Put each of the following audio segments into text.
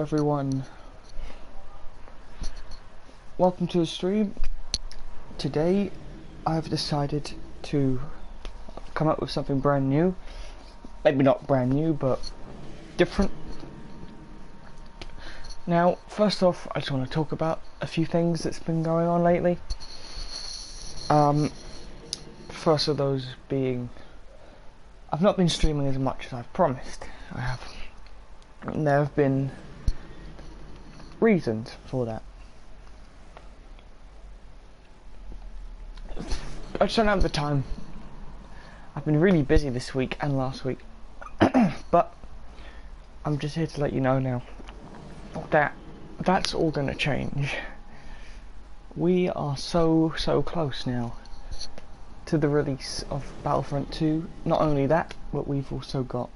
everyone, welcome to the stream. Today I've decided to come up with something brand new. Maybe not brand new, but different. Now, first off, I just want to talk about a few things that's been going on lately. First of those being, I've not been streaming as much as I've promised. There have been reasons for that. I just don't have the time. I've been really busy this week and last week. But I'm just here to let you know now that that's all going to change. We are so close now to the release of Battlefront 2. Not only that, but we've also got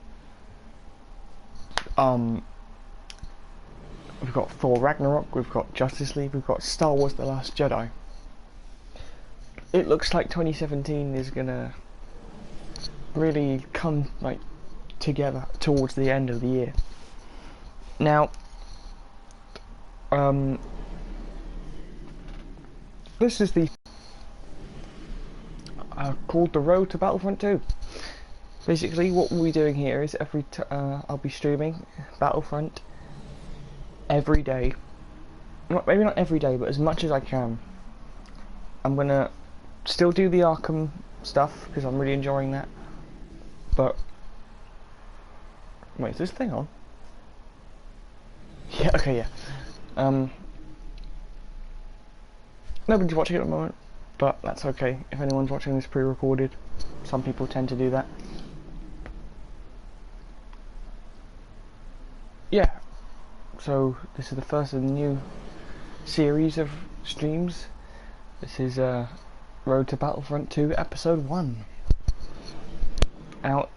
we've got Thor Ragnarok, we've got Justice League, we've got Star Wars The Last Jedi. It looks like 2017 is gonna really come together towards the end of the year. Now, this is the called the Road to Battlefront 2. Basically, what we'll be doing here is I'll be streaming Battlefront every day. Maybe not every day, but as much as I can. I'm gonna still do the Arkham stuff because I'm really enjoying that. But wait, is this thing on? Yeah. Okay. Yeah. Nobody's watching at the moment, but that's okay. If anyone's watching this pre-recorded, some people tend to do that. Yeah, so this is the first of the new series of streams. This is Road to Battlefront 2 Episode 1. Out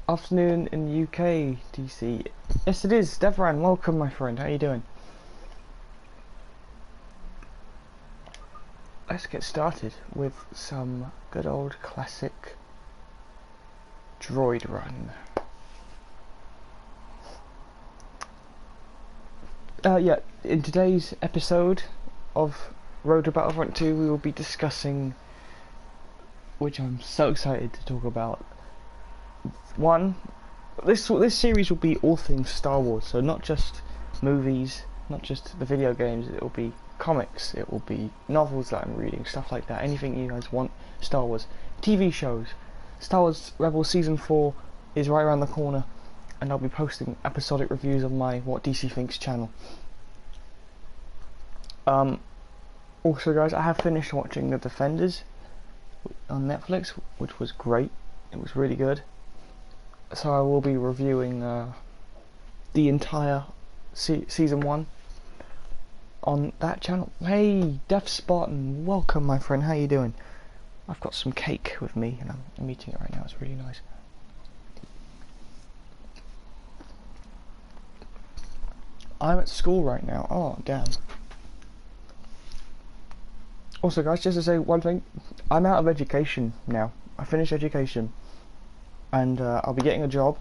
afternoon in the UK, DC. Yes, it is. Devran, welcome, my friend. How you doing? Let's get started with some good old classic droid run. Yeah, in today's episode of Road to Battlefront 2 we will be discussing, which I'm so excited to talk about. One, this series will be all things Star Wars, so not just movies, not just the video games, it will be comics, it will be novels that I'm reading, stuff like that, anything you guys want. Star Wars, TV shows, Star Wars Rebels Season 4 is right around the corner, and I'll be posting episodic reviews on my What DC Thinks channel. Also guys, I have finished watching The Defenders on Netflix, which was great. It was really good. So I will be reviewing the entire Season 1 on that channel. Hey, Death Spartan, welcome my friend, how you doing? I've got some cake with me and I'm eating it right now, it's really nice. I'm at school right now. Oh damn. Also guys, just to say one thing, I'm out of education now. I finished education and I'll be getting a job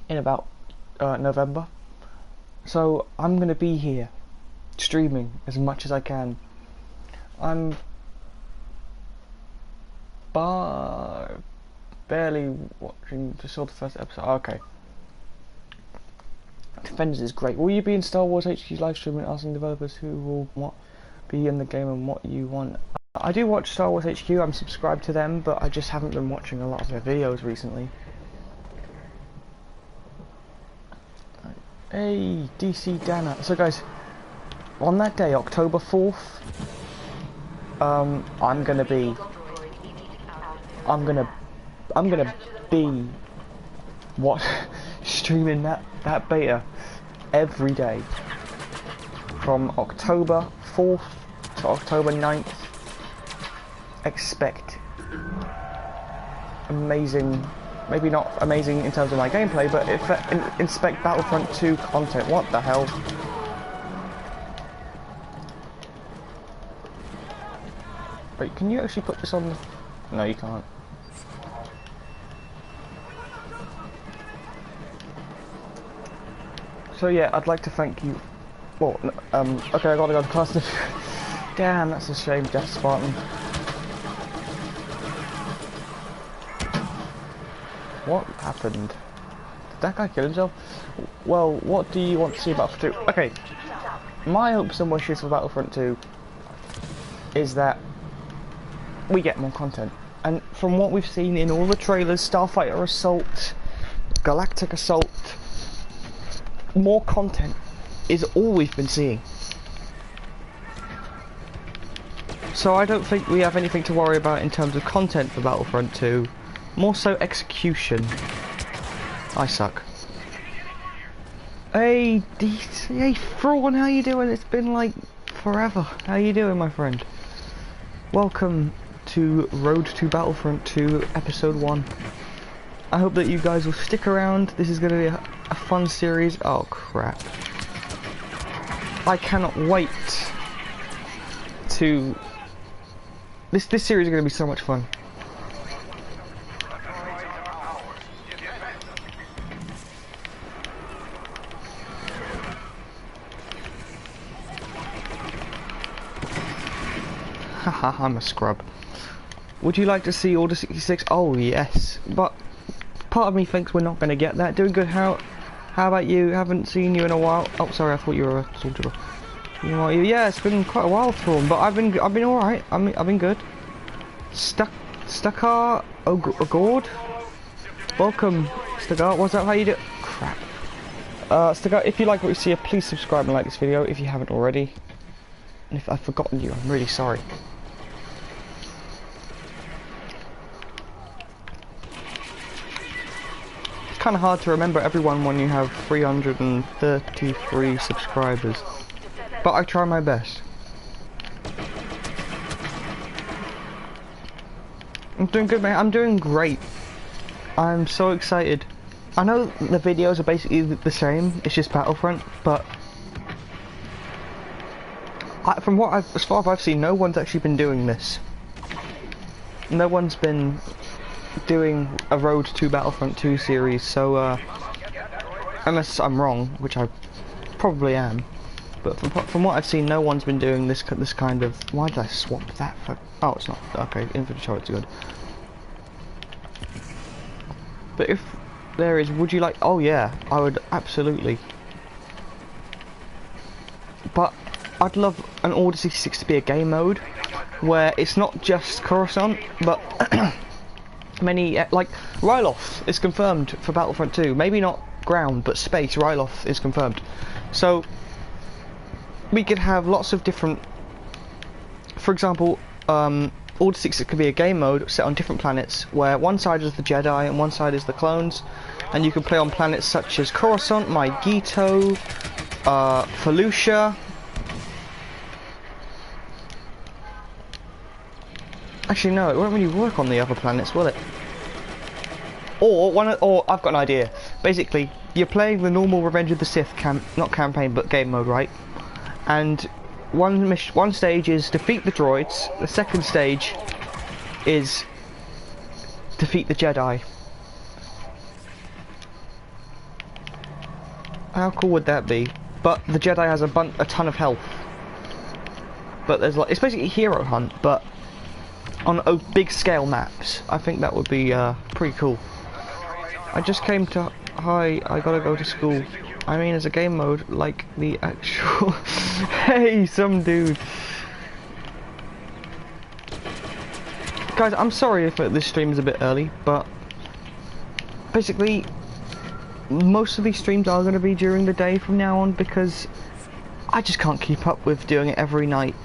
in about November. So I'm gonna be here streaming as much as I can. I'm barely watching, just saw the first episode. Okay. Defenders is great. Will you be in Star Wars HQ's live stream and asking developers who will be in the game and what you want? I do watch Star Wars HQ, I'm subscribed to them, but I just haven't been watching a lot of their videos recently. Hey, DC Dana. So guys, on that day, October 4th, I'm gonna be streaming that beta every day from October 4th to October 9th. Expect amazing, maybe not amazing in terms of my gameplay, but expect Battlefront 2 content. What the hell? Wait, can you actually put this on? No, you can't. So yeah, I'd like to thank you. Well, okay, I gotta go to class. Damn, that's a shame, Jeff Spartan. What happened? Did that guy kill himself? Well, what do you want to see about Battlefront 2? Okay, my hopes and wishes for Battlefront 2 is that we get more content. And from what we've seen in all the trailers, Starfighter Assault, Galactic Assault, more content is all we've been seeing. So I don't think we have anything to worry about in terms of content for Battlefront 2. More so execution. I suck. Hey, hey, Thrawn, how you doing? It's been like forever. How you doing, my friend? Welcome to Road to Battlefront 2 Episode 1. I hope that you guys will stick around. This is going to be a fun series. Oh, crap. I cannot wait to... This series is going to be so much fun. Haha, I'm a scrub. Would you like to see Order 66? Oh yes, but part of me thinks we're not going to get that. Doing good. How about you? Haven't seen you in a while. Oh, sorry, I thought you were a soldier. You know what? Yeah, it's been quite a while, Thrawn, but I've been all right. I've been good. Stuckar Gord. Welcome, Stuckar. What's up? How you doing? Crap. Stuckar, if you like what you see, please subscribe and like this video if you haven't already. And if I've forgotten you, I'm really sorry. It's kind of hard to remember everyone when you have 333 subscribers. But I try my best. I'm doing good, mate. I'm doing great. I'm so excited. I know the videos are basically the same. It's just Battlefront, but from what as far as I've seen, no one's actually been doing this. No one's been doing a Road to Battlefront 2 series. So unless I'm wrong, which I probably am. But from what I've seen, no one's been doing this kind of... Why did I swap that for... Oh, it's not. Okay, infantry turret's good. But if there is... Would you like... Oh, yeah. I would absolutely. But I'd love an Order 66 to be a game mode where it's not just Coruscant, but many... Like, Ryloth is confirmed for Battlefront 2. Maybe not ground, but space. Ryloth is confirmed. So... we could have lots of different, for example, Order 6 could be a game mode set on different planets where one side is the Jedi and one side is the clones, and you can play on planets such as Coruscant, Mygeeto, Felucia. Actually no, it won't really work on the other planets, will it? Or I've got an idea. Basically, you're playing the normal Revenge of the Sith not campaign but game mode, right? And one stage is defeat the droids, the second stage is defeat the Jedi. How cool would that be? But the Jedi has a ton of health. But there's like, it's basically hero hunt, but on big scale maps. I think that would be pretty cool. I just came to... Hi, I gotta go to school. I mean, as a game mode, like the actual... Hey, some dude. Guys, I'm sorry if this stream is a bit early, but basically, most of these streams are going to be during the day from now on because I just can't keep up with doing it every night.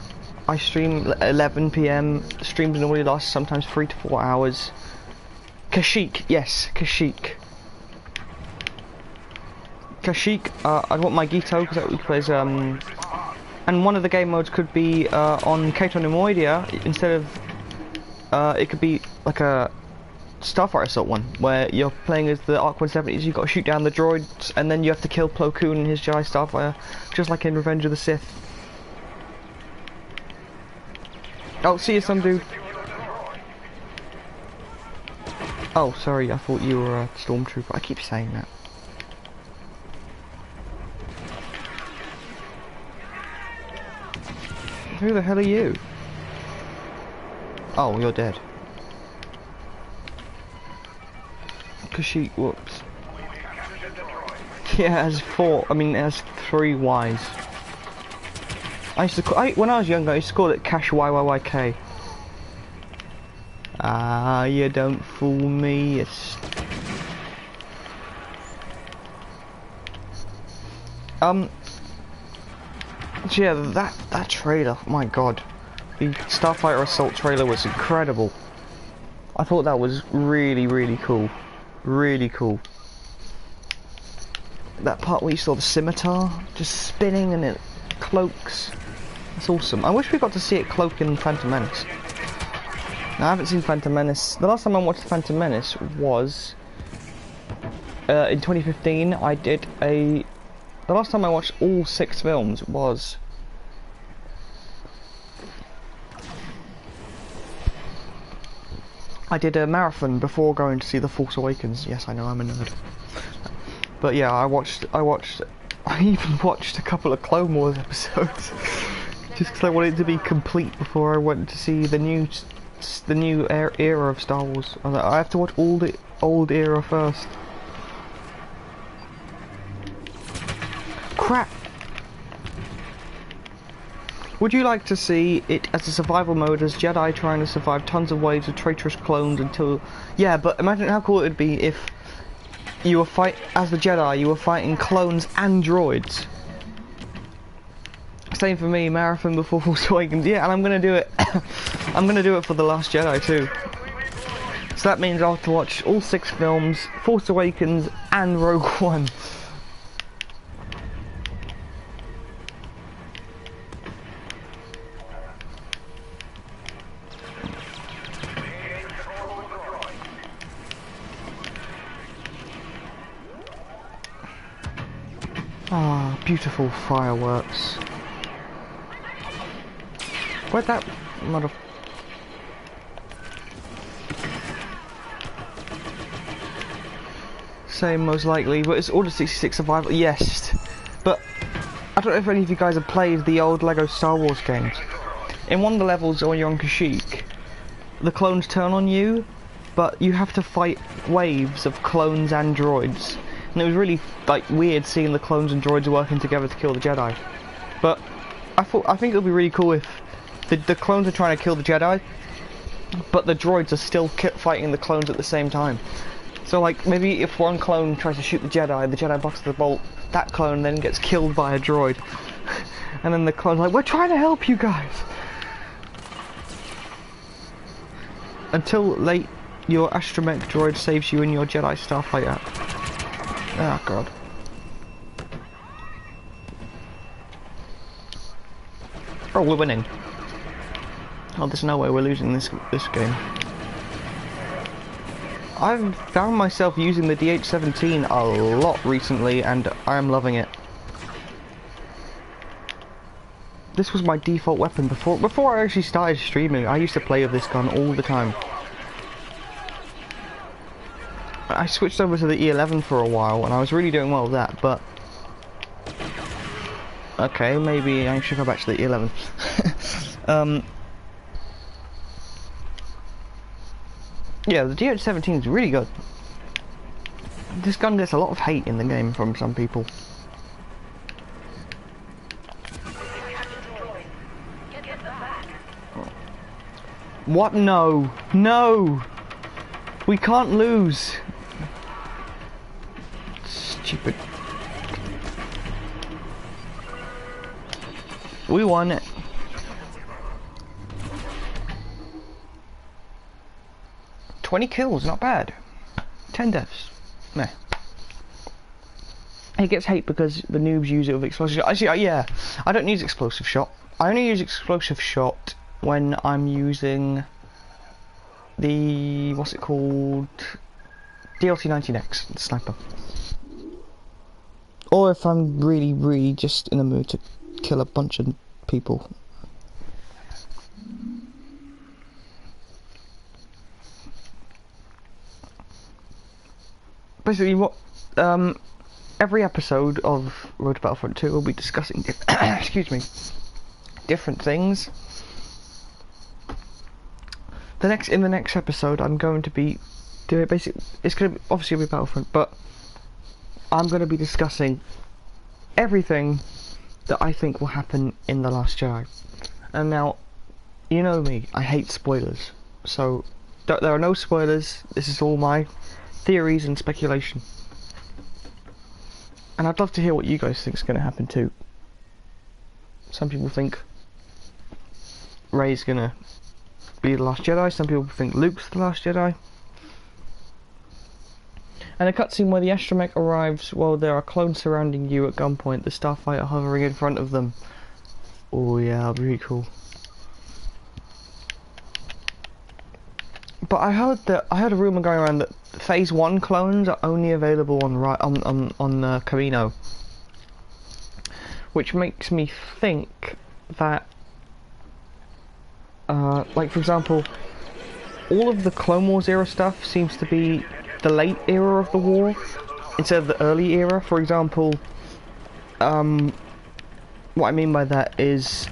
I stream at 11 PM. Streams normally last sometimes 3 to 4 hours. Kashyyyk, yes, Kashyyyk. Kashyyyk, I want Mygeeto because that plays and one of the game modes could be on Cato Nemoidia instead of it could be like a Starfighter Assault one where you're playing as the Arc 170s, you've got to shoot down the droids and then you have to kill Plo Koon and his Jedi Starfighter, just like in Revenge of the Sith. Oh, see you, some dude. Oh, sorry, I thought you were a stormtrooper. I keep saying that. Who the hell are you? Oh, you're dead. Whoops. Yeah, it has it has 3 Ys. When I was younger, I used to call it Cash YYYK. Ah, you don't fool me. So yeah, that trailer, my god. The Starfighter Assault trailer was incredible. I thought that was really cool. Really cool. That part where you saw the scimitar just spinning and it cloaks. That's awesome. I wish we got to see it cloak in Phantom Menace. Now, I haven't seen Phantom Menace. The last time I watched Phantom Menace was in 2015. The last time I watched all 6 films was I did a marathon before going to see The Force Awakens. Yes, I know, I'm a nerd. But yeah, I even watched a couple of Clone Wars episodes. Just because I wanted it to be complete before I went to see the new era of Star Wars. I was like, I have to watch all the old era first. Crap! Would you like to see it as a survival mode as Jedi trying to survive tons of waves of traitorous clones until... Yeah, but imagine how cool it would be if you were as the Jedi, you were fighting clones and droids. Same for me, marathon before Force Awakens. Yeah, and I'm gonna do it. I'm gonna do it for The Last Jedi too. So that means I'll have to watch all 6 films, Force Awakens and Rogue One. Ah, beautiful fireworks. Where'd that mother... Same, most likely, but it's Order 66 Survival. Yes, but I don't know if any of you guys have played the old Lego Star Wars games. In one of the levels when you're on Kashyyyk, the clones turn on you, but you have to fight waves of clones and droids. And it was really weird seeing the clones and droids working together to kill the Jedi. But I think it would be really cool if the clones are trying to kill the Jedi, but the droids are still fighting the clones at the same time. So maybe if one clone tries to shoot the Jedi blocks the bolt, that clone then gets killed by a droid. And then the clone's like, we're trying to help you guys! Until late, your astromech droid saves you in your Jedi Starfighter. Oh god. Oh, we're winning. Oh, there's no way we're losing this game. I've found myself using the DH-17 a lot recently, and I am loving it. This was my default weapon before I actually started streaming. I used to play with this gun all the time. I switched over to the E11 for a while, and I was really doing well with that, but... Okay, maybe I should go back to the E11. Yeah, the DH-17 is really good. This gun gets a lot of hate in the game from some people. What? No! No! We can't lose! Stupid. We won it. $20 kills, not bad. 10 deaths. Meh. It gets hate because the noobs use it with explosive shot. Actually, yeah, I don't use explosive shot. I only use explosive shot when I'm using the, what's it called? DLT-19X, the sniper. Or if I'm really just in the mood to kill a bunch of people. Basically, what every episode of Road to Battlefront 2 will be discussing excuse me, different things. In the next episode, I'm going to be doing basically. It's going to obviously be Battlefront, but I'm going to be discussing everything that I think will happen in The Last Jedi. And now, you know me, I hate spoilers. So, there are no spoilers. This is all my theories and speculation. And I'd love to hear what you guys think is going to happen too. Some people think Rey's going to be the Last Jedi. Some people think Luke's the Last Jedi. And a cutscene where the astromech arrives while there are clones surrounding you at gunpoint, the Starfighter hovering in front of them. Oh yeah, that'd be really cool. But I heard a rumor going around that Phase 1 clones are only available on Camino, which makes me think that, like for example, all of the Clone Wars era stuff seems to be the late era of the war instead of the early era. For example, what I mean by that is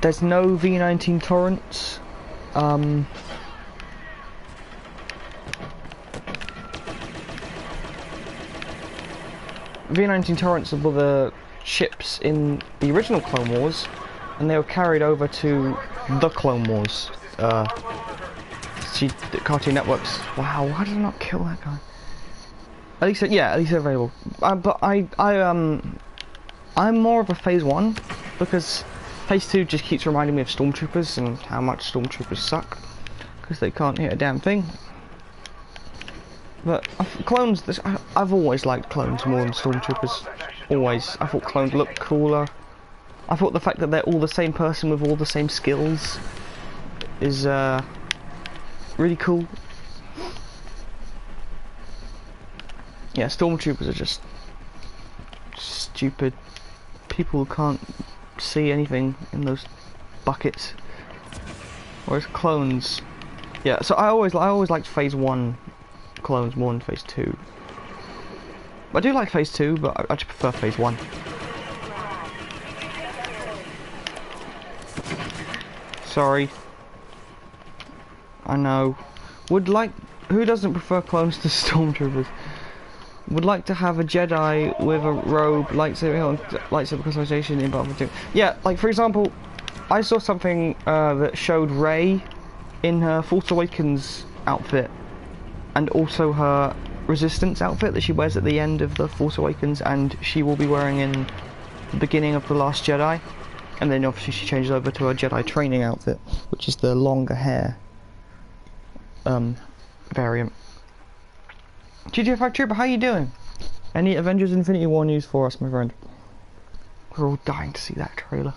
there's no V19 torrents. V19 torrents were the ships in the original Clone Wars, and they were carried over to the Clone Wars. Cartoon Networks. Wow, why did I not kill that guy? At least, yeah, at least they're available. But I'm more of a Phase 1 because Phase 2 just keeps reminding me of Stormtroopers and how much Stormtroopers suck because they can't hit a damn thing. But clones, I've always liked clones more than Stormtroopers. Always. I thought clones looked cooler. I thought the fact that they're all the same person with all the same skills is really cool. Yeah, Stormtroopers are just stupid people who can't see anything in those buckets. Whereas clones, yeah. So I always liked Phase 1 clones more than Phase 2. I do like Phase 2, but I just prefer Phase 1. Sorry. I know. Who doesn't prefer clones to Stormtroopers? Would like to have a Jedi with a robe, lightsaber customization in Battlefront 2. Yeah, like for example, I saw something that showed Rey in her Force Awakens outfit, and also her Resistance outfit that she wears at the end of the Force Awakens, and she will be wearing in the beginning of The Last Jedi. And then obviously she changes over to her Jedi training outfit, which is the longer hair variant. GTA5 Trooper, how you doing? Any Avengers Infinity War news for us, my friend? We're all dying to see that trailer.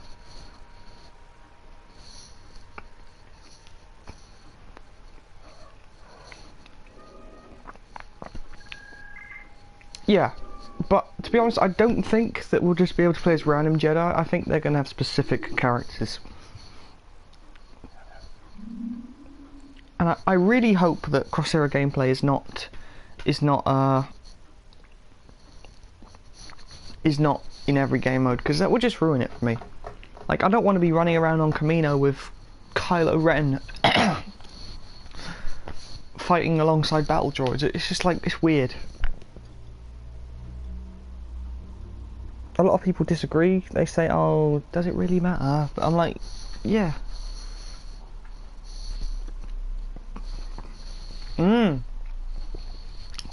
Yeah, but to be honest, I don't think that we'll just be able to play as random Jedi. I think they're going to have specific characters. And I really hope that cross-era gameplay is not in every game mode, because that would just ruin it for me. Like, I don't want to be running around on Camino with Kylo Ren fighting alongside battle droids. It's just like, it's weird. A lot of people disagree. They say, oh, does it really matter? But I'm like, yeah.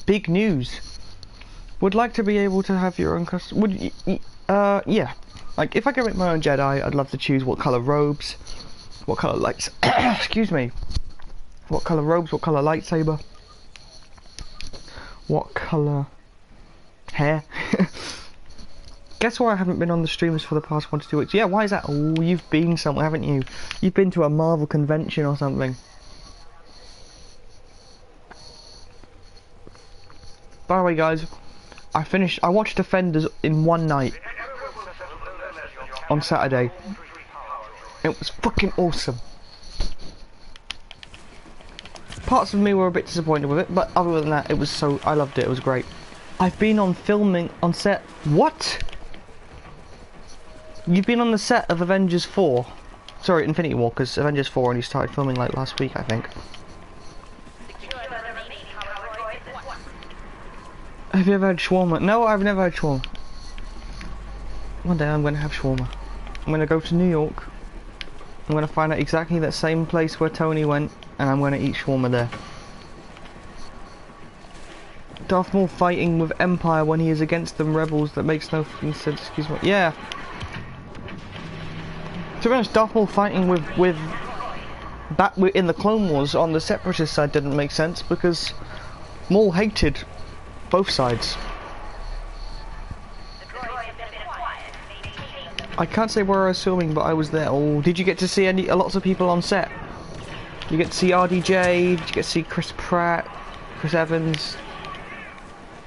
Big news. Would like to be able to have your own custom. Yeah. Like, if I could make my own Jedi, I'd love to choose what colour robes, what colour lights. Excuse me. What colour robes, what colour lightsaber, what colour hair. Guess why I haven't been on the streams for the past 1 to 2 weeks? Yeah, why is that? Oh, you've been somewhere, haven't you? You've been to a Marvel convention or something. By the way, guys, I watched Defenders in one night on Saturday. It was fucking awesome. Parts of me were a bit disappointed with it, but other than that, I loved it. It was great. I've been on filming on set. What? You've been on the set of Avengers 4. Sorry, Infinity War, because Avengers 4 only started filming like last week, I think. Have you ever had shawarma? No, I've never had shawarma. One day I'm going to have shawarma. I'm going to go to New York. I'm going to find out exactly that same place where Tony went, and I'm going to eat shawarma there. Darth Maul fighting with Empire when he is against them rebels, that makes no sense, excuse me. Yeah. To be honest, Darth Maul fighting with in the Clone Wars on the Separatist side didn't make sense, because Maul hated both sides. I can't say where I was filming, but I was there. Oh, did you get to see lots of people on set? You get to see RDJ, did you get to see Chris Pratt, Chris Evans,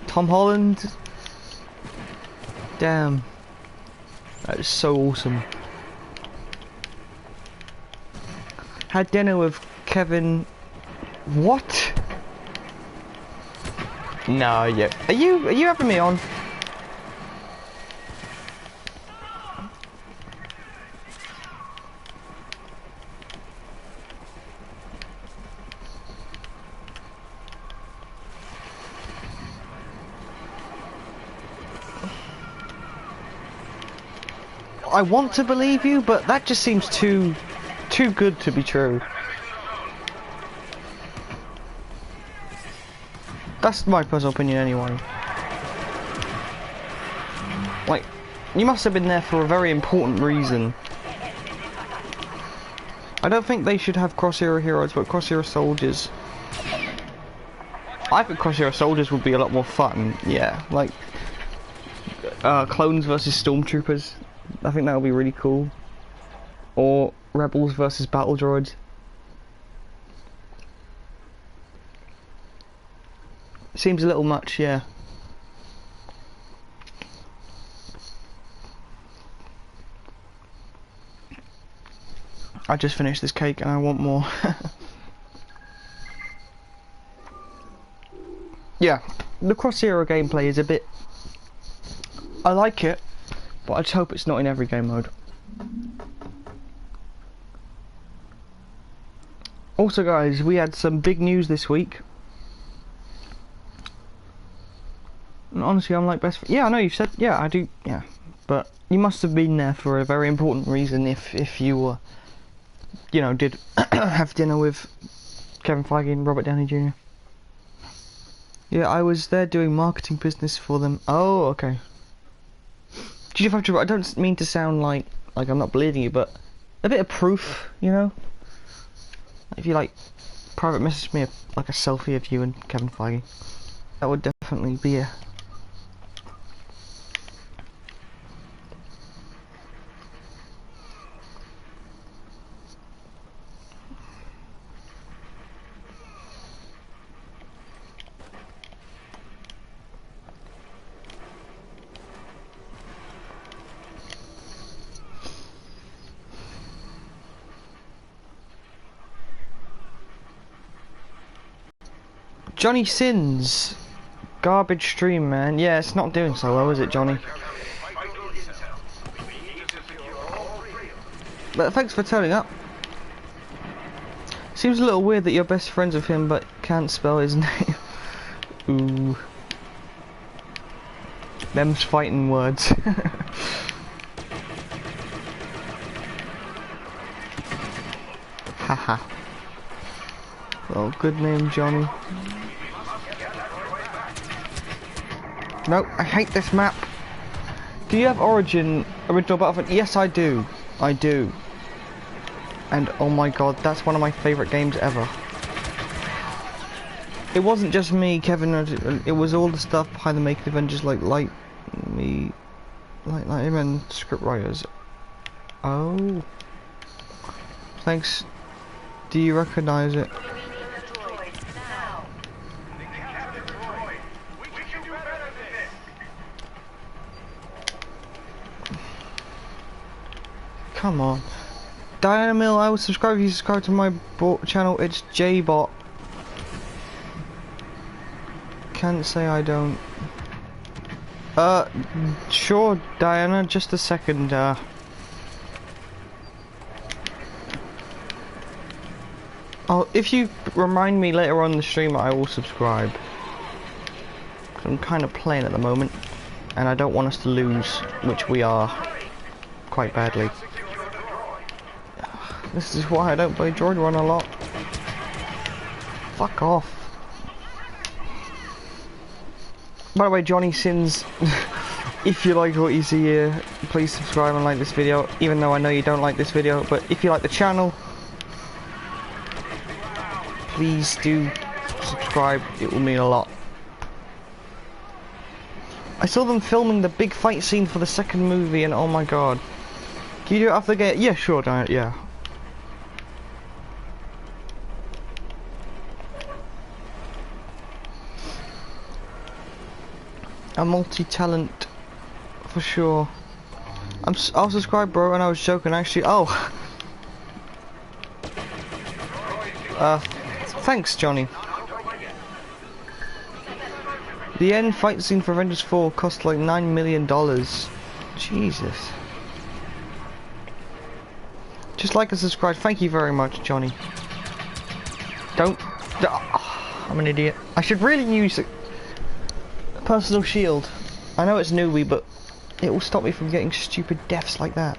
Tom Holland? Damn. That is so awesome. Had dinner with Kevin. What? No, yeah. Are you having me on? I want to believe you, but that just seems too good to be true. That's my personal opinion anyway. Like, you must have been there for a very important reason. I don't think they should have cross-era heroes, but cross-era soldiers. I think cross-era soldiers would be a lot more fun, yeah. Like, clones versus stormtroopers. I think that would be really cool. Or rebels versus battle droids. Seems a little much, yeah. I just finished this cake and I want more. Yeah, the cross-era gameplay is a bit... I like it, but I just hope it's not in every game mode. Also guys, we had some big news this week. And honestly, I'm like best. Yeah, I know you've said. Yeah, I do. Yeah, but you must have been there for a very important reason. If you were, you know, did have dinner with Kevin Feige and Robert Downey Jr. Yeah, I was there doing marketing business for them. Oh, okay. Did you have to? I don't mean to sound like I'm not believing you, but a bit of proof, you know. If you like, private message me like a selfie of you and Kevin Feige. That would definitely be a. Johnny Sins, garbage stream, man. Yeah, it's not doing so well, is it, Johnny? But thanks for turning up. Seems a little weird that you're best friends with him, but can't spell his name. Ooh, them's fighting words. Haha. Well, good name, Johnny. No, I hate this map. Do you have Origin original Battlefront? Yes, I do. I do. And oh my god, that's one of my favourite games ever. It wasn't just me, Kevin. It was all the stuff behind the making Avengers, like him and script writers. Oh. Thanks. Do you recognise it? Come on. Diana Mill, I will subscribe if you subscribe to my channel. It's JBot. Can't say I don't. Sure, Diana, just a second. Oh, if you remind me later on the stream, I will subscribe. I'm kind of playing at the moment, and I don't want us to lose, which we are quite badly. This is why I don't play Droid Run a lot. Fuck off. By the way, Johnny Sins, if you like what you see here, please subscribe and like this video, even though I know you don't like this video, but if you like the channel, please do subscribe, it will mean a lot. I saw them filming the big fight scene for the second movie and oh my god. Can you do it after the game? Yeah, sure, yeah. A multi-talent, for sure. I'll subscribe, bro, and I was joking, actually. Oh! Thanks, Johnny. The end fight scene for Avengers 4 cost like $9 million. Jesus. Just like and subscribe. Thank you very much, Johnny. Don't... I'm an idiot. I should really use personal shield. I know it's newbie, but it will stop me from getting stupid deaths like that.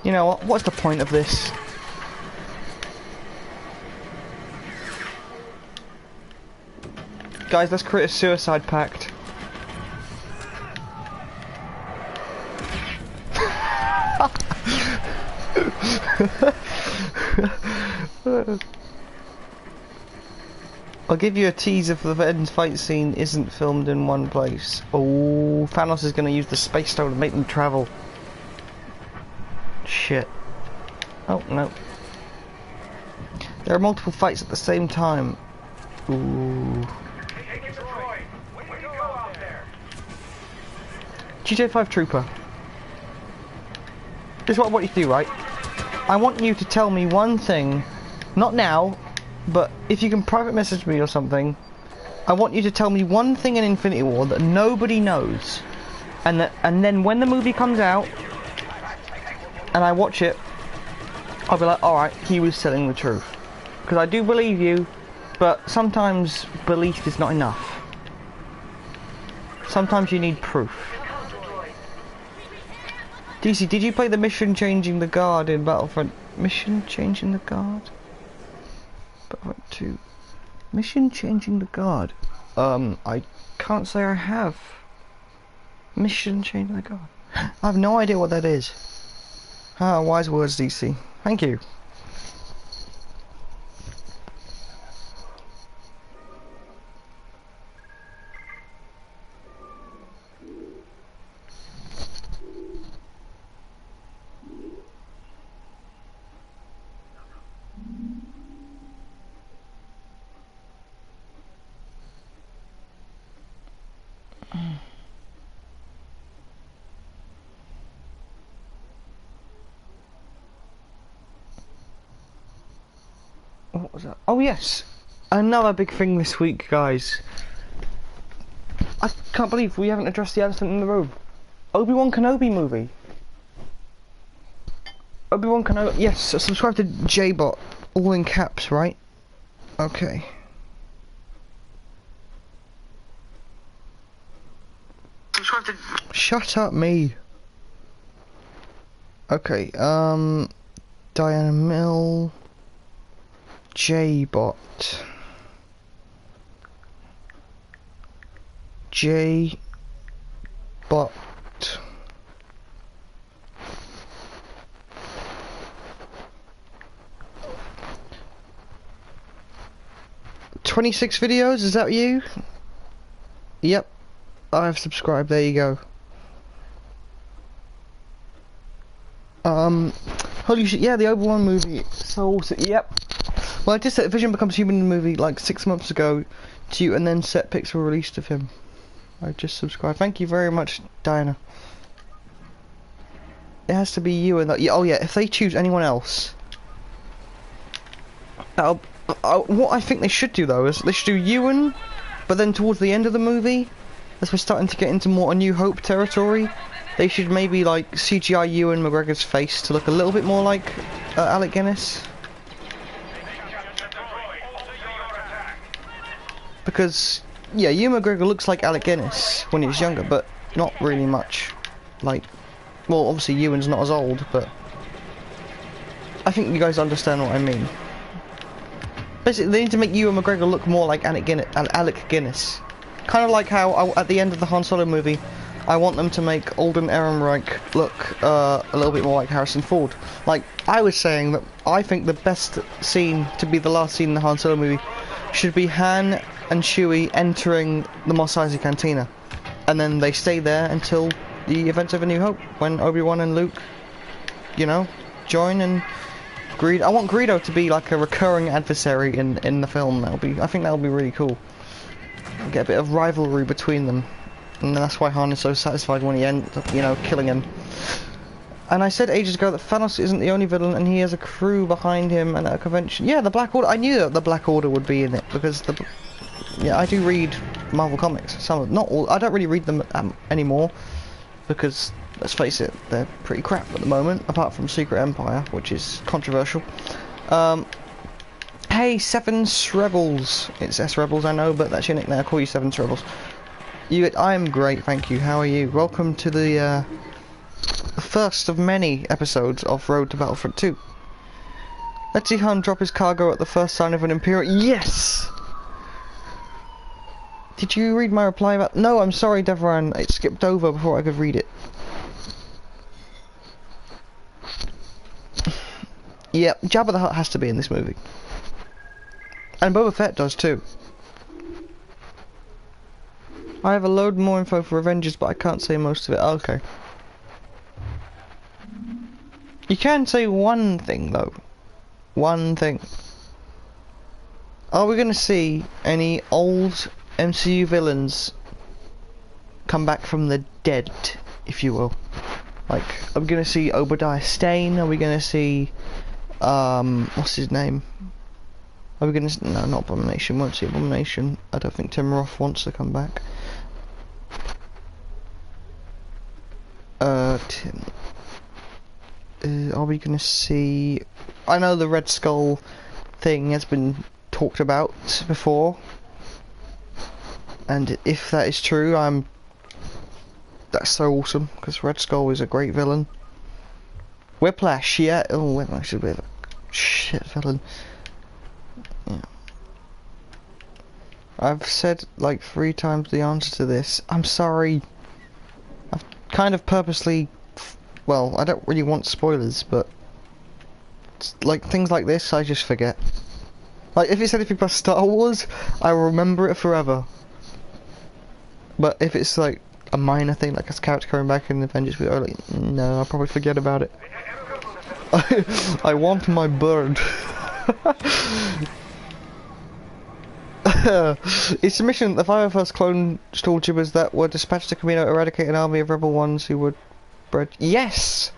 You know what? What's the point of this? Guys, let's create a suicide pact. I'll give you a teaser for the end fight scene isn't filmed in one place. Oh, Thanos is going to use the space stone to make them travel. Shit. Oh, no. There are multiple fights at the same time. Ooh. GTA 5 Trooper. This is what I want you to do, right? I want you to tell me one thing, not now, but if you can private message me or something, I want you to tell me one thing in Infinity War that nobody knows, and then when the movie comes out, and I watch it, I'll be like, alright, he was telling the truth. Because I do believe you, but sometimes belief is not enough. Sometimes you need proof. DC, did you play the mission changing the guard in Battlefront? Mission changing the guard? Battlefront 2. Mission changing the guard. I can't say I have. Mission changing the guard. I have no idea what that is. Ah, wise words, DC. Thank you. What was that? Oh yes, another big thing this week, guys. I can't believe we haven't addressed the elephant in the room. Obi-Wan Kenobi movie. Obi-Wan Kenobi. Yes, so subscribe to JBot, all in caps, right? Okay. Subscribe to. Shut up, me. Okay. Diana Mill. JBot. JBot. "26 videos, is that you?" Yep. I've subscribed, there you go. Holy shit, yeah, the Obi-Wan movie, so awesome, yep. Well, I just said Vision Becomes Human in the movie like 6 months ago to you, and then set pics were released of him. I just subscribed. Thank you very much, Diana. It has to be you and that. Oh yeah, if they choose anyone else, What I think they should do though is they should do Ewan, but then towards the end of the movie, as we're starting to get into more A New Hope territory, they should maybe like CGI Ewan McGregor's face to look a little bit more like Alec Guinness. Because yeah, Ewan McGregor looks like Alec Guinness when he was younger, but not really much like. Well, obviously Ewan's not as old, but I think you guys understand what I mean. Basically, they need to make Ewan McGregor look more like Alec Guinness. Kind of like how at the end of the Han Solo movie, I want them to make Alden Ehrenreich look a little bit more like Harrison Ford. Like, I was saying that I think the best scene to be the last scene in the Han Solo movie should be Han and Chewie entering the Mos Eisley Cantina. And then they stay there until the events of A New Hope, when Obi-Wan and Luke, you know, join and I want Greedo to be like a recurring adversary in the film. I think that'll be really cool. Get a bit of rivalry between them, and that's why Han is so satisfied when he ends up, you know, killing him. And I said ages ago that Thanos isn't the only villain, and he has a crew behind him and at a convention. Yeah, the Black Order. I knew that the Black Order would be in it because yeah, I do read Marvel comics. Not all. I don't really read them anymore because, let's face it, they're pretty crap at the moment, apart from Secret Empire, which is controversial. Hey, Sevens Rebels. It's S Rebels, I know, but that's your nickname. I call you Sevens Rebels. I am great, thank you. How are you? Welcome to the first of many episodes of Road to Battlefront 2. Let's see Han drop his cargo at the first sign of an Imperial. Yes! Did you read my reply about... No, I'm sorry, Devran. It skipped over before I could read it. Yep, Jabba the Hutt has to be in this movie. And Boba Fett does too. I have a load more info for Avengers, but I can't say most of it. Okay. You can say one thing though. One thing. Are we going to see any old MCU villains come back from the dead, if you will? Like, are we going to see Obadiah Stane? Are we going to see, what's his name? Are we going to... No, not Abomination. Won't see Abomination. I don't think Tim Roth wants to come back. Tim... are we going to see... I know the Red Skull thing has been talked about before. And if that is true, that's so awesome, because Red Skull is a great villain. Whiplash, yeah. Oh, Whiplash is a bit of a shit villain. Yeah. I've said like 3 times the answer to this. I'm sorry. I've kind of purposely... Well, I don't really want spoilers, but... like, things like this, I just forget. Like, if it's anything about Star Wars, I will remember it forever. But if it's like a minor thing, like a character coming back in Avengers, like, no, I'll probably forget about it. I want my bird. It's a mission that the 501st clone stormtroopers that were dispatched to Camino eradicate an army of rebel ones who were bred. Yes!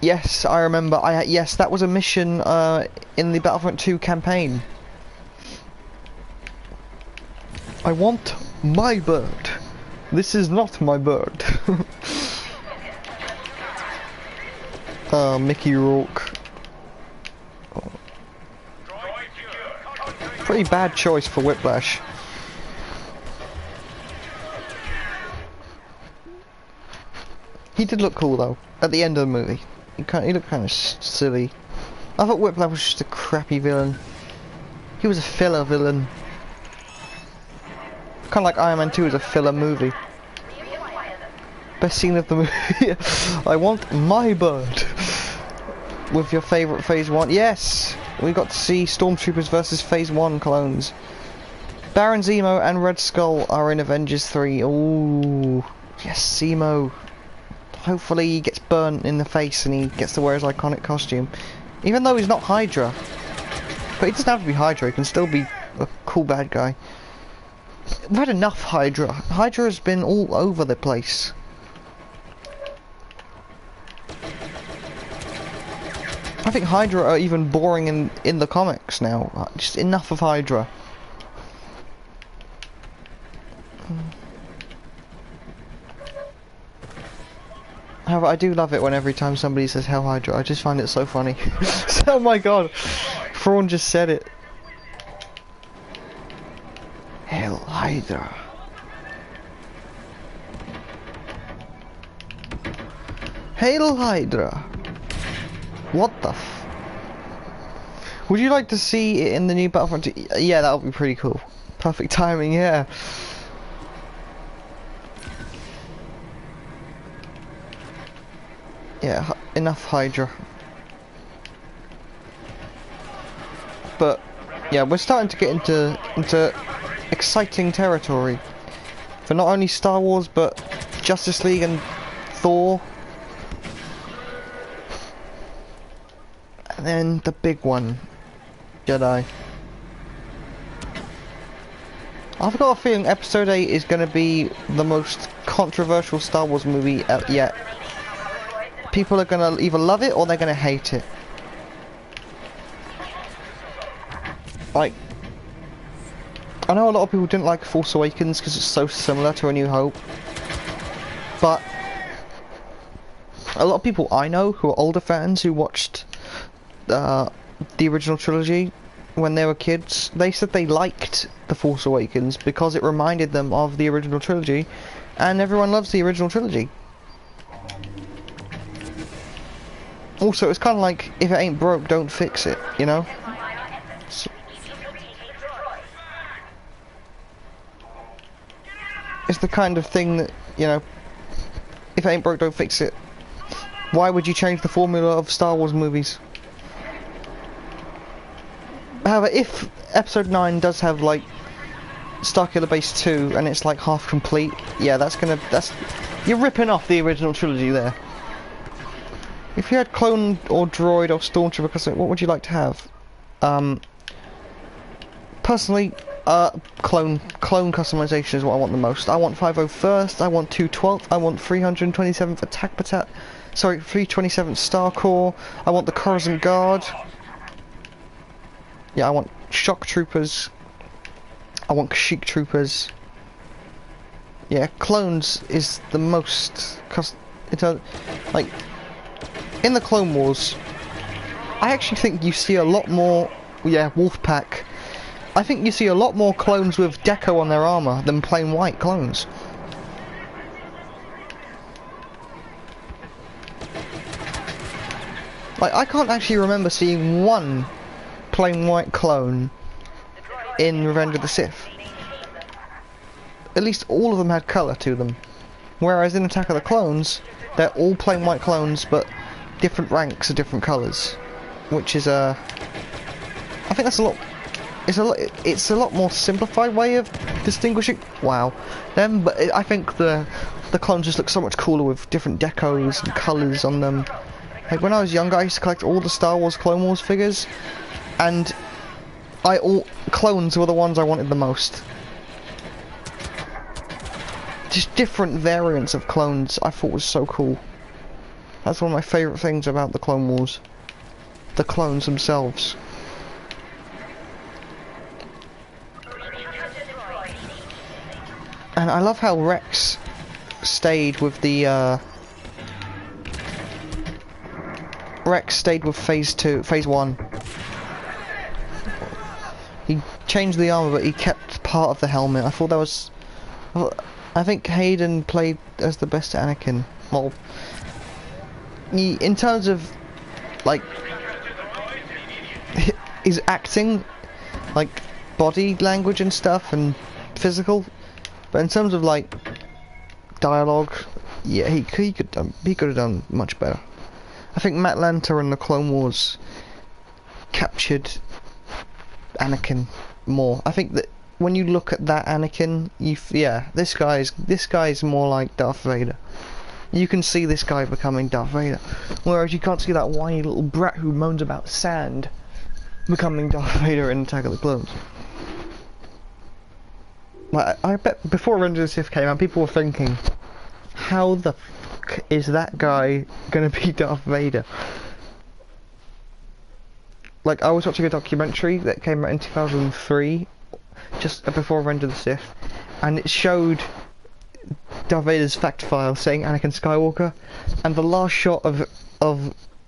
Yes, I remember. Yes, that was a mission in the Battlefront 2 campaign. I want my bird. This is not my bird. Mickey Rourke. Oh. Pretty bad choice for Whiplash. He did look cool though, at the end of the movie. He looked kind of silly. I thought Whiplash was just a crappy villain. He was a filler villain. Kind of like Iron Man 2 is a filler movie. Best scene of the movie. I want my bird. With your favourite Phase 1. Yes! We got to see Stormtroopers versus Phase 1 clones. Baron Zemo and Red Skull are in Avengers 3. Ooh. Yes, Zemo. Hopefully he gets burnt in the face and he gets to wear his iconic costume. Even though he's not Hydra. But he doesn't have to be Hydra, he can still be a cool bad guy. We've had enough Hydra. Hydra has been all over the place. I think Hydra are even boring in the comics now. Just enough of Hydra. However, I do love it when every time somebody says Hell Hydra. I just find it so funny. Oh my god, Thrawn just said it. Hell Hydra. Hail Hydra! What the f... Would you like to see it in the new Battlefront 2? Yeah, that would be pretty cool. Perfect timing, yeah. Yeah, enough Hydra. But, yeah, we're starting to get into exciting territory. For not only Star Wars, but Justice League and Thor. And then the big one, Jedi. I've got a feeling Episode 8 is going to be the most controversial Star Wars movie yet. People are going to either love it or they're going to hate it. Like, I know a lot of people didn't like Force Awakens because it's so similar to A New Hope. But a lot of people I know who are older fans who watched the original trilogy when they were kids, they said they liked The Force Awakens because it reminded them of the original trilogy, and everyone loves the original trilogy. Also, it's kind of like, if it ain't broke, don't fix it, you know? So, it's the kind of thing that, you know, if it ain't broke, don't fix it. Why would you change the formula of Star Wars movies? However, if Episode 9 does have, like, Starkiller Base 2 and it's, like, half complete, yeah, you're ripping off the original trilogy there. If you had clone or droid or stormtrooper, what would you like to have? Personally, clone customization is what I want the most. I want 501st, I want 212th, I want 327th Attack Battalion, sorry, 327th Star Corps, I want the Coruscant Guard. Yeah, I want shock troopers. I want Kashyyyk troopers. Yeah, clones is the most like in the Clone Wars. I actually think you see a lot more. Yeah, Wolfpack. I think you see a lot more clones with deco on their armor than plain white clones. Like, I can't actually remember seeing one plain white clone in Revenge of the Sith. At least all of them had colour to them. Whereas in Attack of the Clones, they're all plain white clones, but different ranks of different colours. Which is I think that's a lot. It's a lot more simplified way of distinguishing. Wow, them. But I think the clones just look so much cooler with different decos and colours on them. Like when I was younger, I used to collect all the Star Wars Clone Wars figures. And clones were the ones I wanted the most. Just different variants of clones I thought was so cool. That's one of my favourite things about the Clone Wars. The clones themselves. And I love how Rex stayed with the Phase 1. He changed the armor, but he kept part of the helmet. I thought that was... I think Hayden played as the best Anakin. Well, in terms of, like, his acting, like, body language and stuff, and physical, but in terms of, like, dialogue, yeah, he could have done much better. I think Matt Lanter in the Clone Wars captured Anakin more. I think that when you look at that Anakin, this guy's more like Darth Vader. You can see this guy becoming Darth Vader, whereas you can't see that whiny little brat who moans about sand becoming Darth Vader in Attack of the Clones. Like, I bet before Revenge of the Sith came out, people were thinking, how the fuck is that guy gonna be Darth Vader? like, I was watching a documentary that came out in 2003, just before Revenge of the Sith, and it showed Darth Vader's fact file saying Anakin Skywalker, and the last shot of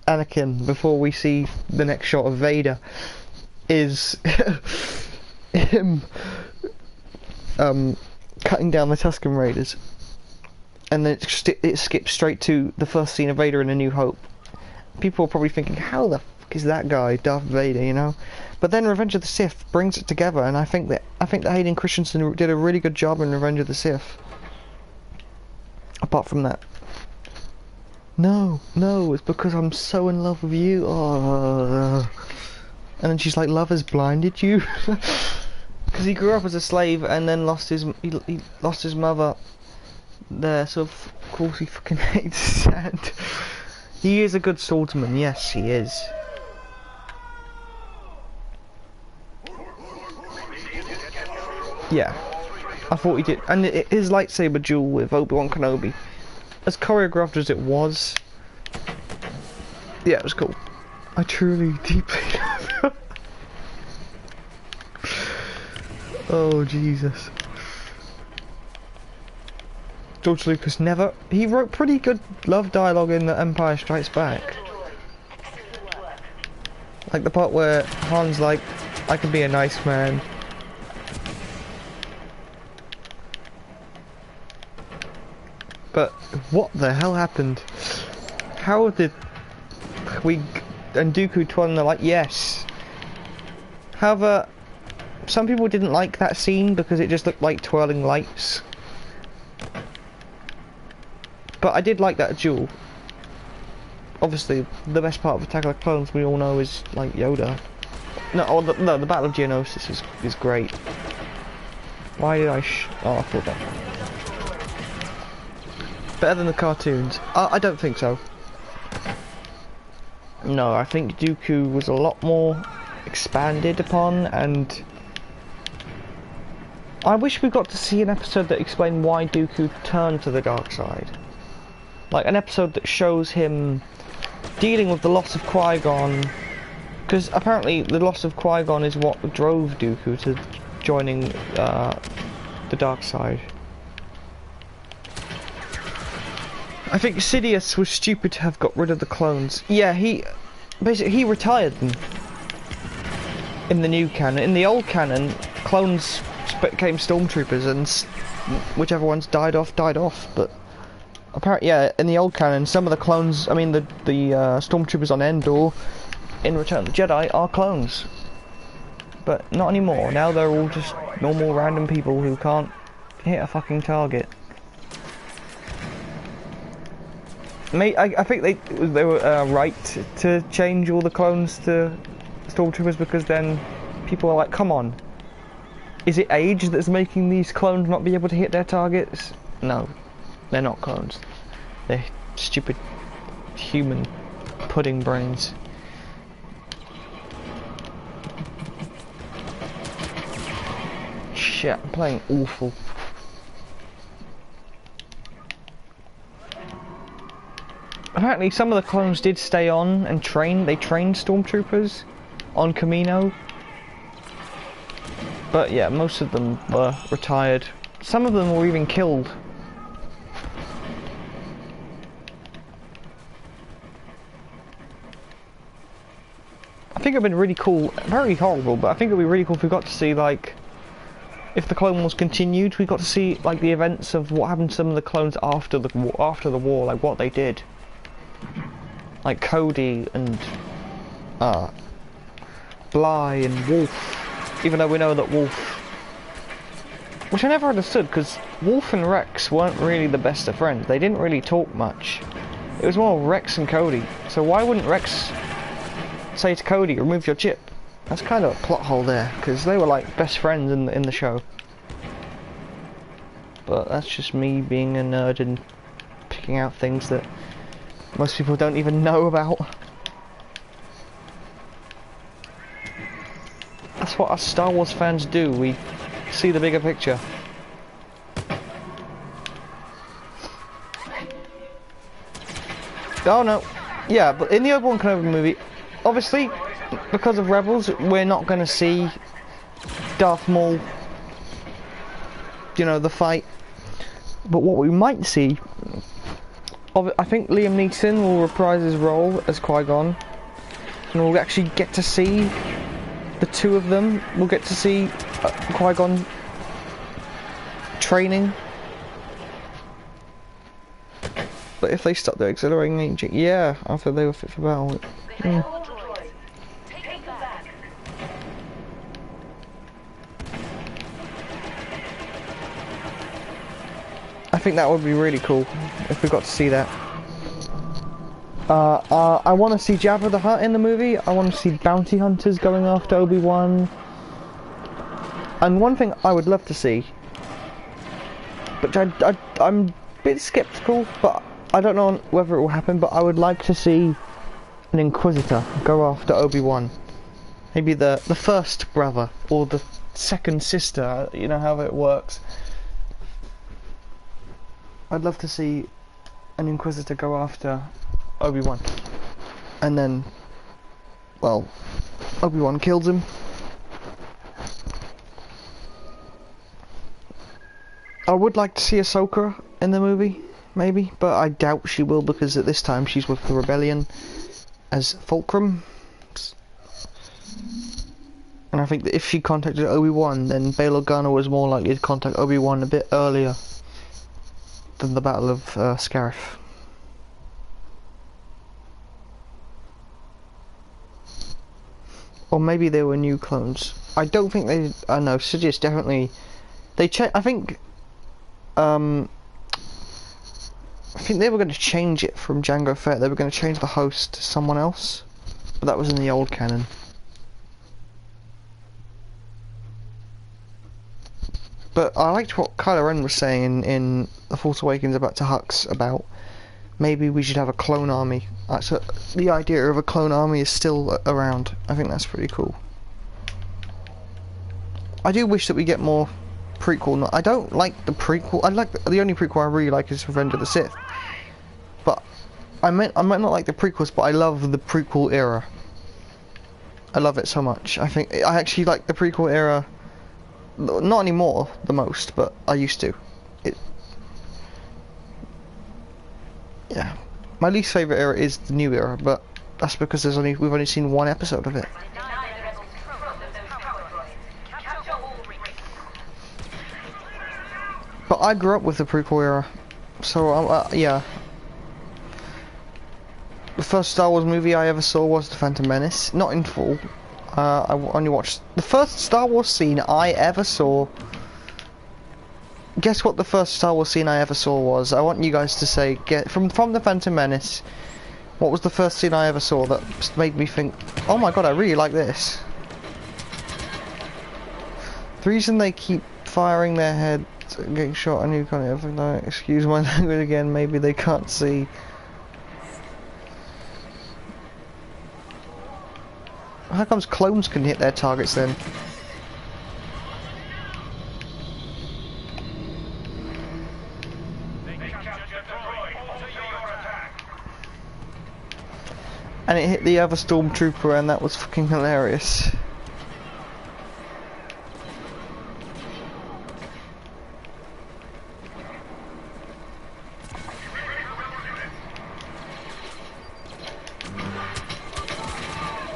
Anakin before we see the next shot of Vader is him cutting down the Tusken Raiders, and then it skips straight to the first scene of Vader in A New Hope. People are probably thinking, how the fuck is that guy Darth Vader, you know? But then Revenge of the Sith brings it together, and I think that Hayden Christensen did a really good job in Revenge of the Sith. Apart from that, no, it's because I'm so in love with you. Oh. And then she's like, love has blinded you. Because he grew up as a slave and then he lost his mother there, so of course he fucking hates sand. He is a good swordsman, yes he is. Yeah, I thought he did. And his lightsaber duel with Obi-Wan Kenobi, as choreographed as it was, yeah, it was cool. I truly, deeply oh, Jesus. George Lucas he wrote pretty good love dialogue in The Empire Strikes Back. Like the part where Han's like, I can be a nice man. But what the hell happened? How did and Dooku twirling the light? Yes. However, some people didn't like that scene because it just looked like twirling lights. But I did like that duel. Obviously, the best part of Attack of the Clones we all know is like Yoda. No, the Battle of Geonosis is great. Why did I oh, I thought that. Better than the cartoons? I don't think so. No, I think Dooku was a lot more expanded upon, and I wish we got to see an episode that explained why Dooku turned to the dark side. Like an episode that shows him dealing with the loss of Qui-Gon, because apparently the loss of Qui-Gon is what drove Dooku to joining the dark side. I think Sidious was stupid to have got rid of the clones. Yeah, he retired them in the new canon. In the old canon, clones became stormtroopers, and whichever ones died off. But apparently, yeah, in the old canon, some of the clones, I mean the stormtroopers on Endor in Return of the Jedi are clones. But not anymore. Now they're all just normal random people who can't hit a fucking target. I think they were right to change all the clones to stormtroopers, because then people are like, come on, is it age that's making these clones not be able to hit their targets? No, they're not clones. They're stupid human pudding brains. Shit, I'm playing awful. Apparently some of the clones did stay on and train. They trained stormtroopers on Kamino. But yeah, most of them were retired. Some of them were even killed. I think it would have been really cool, very horrible, but I think it would be really cool if we got to see, like, if the Clone Wars continued, we got to see like the events of what happened to some of the clones after the war, like what they did. Like Cody and Bly and Wolf, even though we know that Wolf, which I never understood, because Wolf and Rex weren't really the best of friends. They didn't really talk much. It was more Rex and Cody. So why wouldn't Rex say to Cody, remove your chip? That's kind of a plot hole there, because they were like best friends in the show. But that's just me being a nerd and picking out things that most people don't even know about. That's what us Star Wars fans do. We see the bigger picture. Oh no. Yeah, but in the Obi-Wan Kenobi movie, obviously, because of Rebels, we're not going to see Darth Maul, you know, the fight. But what we might see, I think Liam Neeson will reprise his role as Qui-Gon, and we'll actually get to see the two of them. We'll get to see Qui-Gon training. But if they stop their accelerating aging, yeah, after they were fit for battle. I think that would be really cool if we got to see that. I want to see Jabba the Hutt in the movie. I want to see bounty hunters going after Obi-Wan. And one thing I would love to see, but I'm a bit skeptical, but I don't know whether it will happen, but I would like to see an Inquisitor go after Obi-Wan. Maybe the first brother, or the second sister, you know how it works. I'd love to see an Inquisitor go after Obi-Wan. And then, well, Obi-Wan kills him. I would like to see Ahsoka in the movie, maybe, but I doubt she will, because at this time she's with the Rebellion as Fulcrum. And I think that if she contacted Obi-Wan, then Bail Organa was more likely to contact Obi-Wan a bit earlier than the Battle of Scarif. Or maybe they were new clones. I don't think they... I know, Sidious definitely... They I think they were going to change it from Jango Fett. They were going to change the host to someone else. But that was in the old canon. But I liked what Kylo Ren was saying in The Force Awakens about to Hux about maybe we should have a clone army. So the idea of a clone army is still around. I think that's pretty cool. I do wish that we get more prequel. I don't like the prequel. I like the only prequel I really like is Revenge of the Sith. But I might not like the prequels, but I love the prequel era. I love it so much. I actually like the prequel era. Not anymore, the most, but I used to. Yeah, my least favourite era is the new era, but that's because we've only seen one episode of it. But I grew up with the prequel era, so yeah. The first Star Wars movie I ever saw was The Phantom Menace, not in full. I only watched the first Star Wars scene I ever saw. Guess what the first Star Wars scene I ever saw was? I want you guys to say, from The Phantom Menace, what was the first scene I ever saw that made me think, oh my god, I really like this. The reason they keep firing their heads and getting shot and you can't, excuse my language again, maybe they can't see. How comes clones can hit their targets then? And it hit the other stormtrooper, and that was fucking hilarious.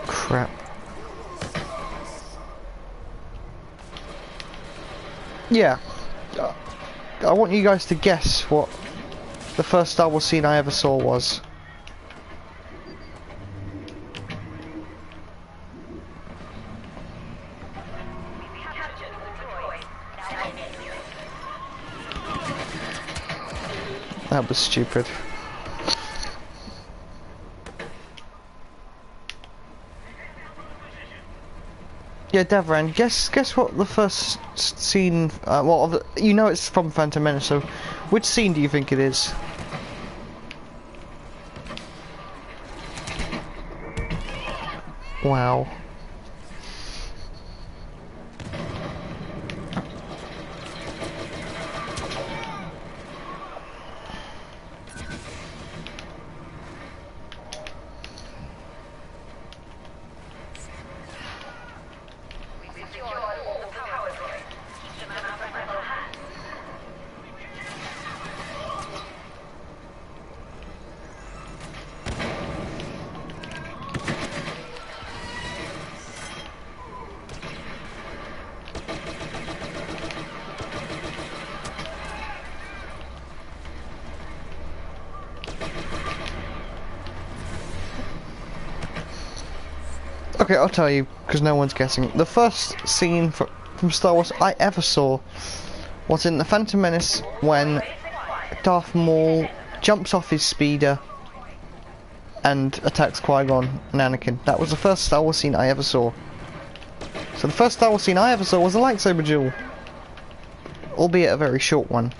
Crap. Yeah. I want you guys to guess what the first Star Wars scene I ever saw was. That was stupid. Yeah, Devran, guess what the first scene, well, you know it's from Phantom Menace, so which scene do you think it is? Wow. Okay, I'll tell you, because no one's guessing. The first scene from Star Wars I ever saw was in The Phantom Menace when Darth Maul jumps off his speeder and attacks Qui-Gon and Anakin. That was the first Star Wars scene I ever saw. So the first Star Wars scene I ever saw was a lightsaber duel. Albeit a very short one.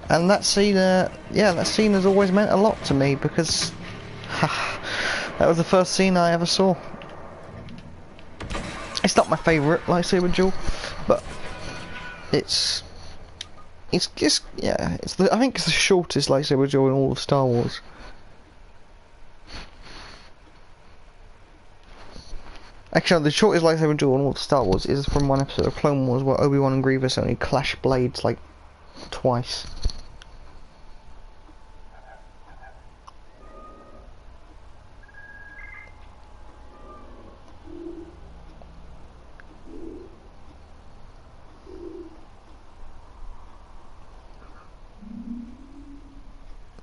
And that scene, that scene has always meant a lot to me because that was the first scene I ever saw. It's not my favourite lightsaber duel, but it's just, yeah, I think it's the shortest lightsaber duel in all of Star Wars. Actually, the shortest lightsaber duel in all of Star Wars is from one episode of Clone Wars where Obi-Wan and Grievous only clash blades like twice.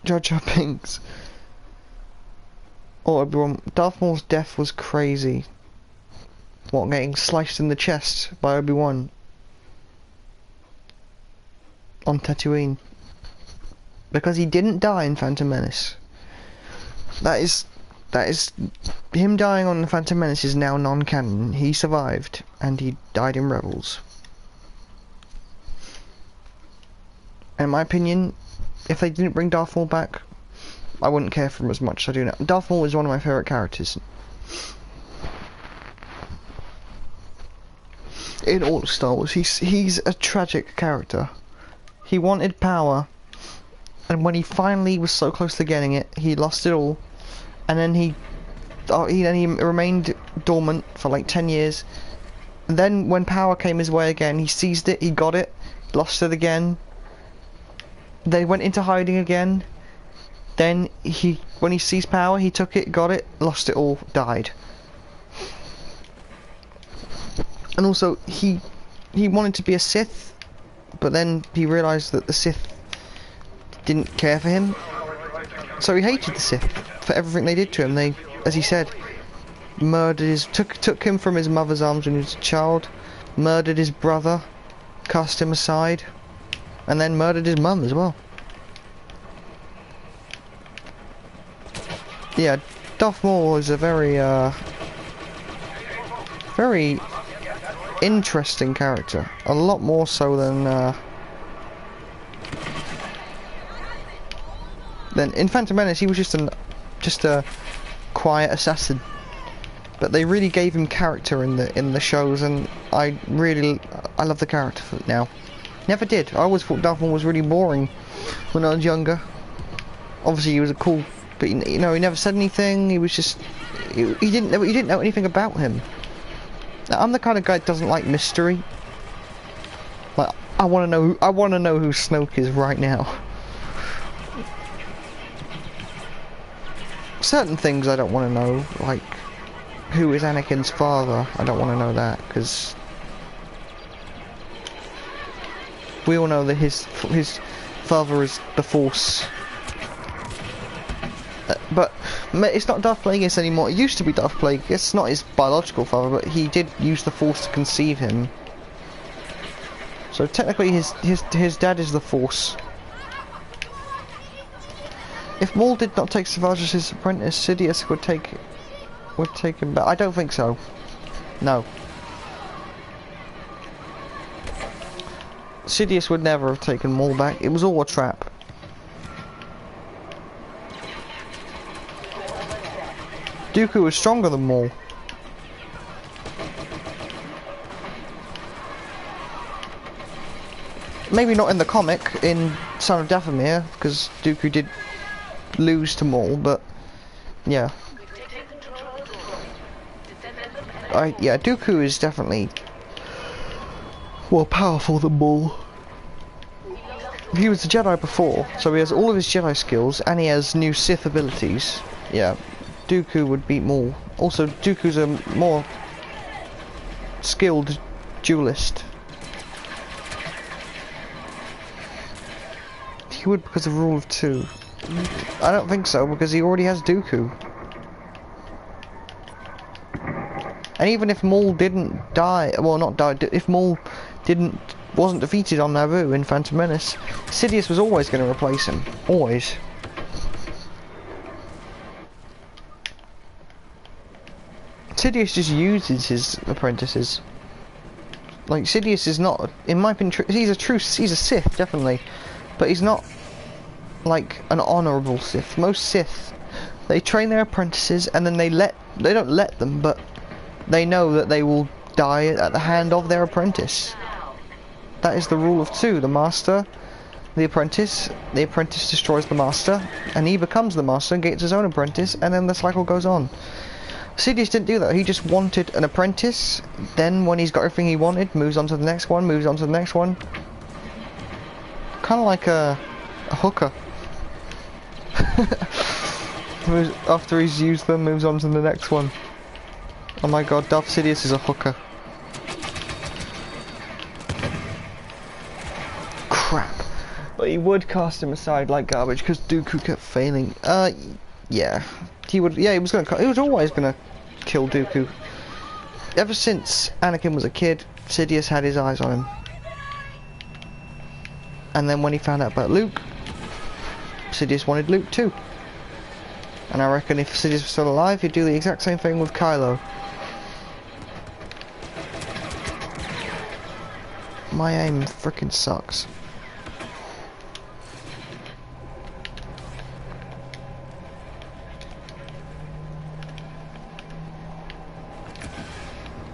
Jar Jar Binks. Oh, Obi-Wan. Darth Maul's death was crazy. What, getting sliced in the chest by Obi-Wan on Tatooine. Because he didn't die in Phantom Menace. That is him dying on the Phantom Menace is now non-canon. He survived and he died in Rebels. In my opinion, if they didn't bring Darth Maul back, I wouldn't care for him as much as I do now. Darth Maul is one of my favourite characters in all of Star Wars. He's a tragic character. He wanted power, and when he finally was so close to getting it, he lost it all, and then he remained dormant for like 10 years. And then when power came his way again, he seized it, he got it, lost it again. They went into hiding again. Then when he seized power, he took it, got it, lost it all, died. And also, he wanted to be a Sith, but then he realised that the Sith didn't care for him. So he hated the Sith for everything they did to him. They, as he said, took him from his mother's arms when he was a child, murdered his brother, cast him aside, and then murdered his mum as well. Yeah, Darth Maul is a very interesting character. A lot more so than in Phantom Menace. He was just a quiet assassin. But they really gave him character in the shows, and I love the character now. Never did. I always thought Darth Maul was really boring when I was younger. Obviously, he was a cool, but he never said anything. He was just you didn't know anything about him. Now, I'm the kind of guy that doesn't like mystery. Like, I want to know who Snoke is right now. Certain things I don't want to know, like who is Anakin's father. I don't want to know that, because we all know that his father is the Force. But it's not Darth Plagueis anymore. It used to be Darth Plagueis. It's not his biological father, but he did use the Force to conceive him. So technically, his dad is the Force. If Maul did not take Savage as his apprentice, Sidious would take him back. I don't think so. No. Sidious would never have taken Maul back. It was all a trap. Dooku was stronger than Maul. Maybe not in the comic, in Son of Dathomir, because Dooku did lose to Maul, but yeah. Yeah, Dooku is definitely more powerful than Maul. He was a Jedi before, so he has all of his Jedi skills, and he has new Sith abilities. Yeah, Dooku would beat Maul. Also, Dooku's a more skilled duelist. He would, because of Rule of Two. I don't think so, because he already has Dooku. And even if Maul didn't die, well, not die, if Maul wasn't defeated on Naboo in Phantom Menace, Sidious was always going to replace him. Always. Sidious just uses his apprentices. Like, Sidious is not, in my opinion, he's a Sith, definitely. But he's not, like, an honourable Sith. Most Sith, they train their apprentices and then they don't let them, but they know that they will die at the hand of their apprentice. That is the rule of two. The master, the apprentice destroys the master, and he becomes the master and gets his own apprentice, and then the cycle goes on. Sidious didn't do that. He just wanted an apprentice, then when he's got everything he wanted, moves on to the next one, moves on to the next one. Kind of like a hooker. After he's used them, moves on to the next one. Oh my god, Darth Sidious is a hooker. Crap. But he would cast him aside like garbage because Dooku kept failing. Yeah. He was always gonna kill Dooku. Ever since Anakin was a kid, Sidious had his eyes on him. And then when he found out about Luke, Sidious wanted Luke too. And I reckon if Sidious was still alive, he'd do the exact same thing with Kylo. My aim frickin' sucks.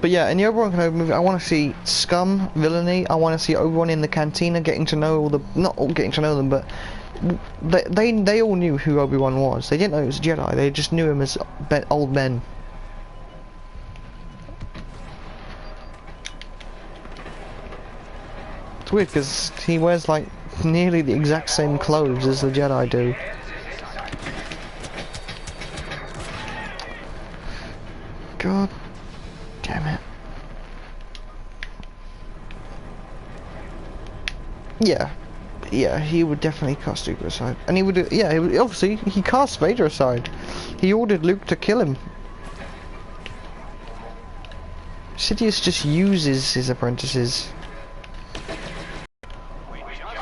But yeah, in the Obi-Wan Kenobi movie, I want to see scum, villainy. I want to see Obi-Wan in the cantina, getting to know all the, not all getting to know them, but they all knew who Obi-Wan was. They didn't know he was a Jedi. They just knew him as old men. It's weird because he wears like nearly the exact same clothes as the Jedi do. God damn it. Yeah, he would definitely cast Dooku aside. And he would, obviously, he cast Vader aside. He ordered Luke to kill him. Sidious just uses his apprentices.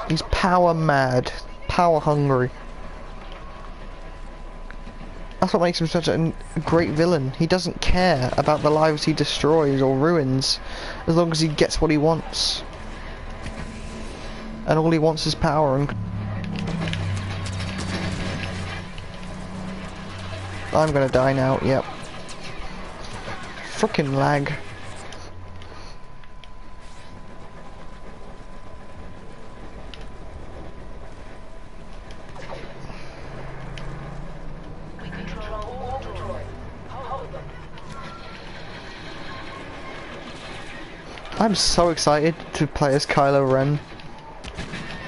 He's power mad, power hungry. That's what makes him such a great villain. He doesn't care about the lives he destroys or ruins, as long as he gets what he wants. And all he wants is power and... I'm gonna die now, yep. Frickin' lag. I'm so excited to play as Kylo Ren.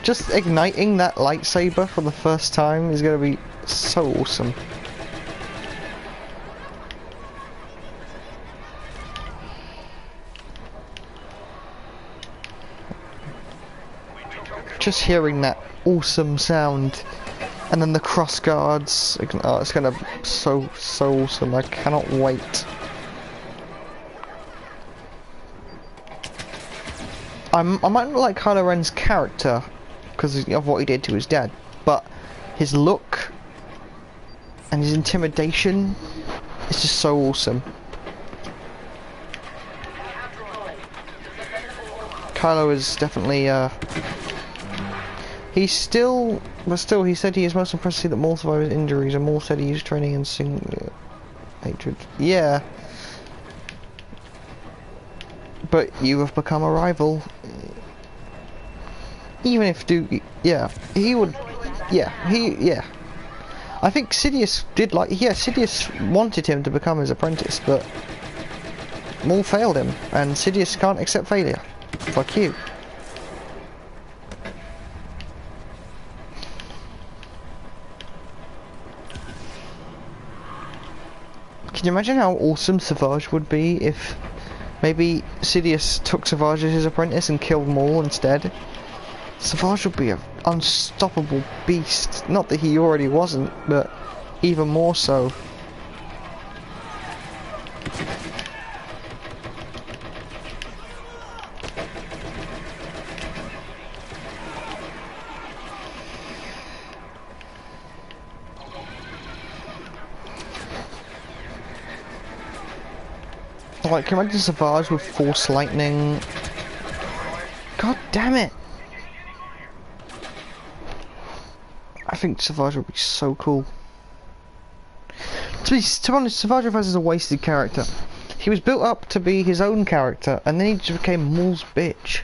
Just igniting that lightsaber for the first time is going to be so awesome. Just hearing that awesome sound, and then the cross guards. Oh, it's going to be so awesome. I cannot wait. I might not like Kylo Ren's character because of what he did to his dad, but his look and his intimidation is just so awesome. Kylo is definitely he's still, but still, he said he is most impressed to see that Maul survived his injuries, and Maul said he used training and hatred. Yeah. But you have become a rival. Even if he would, I think Sidious did Sidious wanted him to become his apprentice, but Maul failed him, and Sidious can't accept failure. Fuck you. Can you imagine how awesome Savage would be if maybe Sidious took Savage as his apprentice and killed Maul instead? Savage would be an unstoppable beast. Not that he already wasn't, but even more so. Like, can you imagine Savage with Force Lightning? God damn it! I think Savage would be so cool. To be honest, Savage is a wasted character. He was built up to be his own character, and then he just became Maul's bitch.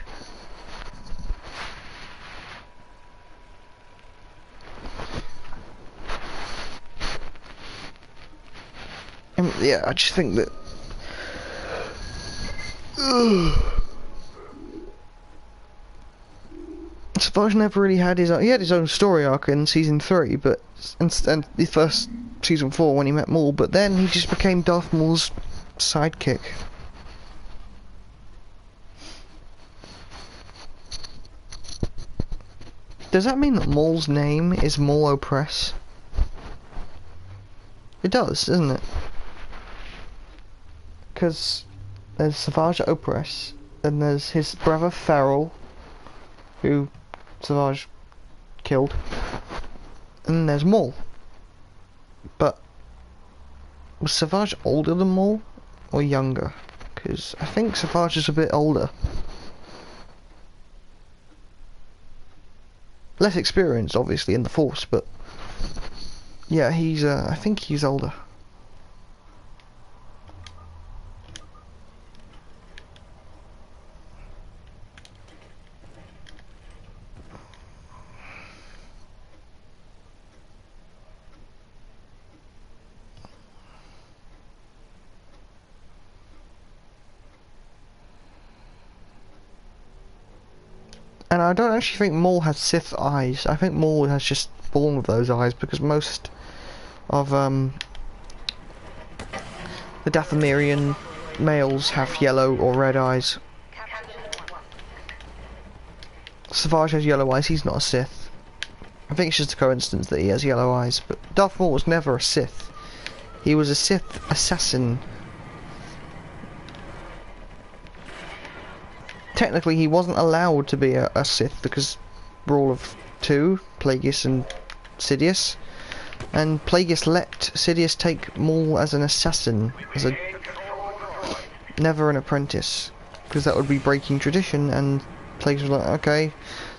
And yeah, I just think that... Savage never really had his own... He had his own story arc in Season 3, but... And the first Season 4 when he met Maul, but then he just became Darth Maul's sidekick. Does that mean that Maul's name is Maul Opress? It does, doesn't it? Because there's Savage Opress, and there's his brother Farrell, who Savage killed, and there's Maul. But was Savage older than Maul or younger? Because I think Savage is a bit older, less experienced, obviously, in the Force. But yeah, he's I think he's older. And I don't actually think Maul has Sith eyes. I think Maul has just born with those eyes, because most of the Dathomirian males have yellow or red eyes. Savage has yellow eyes. He's not a Sith. I think it's just a coincidence that he has yellow eyes. But Darth Maul was never a Sith. He was a Sith assassin. Technically, he wasn't allowed to be a Sith because rule of 2, Plagueis and Sidious, and Plagueis let Sidious take Maul as an assassin, never an apprentice, because that would be breaking tradition. And Plagueis was like, okay,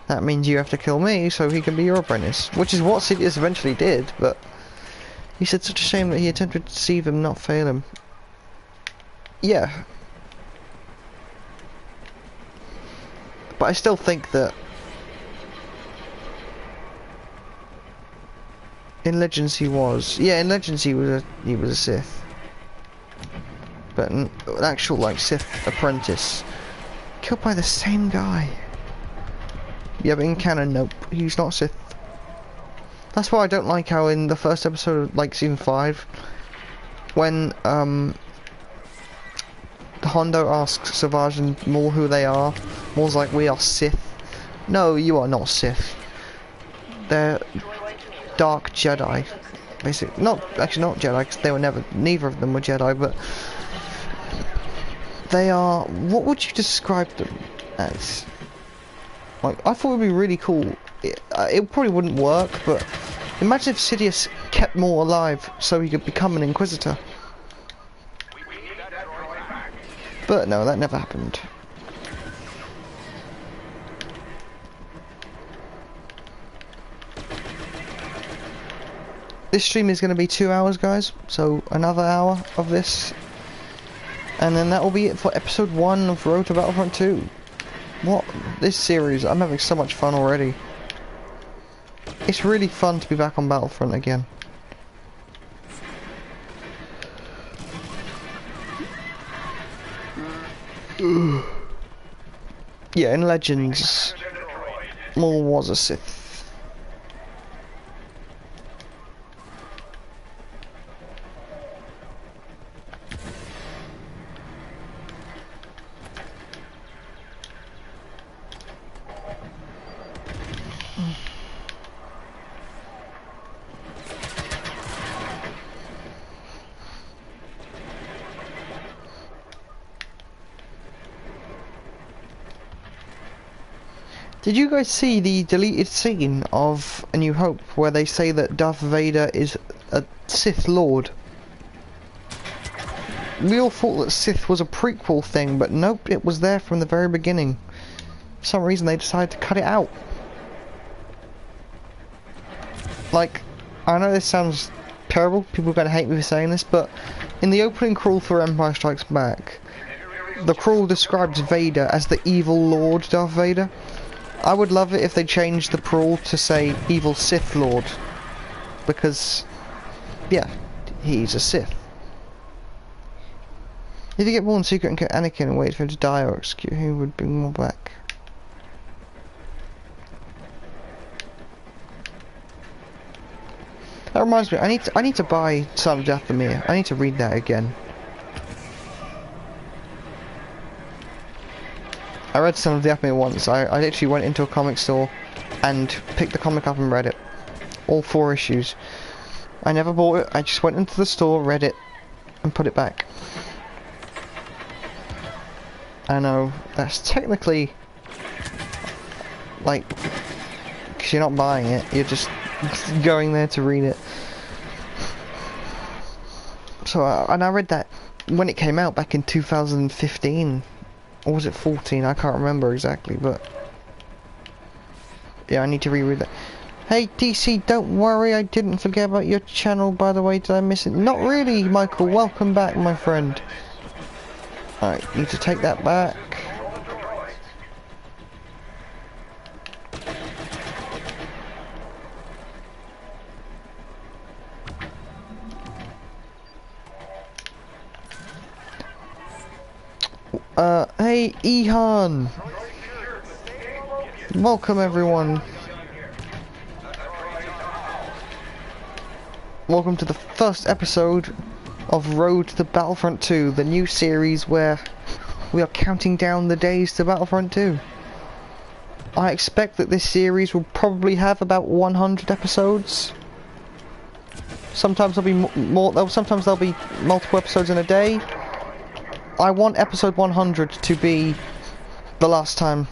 that means you have to kill me so he can be your apprentice, which is what Sidious eventually did. But he said, such a shame that he attempted to deceive him, not fail him. Yeah. But I still think that in Legends he was, in Legends he was a Sith, but an actual like Sith apprentice killed by the same guy. Yeah, but in canon, nope, he's not Sith. That's why I don't like how in the first episode of like Season 5, when Hondo asks Savage and Maul who they are, Maul's like, we are Sith. No, you are not Sith. They're Dark Jedi, basically. Not Jedi, because they were neither of them were Jedi, but they are, what would you describe them as? Like, I thought it would be really cool. It probably wouldn't work, but imagine if Sidious kept Maul alive so he could become an Inquisitor. But no, that never happened. This stream is going to be 2 hours, guys, so another hour of this, and then that will be it for episode 1 of Road to Battlefront 2. What? This series, I'm having so much fun already. It's really fun to be back on Battlefront again. Yeah, in Legends, Maul was a Sith. Did you guys see the deleted scene of A New Hope where they say that Darth Vader is a Sith Lord? We all thought that Sith was a prequel thing, but nope, it was there from the very beginning. For some reason they decided to cut it out. Like, I know this sounds terrible, people are going to hate me for saying this, but in the opening crawl for Empire Strikes Back, the crawl describes Vader as the evil Lord Darth Vader. I would love it if they changed the crawl to say evil Sith Lord, because, yeah, he's a Sith. If you get born secret and kill Anakin and wait for him to die or execute, who would bring more back? That reminds me, I need to buy Son of Dathomir. I need to read that again. I read Son of Dathomir once. I literally went into a comic store and picked the comic up and read it. All 4 issues. I never bought it, I just went into the store, read it, and put it back. I know, that's technically, like, because you're not buying it, you're just going there to read it. So, and I read that when it came out back in 2015, or was it 14, I can't remember exactly, but yeah, I need to reread that. Hey DC, don't worry, I didn't forget about your channel, by the way, did I miss it? Not really, Michael, welcome back, my friend. Alright, need to take that back. Hey, Ihan! Welcome, everyone. Welcome to the first episode of Road to Battlefront 2, the new series where we are counting down the days to Battlefront 2. I expect that this series will probably have about 100 episodes. Sometimes there'll be more. Sometimes there'll be multiple episodes in a day. I want episode 100 to be the last time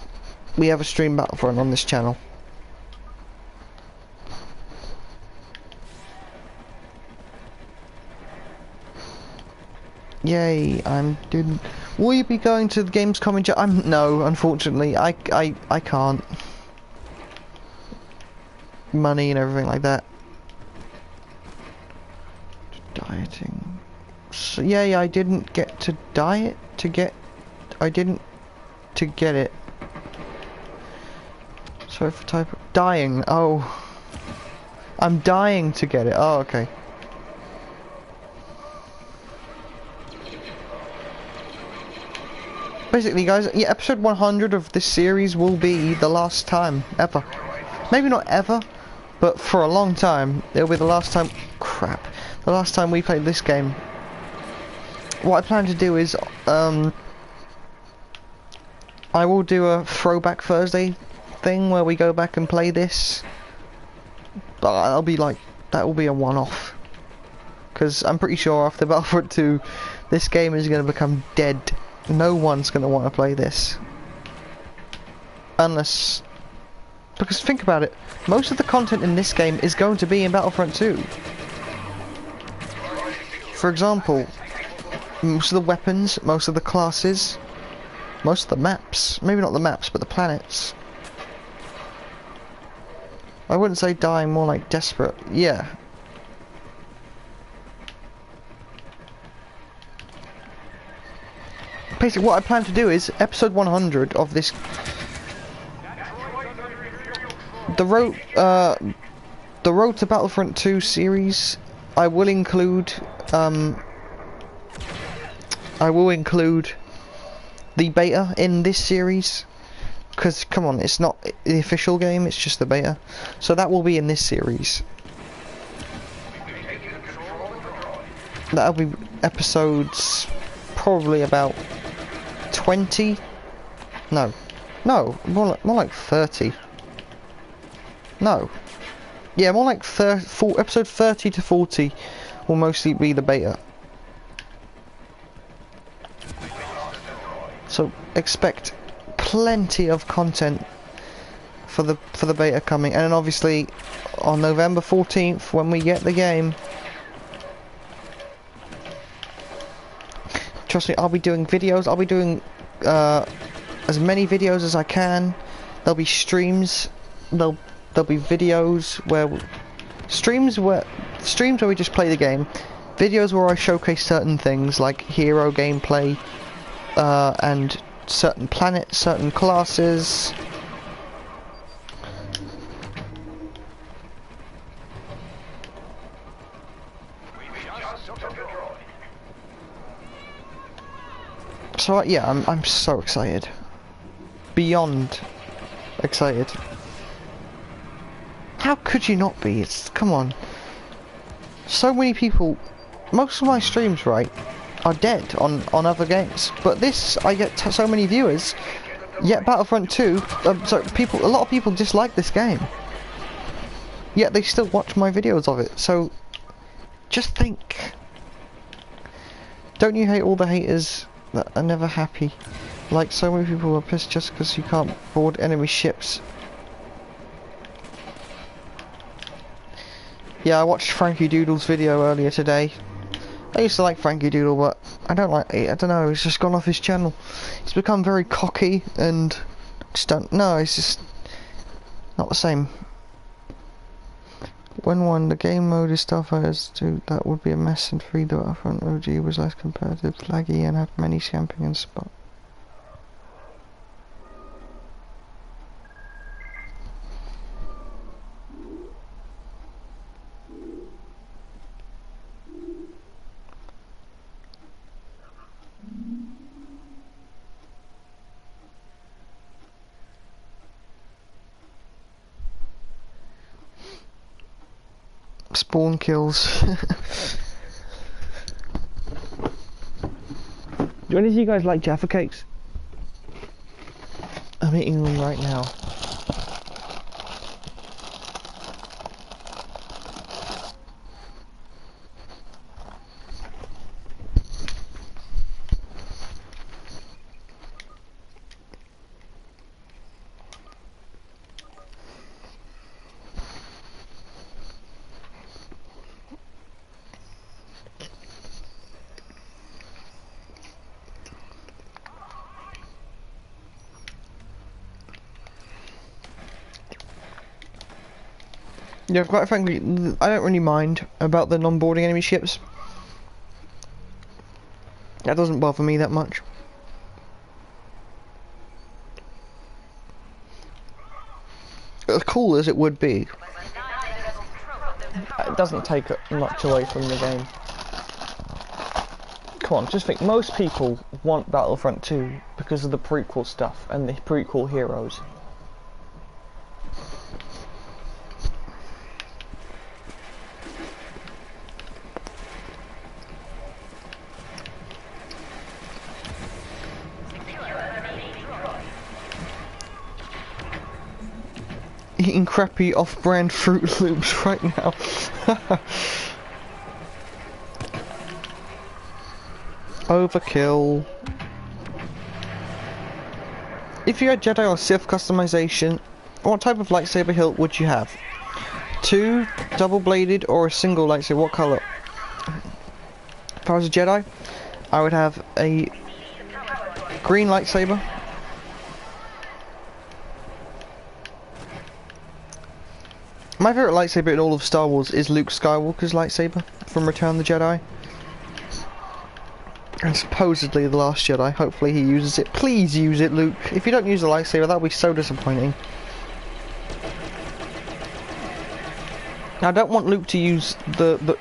we ever stream Battlefront on this channel. Yay, didn't. Will you be going to the Gamescom in no, unfortunately, I can't. Money and everything like that. Dieting. So, yay, I didn't get to diet I didn't to get it. Sorry for typing. Dying, oh. I'm dying to get it, oh, okay. Basically, guys, yeah, episode 100 of this series will be the last time ever. Maybe not ever, but for a long time, it'll be the last time. Crap. The last time we played this game. What I plan to do is, I will do a Throwback Thursday thing where we go back and play this. But that'll be like, that will be a one-off. Because I'm pretty sure after Battlefront 2, this game is going to become dead. No one's going to want to play this. Unless... Because think about it, most of the content in this game is going to be in Battlefront 2. For example, most of the weapons, most of the classes, most of the maps, maybe not the maps, but the planets. I wouldn't say dying, more like desperate, yeah. Basically, what I plan to do is, episode 100 of this... The Road to Battlefront 2 series, I will include the beta in this series, because come on, it's not the official game, it's just the beta, so that will be in this series. That'll be episodes probably about 20, no, more like 30. No. Yeah, more like episode 30 to 40 will mostly be the beta. So expect plenty of content for the beta coming, and then obviously on November 14th when we get the game, trust me, I'll be doing videos. I'll be doing as many videos as I can. There'll be streams. There'll be videos where streams where we just play the game. Videos where I showcase certain things like hero gameplay and certain planets, certain classes. So yeah, I'm so excited. Beyond excited. How could you not be? Come on. So many people, most of my streams, right, are dead on other games. But this, I get so many viewers. Yet Battlefront 2, a lot of people dislike this game. Yet they still watch my videos of it. So, just think. Don't you hate all the haters that are never happy? Like, so many people are pissed just because you can't board enemy ships. Yeah, I watched Frankie Doodle's video earlier today. I used to like Frankie Doodle, but I don't like it. I don't know, he's just gone off his channel. He's become very cocky and just don't know, it's just not the same. When the game mode is Starfighters 2, that would be a mess, and 3 the Battlefront OG was less competitive, laggy, and had many scamping and spot. Spawn kills. Do any of you guys like Jaffa cakes? I'm eating them right now. Yeah, quite frankly, I don't really mind about the non-boarding enemy ships. That doesn't bother me that much. As cool as it would be. It doesn't take much away from the game. Come on, just think, most people want Battlefront 2 because of the prequel stuff and the prequel heroes. Eating crappy off-brand Fruit Loops right now. Overkill. If you had Jedi or Sith customization, what type of lightsaber hilt would you have? 2 double-bladed or a single lightsaber? What color? If I was a Jedi, I would have a green lightsaber. My favourite lightsaber in all of Star Wars is Luke Skywalker's lightsaber from Return of the Jedi. And supposedly the Last Jedi. Hopefully he uses it. Please use it, Luke. If you don't use the lightsaber, that would be so disappointing. Now, I don't want Luke to use the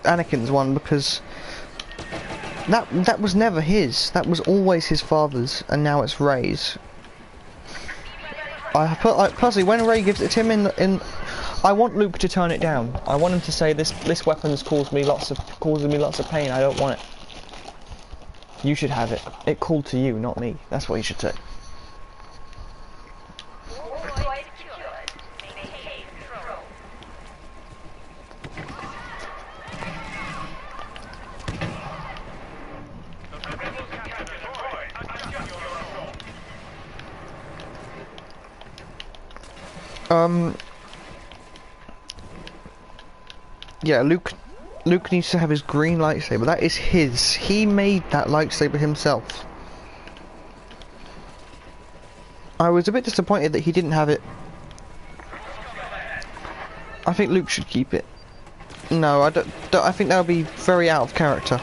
Anakin's one, because that was never his. That was always his father's, and now it's Rey's. Personally, when Rey gives it to him I want Luke to turn it down. I want him to say, this weapon's causing me lots of pain. I don't want it. You should have it. It called to you, not me. That's what you should say. Um, yeah, Luke needs to have his green lightsaber. That is his. He made that lightsaber himself. I was a bit disappointed that he didn't have it. I think Luke should keep it. No, I don't I think that would be very out of character.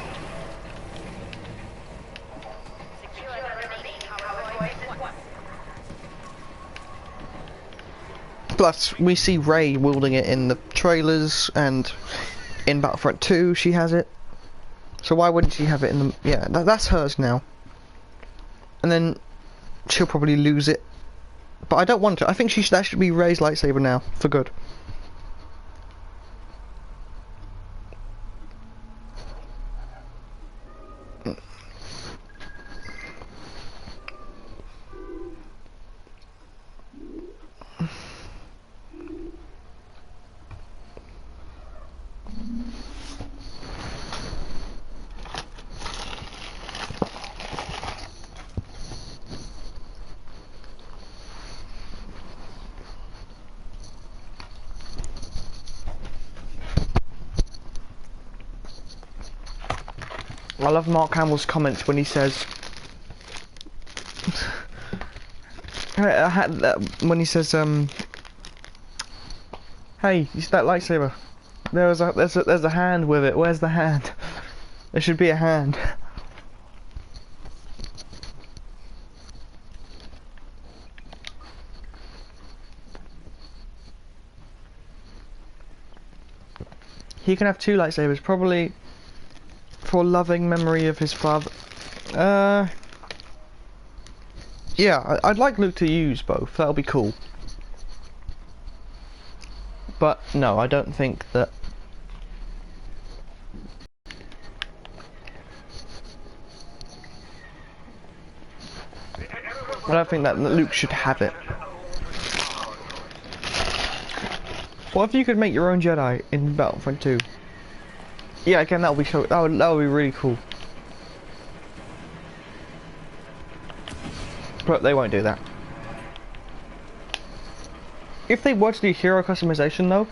Plus, we see Rey wielding it in the trailers, and in Battlefront 2 she has it. So why wouldn't she have it in the... Yeah, that's hers now. And then she'll probably lose it. But I don't want to. I think that should be Rey's lightsaber now, for good. I love Mark Hamill's comments when he says... when he says, hey, you see that lightsaber? There's a hand with it. Where's the hand? There should be a hand. He can have two lightsabers, probably for loving memory of his father. Yeah, I'd like Luke to use both. That'll be cool. But no, I don't think that. I don't think that Luke should have it. What if you could make your own Jedi in Battlefront 2? Yeah, again, that would be really cool. But they won't do that. If they were to do hero customization though,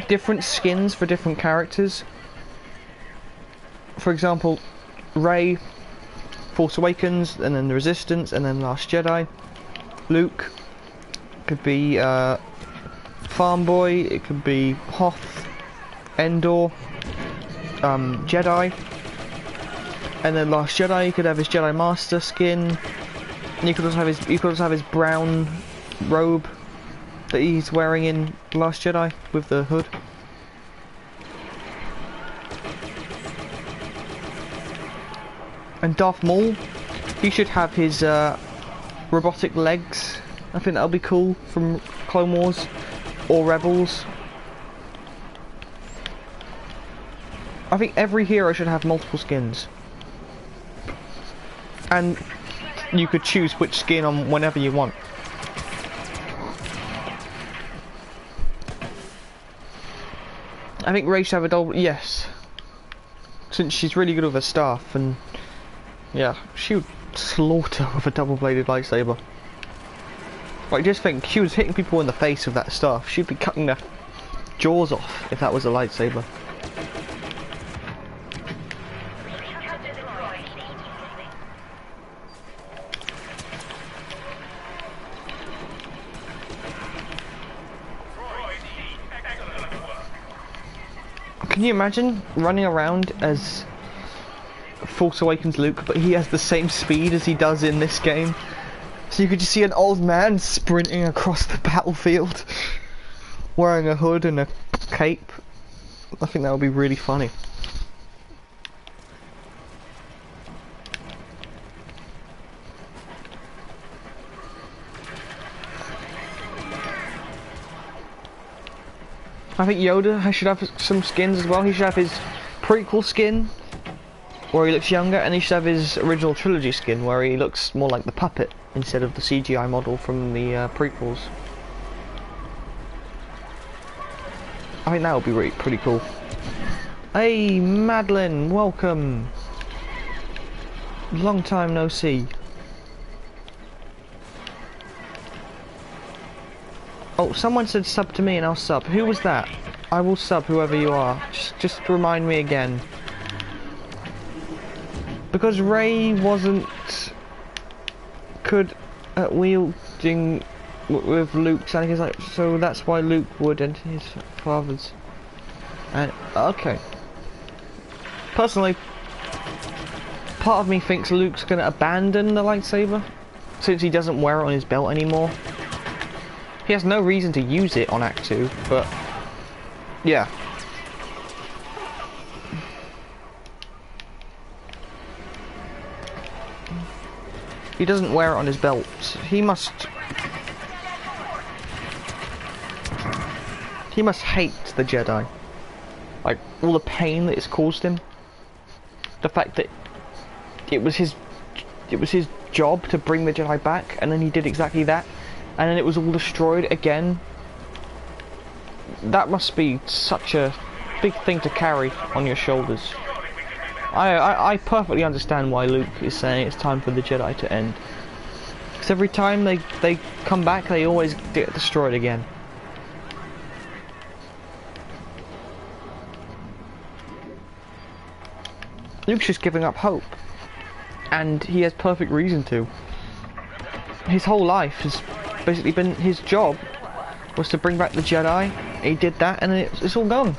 different skins for different characters. For example, Rey, Force Awakens, and then the Resistance, and then Last Jedi. Luke could be Farm Boy, it could be Hoth, Endor, Jedi, and then Last Jedi. You could have his Jedi Master skin. And you could also have his brown robe that he's wearing in Last Jedi with the hood. And Darth Maul, he should have his robotic legs. I think that'll be cool from Clone Wars or Rebels. I think every hero should have multiple skins. And you could choose which skin on whenever you want. I think Rey should have a double... Yes. Since she's really good with her staff, and... yeah, she would slaughter with a double-bladed lightsaber. Like, just think, she was hitting people in the face with that staff. She'd be cutting their jaws off if that was a lightsaber. Can you imagine running around as Force Awakens Luke, but he has the same speed as he does in this game? So you could just see an old man sprinting across the battlefield, wearing a hood and a cape. I think that would be really funny. I think Yoda should have some skins as well. He should have his prequel skin, where he looks younger, and he should have his original trilogy skin, where he looks more like the puppet instead of the CGI model from the prequels. I think that would be really pretty cool. Hey, Madeline, welcome. Long time no see. Oh, someone said sub to me and I'll sub. Who was that? I will sub whoever you are. Just remind me again. Because Ray wasn't good at wielding with Luke's, and he's like, so that's why Luke would enter his father's. And okay. Personally, part of me thinks Luke's gonna abandon the lightsaber since he doesn't wear it on his belt anymore. He has no reason to use it on Act 2, but yeah. He doesn't wear it on his belt. He must hate the Jedi. Like, all the pain that it's caused him. The fact that it was his job to bring the Jedi back, and then he did exactly that, and then it was all destroyed again. That must be such a big thing to carry on your shoulders. I perfectly understand why Luke is saying it's time for the Jedi to end. Because every time they come back, they always get destroyed again. Luke's just giving up hope. And he has perfect reason to. His whole life has basically been, his job was to bring back the Jedi. He did that, and it's all gone.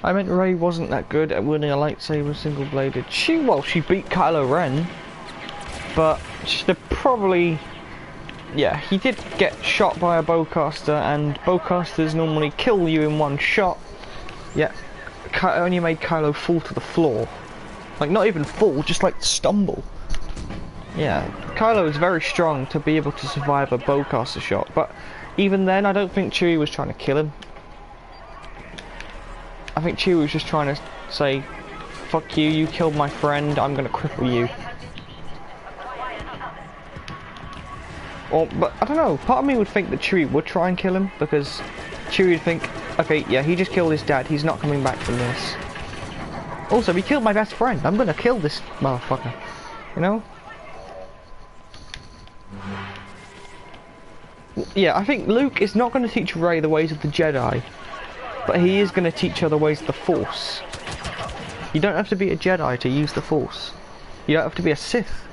I meant Rey wasn't that good at wielding a lightsaber single-bladed. She beat Kylo Ren, but they're probably, yeah, he did get shot by a bowcaster, and bowcasters normally kill you in one shot. Yeah, only made Kylo fall to the floor. Like, not even fall, just like stumble. Yeah, Kylo is very strong to be able to survive a bowcaster shot, but even then, I don't think Chewie was trying to kill him. I think Chewie was just trying to say, fuck you, you killed my friend, I'm gonna cripple you. Or, but I don't know, part of me would think that Chewie would try and kill him, because Chewie would think, okay, yeah, he just killed his dad, he's not coming back from this. Also, he killed my best friend, I'm gonna kill this motherfucker. You know? Yeah, I think Luke is not going to teach Rey the ways of the Jedi, but he is going to teach her the ways of the Force. You don't have to be a Jedi to use the Force. You don't have to be a Sith.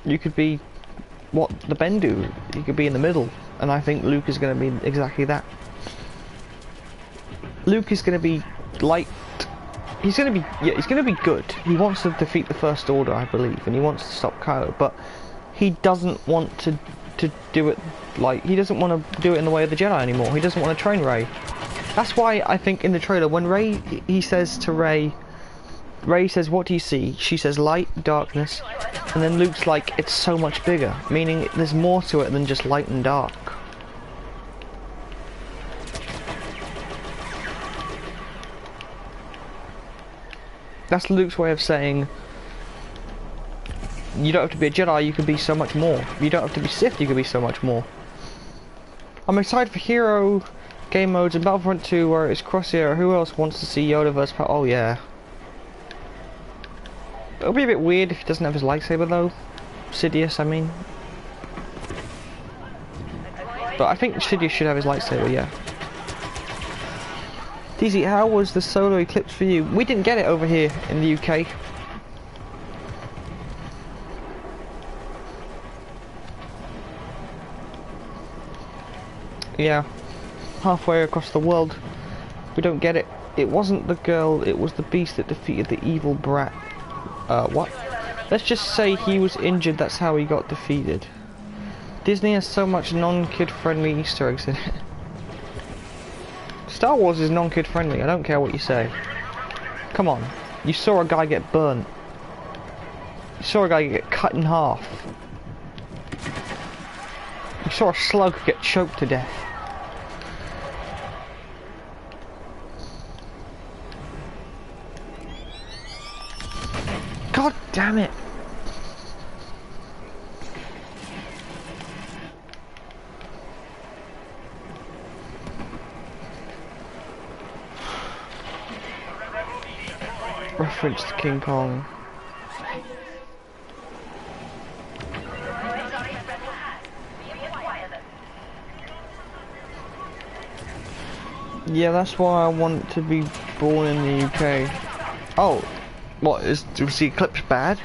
You could be what the Bendu. You could be in the middle, and I think Luke is going to be exactly that. Luke is going to be light. He's going to be, yeah, he's going to be good. He wants to defeat the First Order, I believe, and he wants to stop Kylo, but he doesn't want to do it like, he doesn't want to do it in the way of the Jedi anymore. He doesn't want to train Rey. That's why I think in the trailer, when Rey, he says to Rey says, what do you see? She says light, darkness, and then Luke's like, it's so much bigger, meaning there's more to it than just light and dark. That's Luke's way of saying, you don't have to be a Jedi, you can be so much more. You don't have to be Sith, you can be so much more. I'm excited for hero game modes in Battlefront 2 where it's cross-era. Who else wants to see Yoda versus Oh yeah. It'll be a bit weird if he doesn't have his lightsaber though. Sidious, I mean. But I think Sidious should have his lightsaber, yeah. DZ, how was the Solo Eclipse for you? We didn't get it over here in the UK. Yeah, halfway across the world, we don't get it. It wasn't the girl, it was the beast that defeated the evil brat. What? Let's just say he was injured, that's how he got defeated. Disney has so much non-kid friendly Easter eggs in it. Star Wars is non-kid friendly, I don't care what you say. Come on, you saw a guy get burnt. You saw a guy get cut in half. You saw a slug get choked to death. God damn it! Reference to King Kong. Yeah, that's why I want to be born in the UK. Oh, what is? Was the eclipse bad?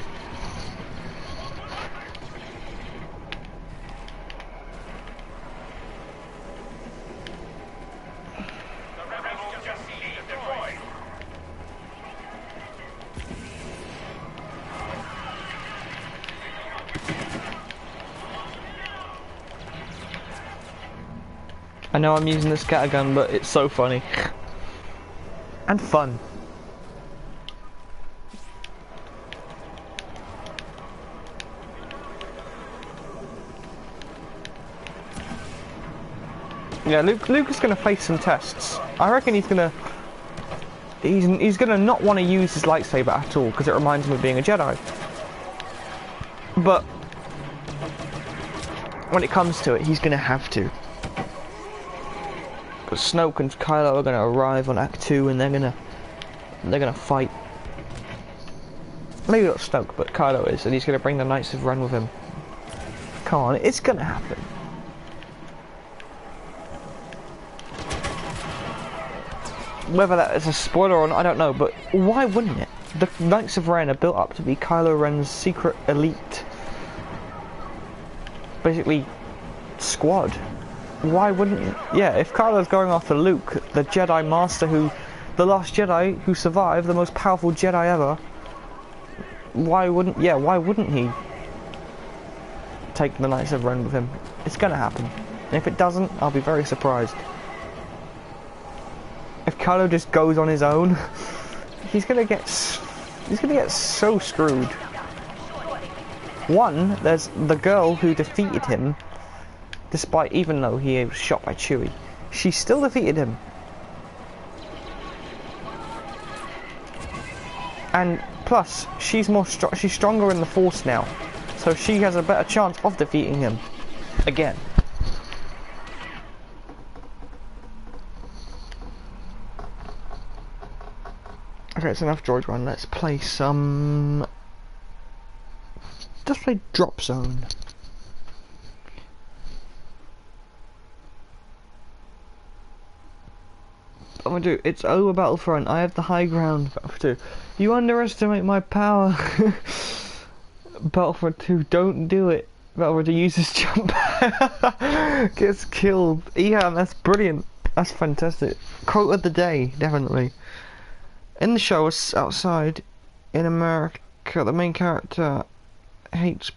I know I'm using the scattergun, but it's so funny. And fun. Yeah, Luke is gonna face some tests. I reckon he's gonna not want to use his lightsaber at all because it reminds him of being a Jedi. But when it comes to it, he's gonna have to. Because Snoke and Kylo are gonna arrive on Act 2 and they're gonna fight. Maybe not Snoke, but Kylo is, and he's gonna bring the Knights of Ren with him. Come on, it's gonna happen. Whether that is a spoiler or not, I don't know, but why wouldn't it? The Knights of Ren are built up to be Kylo Ren's secret elite, basically, squad. Why wouldn't it? Yeah, if Kylo's going after Luke, the Jedi Master the last Jedi who survived, the most powerful Jedi ever, why wouldn't he take the Knights of Ren with him? It's gonna happen. And if it doesn't, I'll be very surprised. If Kylo just goes on his own, he's gonna get so screwed. One, there's the girl who defeated him, even though he was shot by Chewie, she still defeated him. And plus, she's stronger in the Force now, so she has a better chance of defeating him again. Okay, it's enough droid run. Let's play some. Let's play Drop Zone. I'm gonna do. It's over Battlefront. I have the high ground. Battlefront 2. You underestimate my power. Battlefront 2. Don't do it. Battlefront 2 uses jump. Gets killed. Yeah, that's brilliant. That's fantastic. Quote of the day, definitely. In the show, outside, in America, the main character hates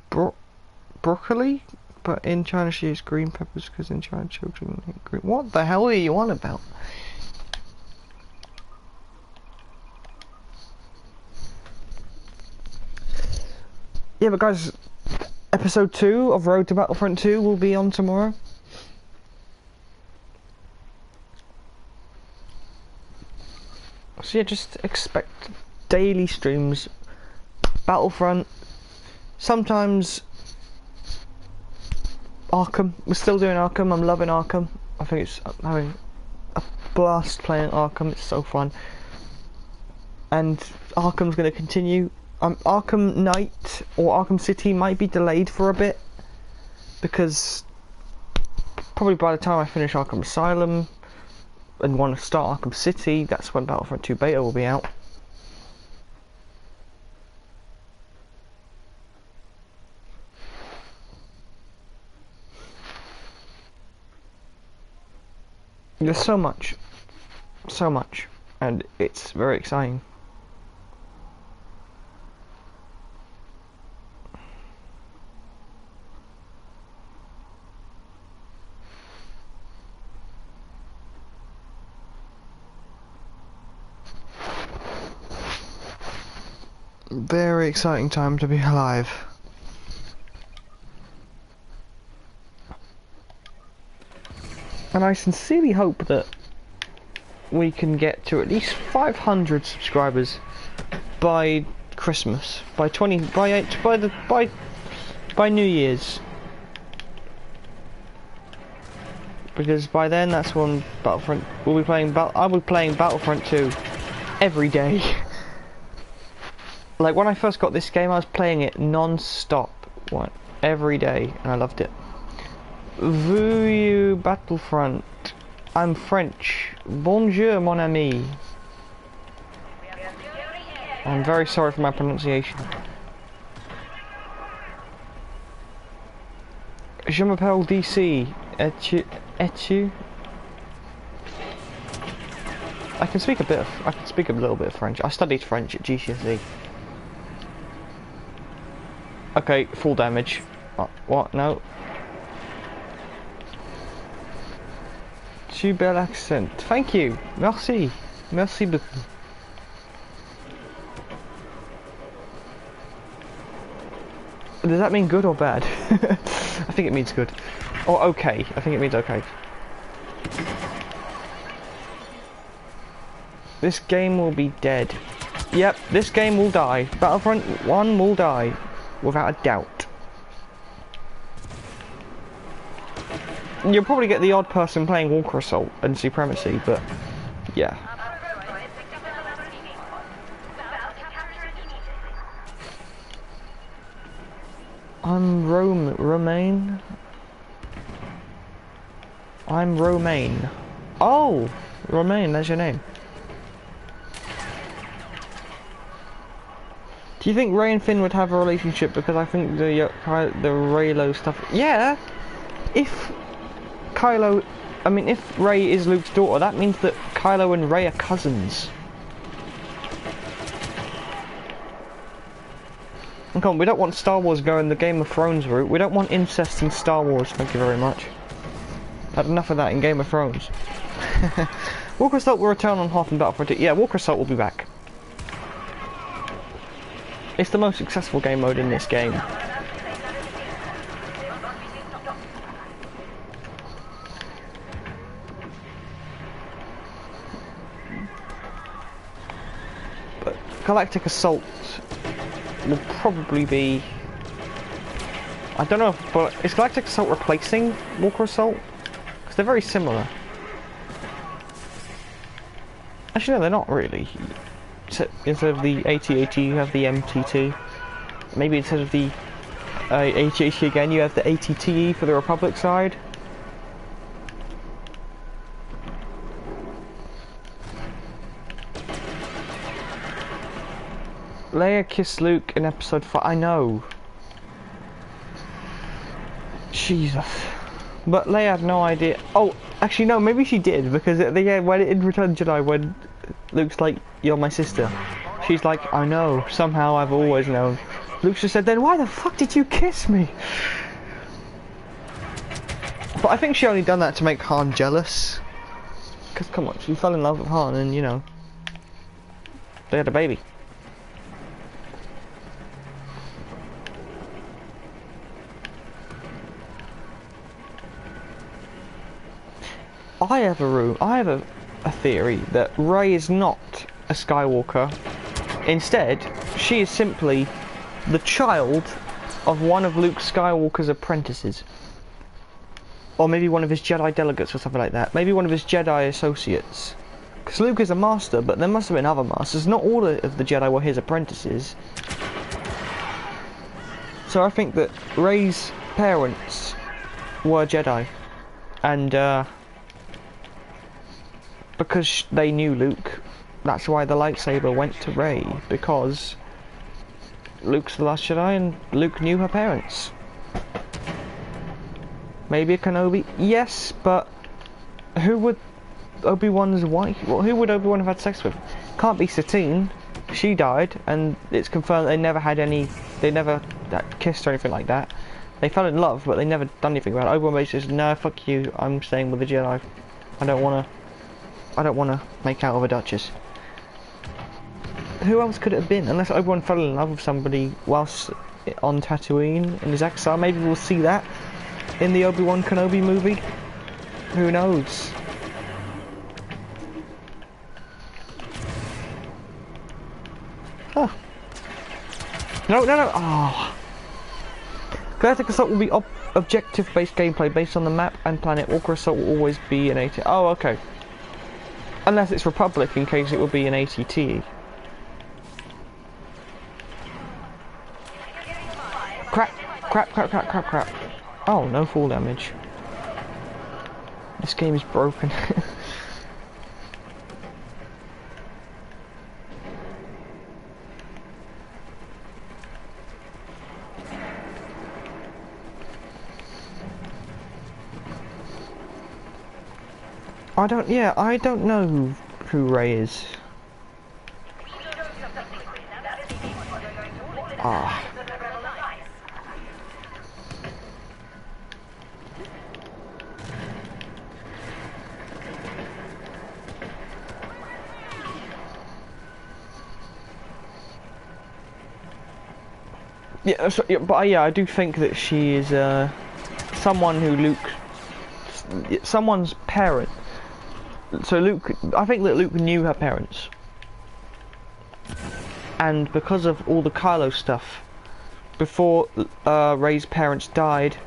broccoli, but in China she eats green peppers because in China children eat green. What the hell are you on about? Yeah, but guys, episode 2 of Road to Battlefront 2 will be on tomorrow. So yeah, just expect daily streams, Battlefront, sometimes Arkham. We're still doing Arkham. I'm loving Arkham. I think I'm having a blast playing Arkham. It's so fun. And Arkham's going to continue. Arkham Knight or Arkham City might be delayed for a bit because probably by the time I finish Arkham Asylum and want to start Arkham City, that's when Battlefront 2 beta will be out. There's so much, and it's very exciting. Very exciting time to be alive. And I sincerely hope that we can get to at least 500 subscribers by Christmas, by New Year's. Because by then that's when Battlefront we'll be playing I'll be playing Battlefront 2 every day. Like when I first got this game, I was playing it non-stop, every day, and I loved it. Vuyu Battlefront. I'm French. Bonjour, mon ami. I'm very sorry for my pronunciation. Je m'appelle DC. Es-tu? I can speak a little bit of French. I studied French at GCSE. Okay, full damage. What? No. Tu bel accent. Thank you. Merci. Merci beaucoup. Does that mean good or bad? I think it means good. Or okay. I think it means okay. This game will be dead. Yep, this game will die. Battlefront 1 will die. Without a doubt. You'll probably get the odd person playing Walker Assault and Supremacy, but yeah. I'm Romaine. I'm Romaine. Oh! Romaine, that's your name. Do you think Rey and Finn would have a relationship? Because I think the Reylo stuff... Yeah! If Rey is Luke's daughter, that means that Kylo and Rey are cousins. And come on, we don't want Star Wars going the Game of Thrones route. We don't want incest in Star Wars, thank you very much. Had enough of that in Game of Thrones. Walker Assault will return on Hoth and Battlefront 2. Yeah, Walker Assault will be back. It's the most successful game mode in this game. But Galactic Assault will probably be... I don't know, but is Galactic Assault replacing Walker Assault? Because they're very similar. Actually no, they're not really. Instead of the AT-AT you have the MT2. Maybe instead of the AT-AT again you have the ATTE for the Republic side. Leia kissed Luke in episode 5. I know. Jesus. But Leia had no idea. Oh, actually no, maybe she did, because at the end, when in Return of the Jedi, when Luke's like, "You're my sister," she's like, "I know. Somehow I've always known." Luke just said, "Then why the fuck did you kiss me?" But I think she only done that to make Han jealous. Because come on, she fell in love with Han, and you know, they had a baby. I have a theory that Rey is not a Skywalker. Instead, she is simply the child of one of Luke Skywalker's apprentices. Or maybe one of his Jedi delegates or something like that. Maybe one of his Jedi associates. Because Luke is a master, but there must have been other masters. Not all of the Jedi were his apprentices. So I think that Rey's parents were Jedi. And, because they knew Luke, that's why the lightsaber went to Rey, because Luke's the last Jedi and Luke knew her parents. Maybe a Kenobi? Yes, but who would Obi-Wan's wife? Well, who would Obi-Wan have had sex with? Can't be Satine. She died, and it's confirmed they never had any. They never kissed or anything like that. They fell in love, but they never done anything about it. Obi-Wan basically says, "No, fuck you. I'm staying with the Jedi. I don't wanna make out of a Duchess." Who else could it have been? Unless Obi-Wan fell in love with somebody whilst on Tatooine in his exile. Maybe we'll see that in the Obi-Wan Kenobi movie. Who knows? Huh. No. Oh. Galactic Assault will be objective-based gameplay based on the map and planet. Walker Assault will always be an AT. Oh, okay. Unless it's Republic, in case it would be an ATT. Crap. Oh, no fall damage. This game is broken. I don't know who Ray is. Ah. Yeah, so, yeah, but yeah, I do think that she is someone who someone's parent. So I think that Luke knew her parents, and because of all the Kylo stuff, before Rey's parents died,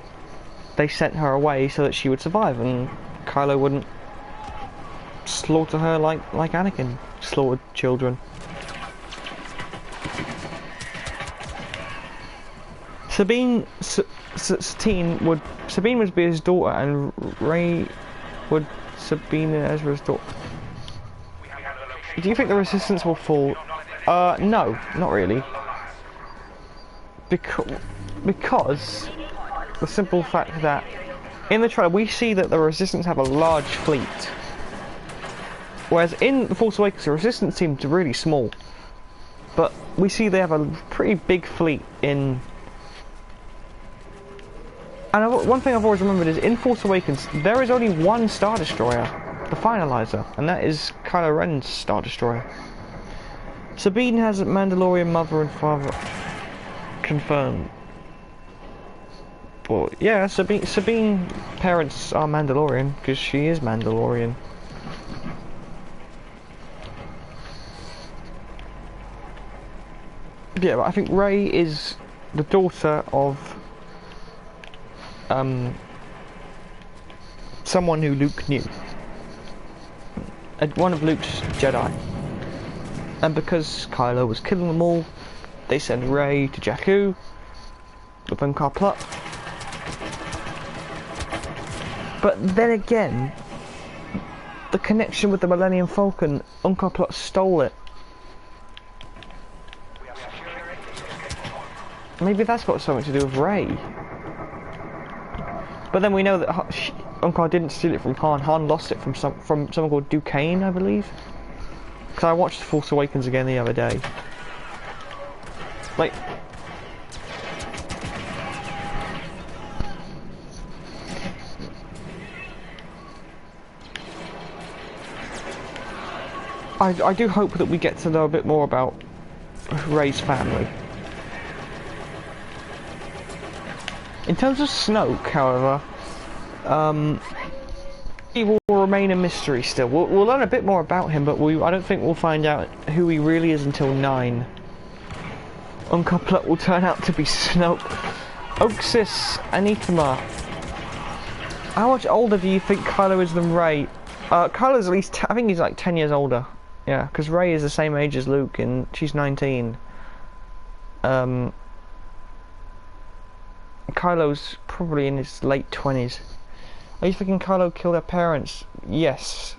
they sent her away so that she would survive, and Kylo wouldn't slaughter her like Anakin slaughtered children. Sabine would be his daughter, and Rey would Sabine Ezra's daughter. Do you think the Resistance will fall? No, not really. Because the simple fact that in the trailer we see that the Resistance have a large fleet, whereas in The Force Awakens the Resistance seemed really small. But we see they have a pretty big fleet in. And one thing I've always remembered is in Force Awakens there is only one Star Destroyer, the Finalizer, and that is Kylo Ren's Star Destroyer. Sabine has a Mandalorian mother and father confirmed. But yeah, Sabine parents are Mandalorian because she is Mandalorian. Yeah, but I think Rey is the daughter of someone who Luke knew. One of Luke's Jedi. And because Kylo was killing them all, they send Rey to Jakku with Unkar Plutt. But then again, the connection with the Millennium Falcon, Unkar Plutt stole it. Maybe that's got something to do with Rey. But then we know that Unkar didn't steal it from Han. Han lost it from someone called Duquesne, I believe. Because I watched Force Awakens again the other day. Like, I do hope that we get to know a bit more about Rey's family. In terms of Snoke, however, he will remain a mystery still. We'll learn a bit more about him, but I don't think we'll find out who he really is until 9. Unkar Plutt will turn out to be Snoke. Oxys Anithma. How much older do you think Kylo is than Rey? Kylo's at least, I think he's like 10 years older. Yeah, because Rey is the same age as Luke, and she's 19. Kylo's probably in his late 20s. Are you thinking Kylo killed her parents? Yes.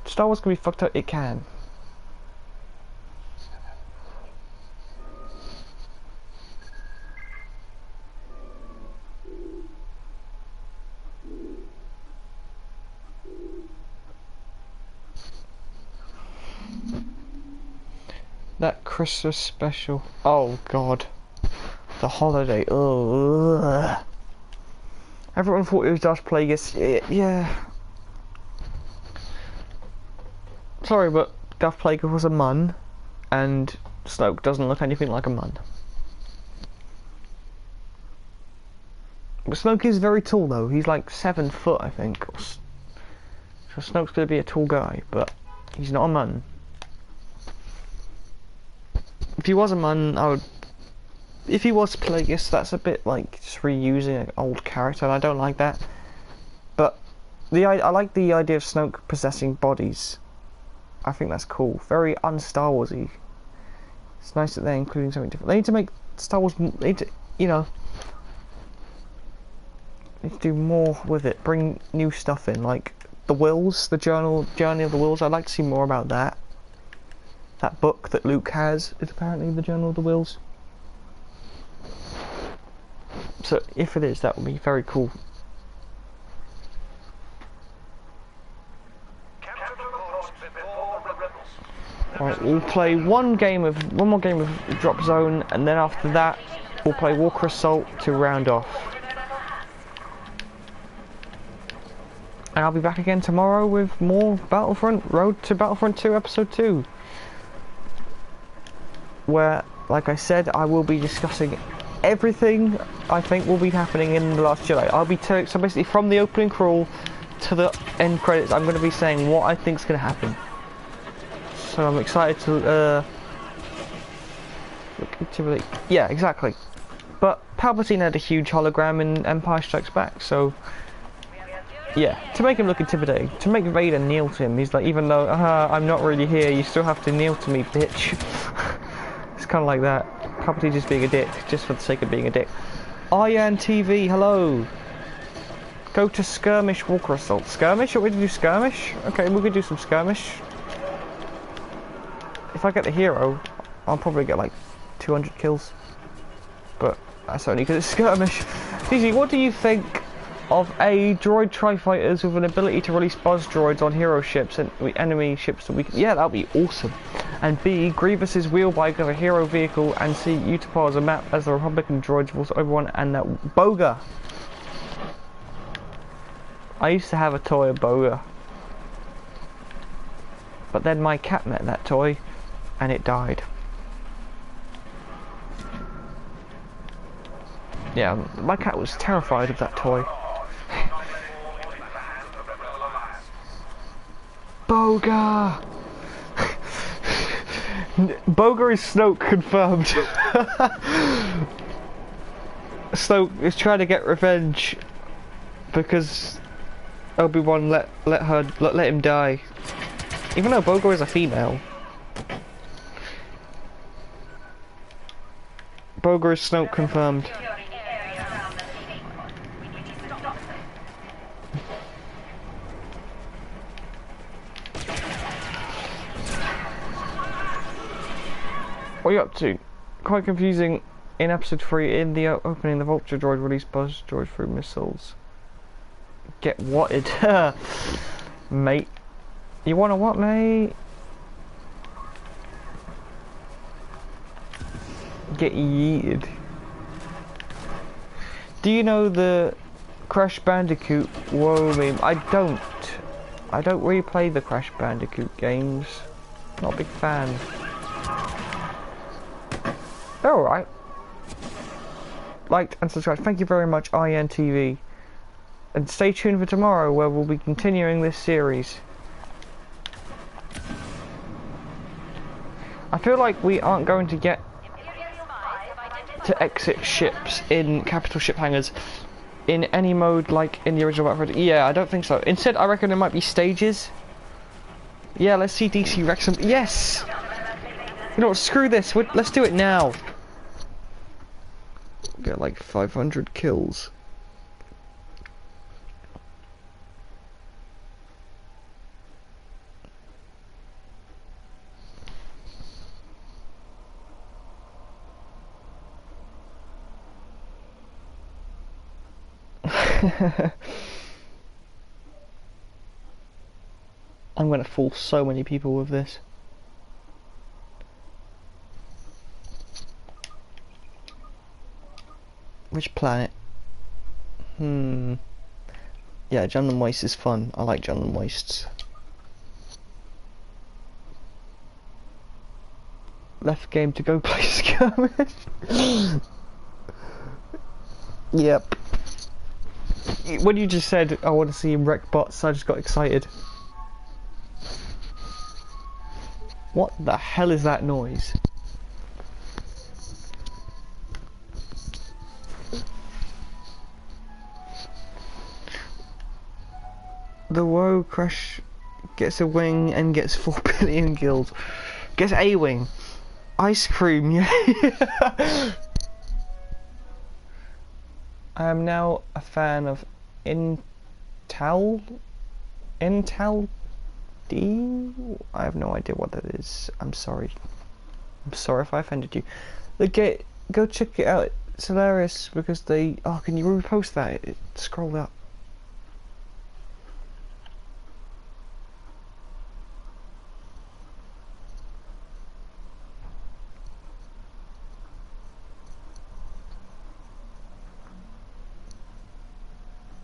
Star Wars can be fucked up, it can. That Christmas special. Oh god. The holiday. Ugh. Everyone thought it was Darth Plagueis. Yeah. Sorry, but Darth Plagueis was a mun, and Snoke doesn't look anything like a mun. But Snoke is very tall though. He's like 7 foot, I think. So Snoke's gonna be a tall guy, but he's not a mun. If he was a mun, I would. If he was Plagueis, that's a bit like just reusing an old character, and I don't like that. But I like the idea of Snoke possessing bodies. I think that's cool. Very un-Star Warsy. It's nice that they're including something different. They need to make Star Wars. They need to, you know, Need to do more with it. Bring new stuff in, like the wills, the journey of the wills. I'd like to see more about that. That book that Luke has is apparently the Journal of the Wills. So if it is, that would be very cool. Alright, we'll play one more game of Drop Zone, and then after that we'll play Walker Assault to round off. And I'll be back again tomorrow with more Battlefront, Road to Battlefront 2 Episode 2. Where, like I said, I will be discussing everything I think will be happening in The Last Jedi. I'll be telling, so basically from the opening crawl to the end credits, I'm going to be saying what I think is going to happen. So I'm excited to look intimidating. Yeah, exactly. But Palpatine had a huge hologram in Empire Strikes Back, so yeah, to make him look intimidating, to make Vader kneel to him. He's like, even though I'm not really here, you still have to kneel to me, bitch. It's kind of like that. Palpatine just being a dick, just for the sake of being a dick. Ian TV, hello. Go to Skirmish Walker Assault. Skirmish? What we to do? Skirmish? Okay, we could do some skirmish. If I get the hero, I'll probably get like 200 kills. But that's only because it's skirmish. DZ, what do you think of a droid tri-fighters with an ability to release buzz droids on hero ships and enemy ships that we can... Yeah, that would be awesome. And B, Grievous's wheel bike as a hero vehicle, and C, Utapau as a map as the Republican droids force everyone, and that Boga. I used to have a toy of Boga. But then my cat met that toy, and it died. Yeah, my cat was terrified of that toy. Boga! Boga is Snoke confirmed. Snoke is trying to get revenge because Obi-Wan let him die. Even though Boga is a female. Boga is Snoke confirmed. What are you up to? Quite confusing in episode 3 in the opening the Vulture droid released buzz droid through missiles. Get whatted. Mate. You wanna what, mate? Get yeeted. Do you know the Crash Bandicoot Whoa meme? I don't really play the Crash Bandicoot games. Not a big fan. They're alright. Liked and subscribed. Thank you very much, INTV. And stay tuned for tomorrow where we'll be continuing this series. I feel like we aren't going to get to exit ships in capital ship hangars in any mode like in the original Battlefront. Yeah, I don't think so. Instead, I reckon there might be stages. Yeah, let's see DC Wrexham. Yes! You know what, screw this. Let's do it now. Get like 500 kills. I'm gonna fool so many people with this. Which planet? Yeah, Jungle Waste is fun. I like Jungle Wastes. Left game to go play skirmish. Yep. When you just said I want to see him wreck bots, I just got excited. What the hell is that noise? The Woe Crash gets a wing and gets 4 billion kills. Gets a wing. Ice cream, yeah. I am now a fan of Intel? Intel D? I have no idea what that is. I'm sorry. I'm sorry if I offended you. Okay, go check it out. It's hilarious because they... Oh, can you repost that? It scrolled up.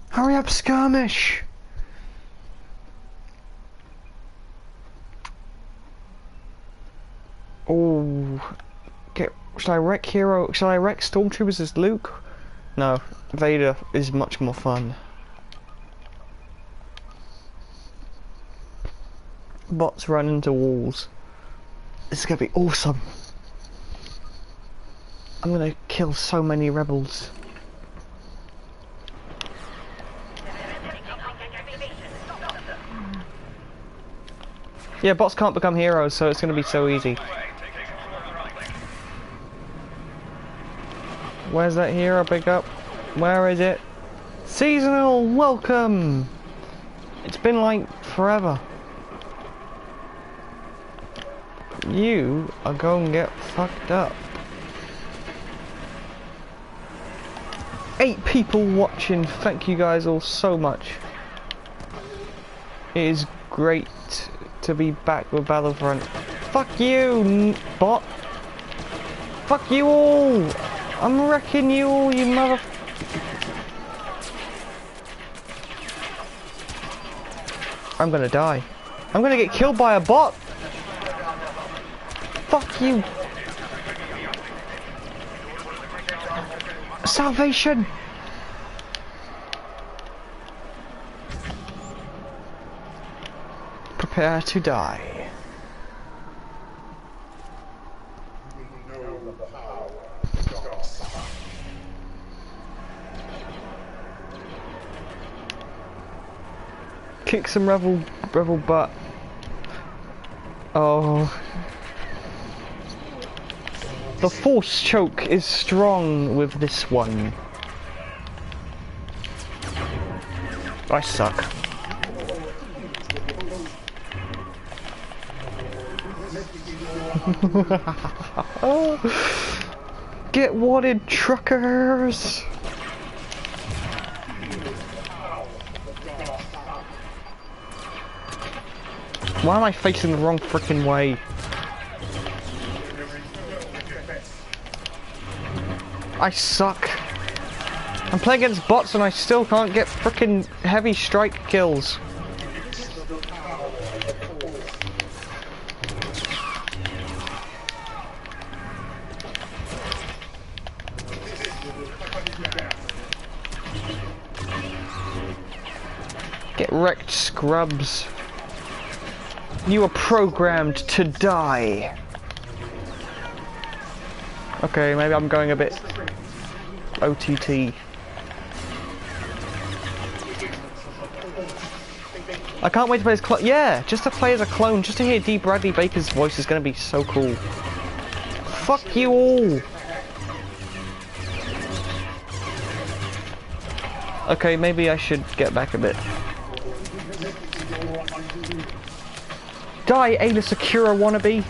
Hurry up, skirmish! Oh, should I wreck hero? Should I wreck stormtroopers as Luke? No, Vader is much more fun. Bots run into walls. This is gonna be awesome. I'm gonna kill so many rebels. Yeah, bots can't become heroes, so it's gonna be so easy. Where's that hero pickup? Where is it? Seasonal, welcome! It's been like forever. You are going to get fucked up. 8 people watching, thank you guys all so much. It is great to be back with Battlefront. Fuck you, bot! Fuck you all! I'm wrecking you all, you mother... I'm gonna die. I'm gonna get killed by a bot! Fuck you! Salvation! Prepare to die. Kick some rebel butt. Oh. The force choke is strong with this one. I suck. Get wadded, truckers! Why am I facing the wrong frickin' way? I suck. I'm playing against bots and I still can't get frickin' heavy strike kills. Get wrecked, scrubs. You are programmed to die. Okay, maybe I'm going a bit OTT. I can't wait to play as clone. Yeah, just to play as a clone, just to hear D. Bradley Baker's voice is going to be so cool. Fuck you all. Okay, maybe I should get back a bit. Die, Ayla Sakura wannabe!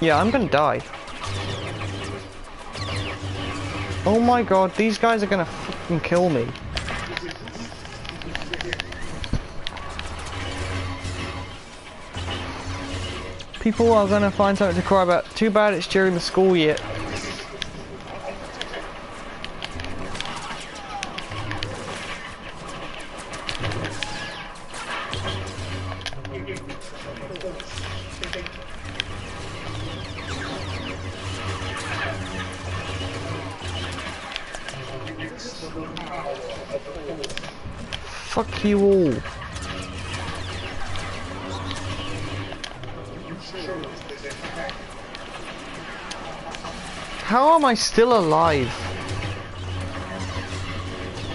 Yeah, I'm gonna die. Oh my god, these guys are gonna fucking kill me. People are gonna find something to cry about. Too bad it's during the school year. Fuck you all. How am I still alive?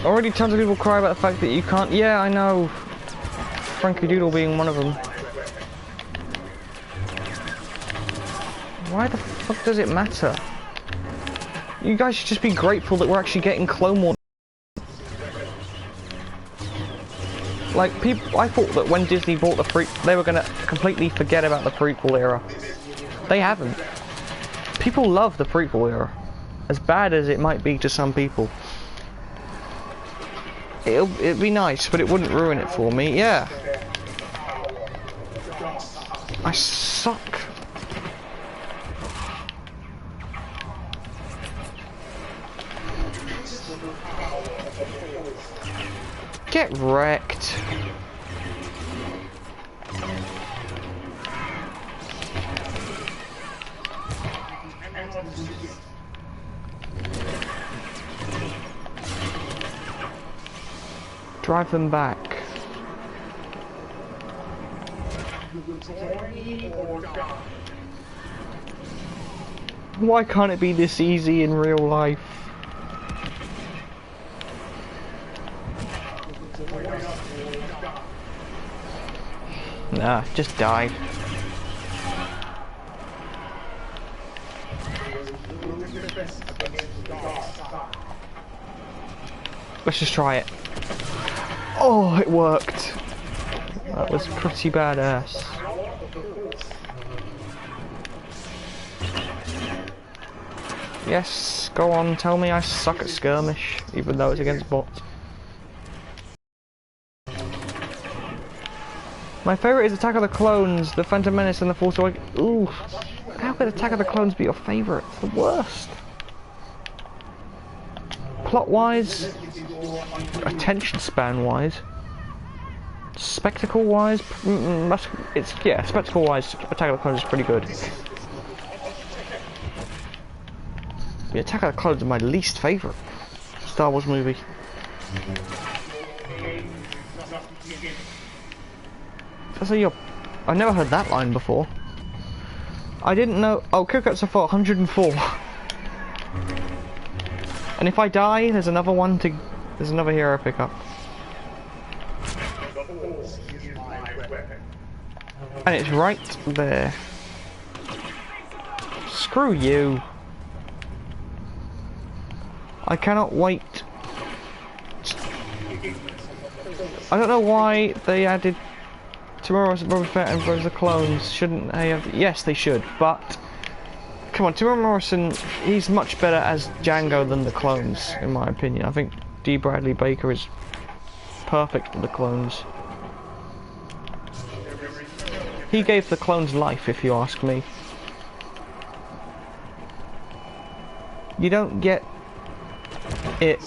Already tons of people cry about the fact that you can't... Yeah, I know. Frankie Doodle being one of them. Why the fuck does it matter? You guys should just be grateful that we're actually getting Clone Wars. Like, people, I thought that when Disney bought the they were gonna completely forget about the prequel era. They haven't. People love the prequel era. As bad as it might be to some people. It'd be nice, but it wouldn't ruin it for me, yeah. I suck. Get wrecked. Drive them back. Why can't it be this easy in real life? Nah, just die. Let's just try it. Oh, it worked. That was pretty badass. Yes, go on, tell me I suck at skirmish, even though it's against bots. My favourite is Attack of the Clones, The Phantom Menace and The Force Awakens. Ooh, how could Attack of the Clones be your favourite? It's the worst. Plot-wise, attention span-wise, spectacle-wise, yeah, spectacle-wise, Attack of the Clones is pretty good. The Attack of the Clones is my least favourite Star Wars movie. I've never heard that line before. I didn't know. Oh, Cookouts are for 104. And if I die, there's another one to. There's another hero pickup. And it's right there. Screw you. I cannot wait. I don't know why they added Tomorrow's Boba Fett and Rise of the Clones. Shouldn't they have? Yes, they should. But come on, Temuera Morrison. He's much better as Django than the clones, in my opinion. I think D. Bradley Baker is perfect for the clones. He gave the clones life, if you ask me. You don't get it.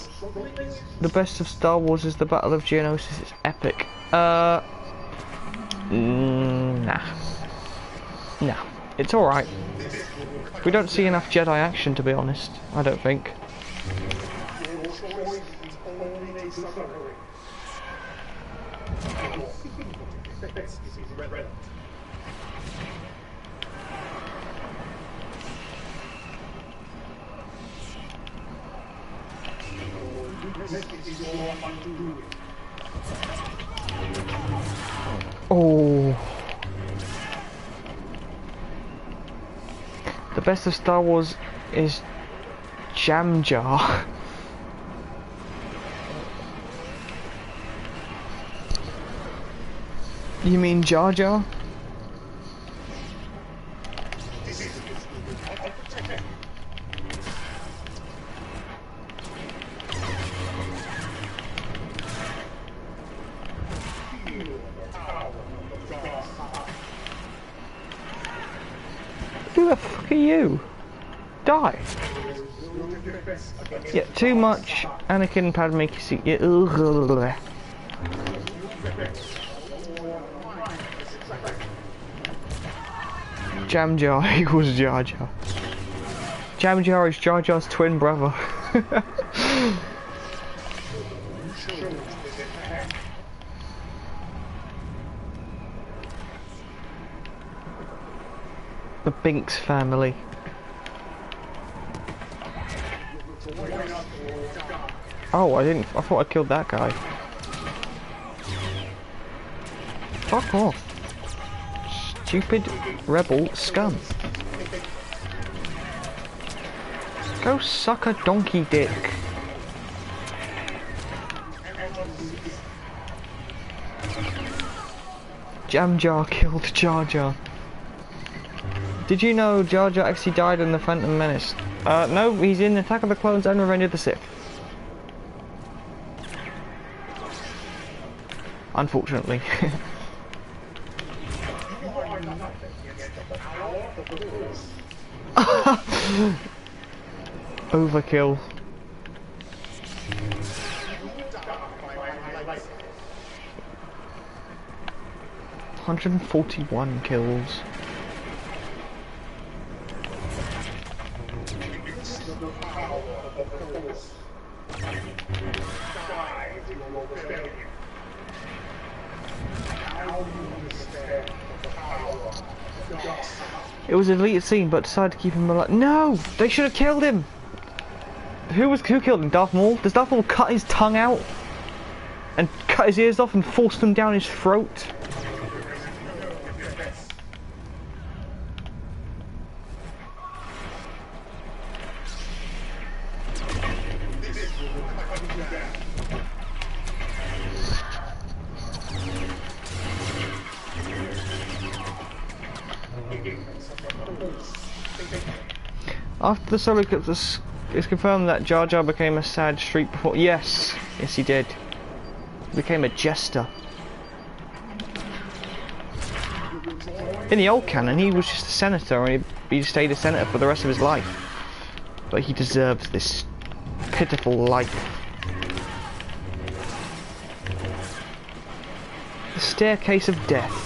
The best of Star Wars is the Battle of Geonosis. It's epic. Nah. Nah. It's alright. We don't see enough Jedi action, to be honest. I don't think. Oh. The best of Star Wars is Jam Jar. You mean Jar Jar? Who the fuck are you? Die! Yeah, too much Anakin Padme see. Yeah, Jam Jar equals Jar Jar. Jam Jar is Jar Jar's twin brother. The Binks family. Oh, I thought I killed that guy. Fuck off. Stupid rebel scum. Go suck a donkey dick. Jam Jar killed Jar Jar. Did you know Jar Jar actually died in the Phantom Menace? No, he's in Attack of the Clones and Revenge of the Sith. Unfortunately. Overkill. $141 kills. It was a deleted scene, but decided to keep him alive. No! They should have killed him! Who killed him? Darth Maul? Does Darth Maul cut his tongue out? And cut his ears off and force them down his throat? After the solo clip, it's confirmed that Jar Jar became a sad street performer. Yes, he did. He became a jester. In the old canon, he was just a senator, and he stayed a senator for the rest of his life. But he deserves this pitiful life. The staircase of death.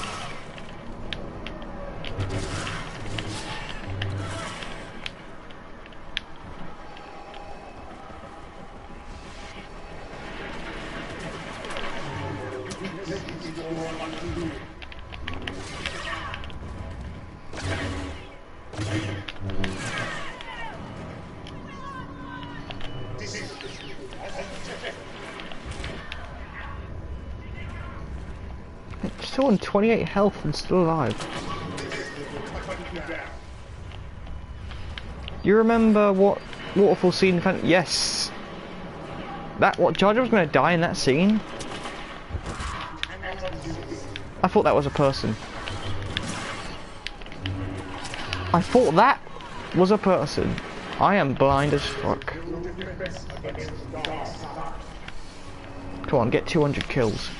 Still on 28 health and still alive. You remember what waterfall scene? Yes. What Jar Jar was going to die in that scene? I thought that was a person. I thought that was a person. I am blind as fuck. Come on, get 200 kills.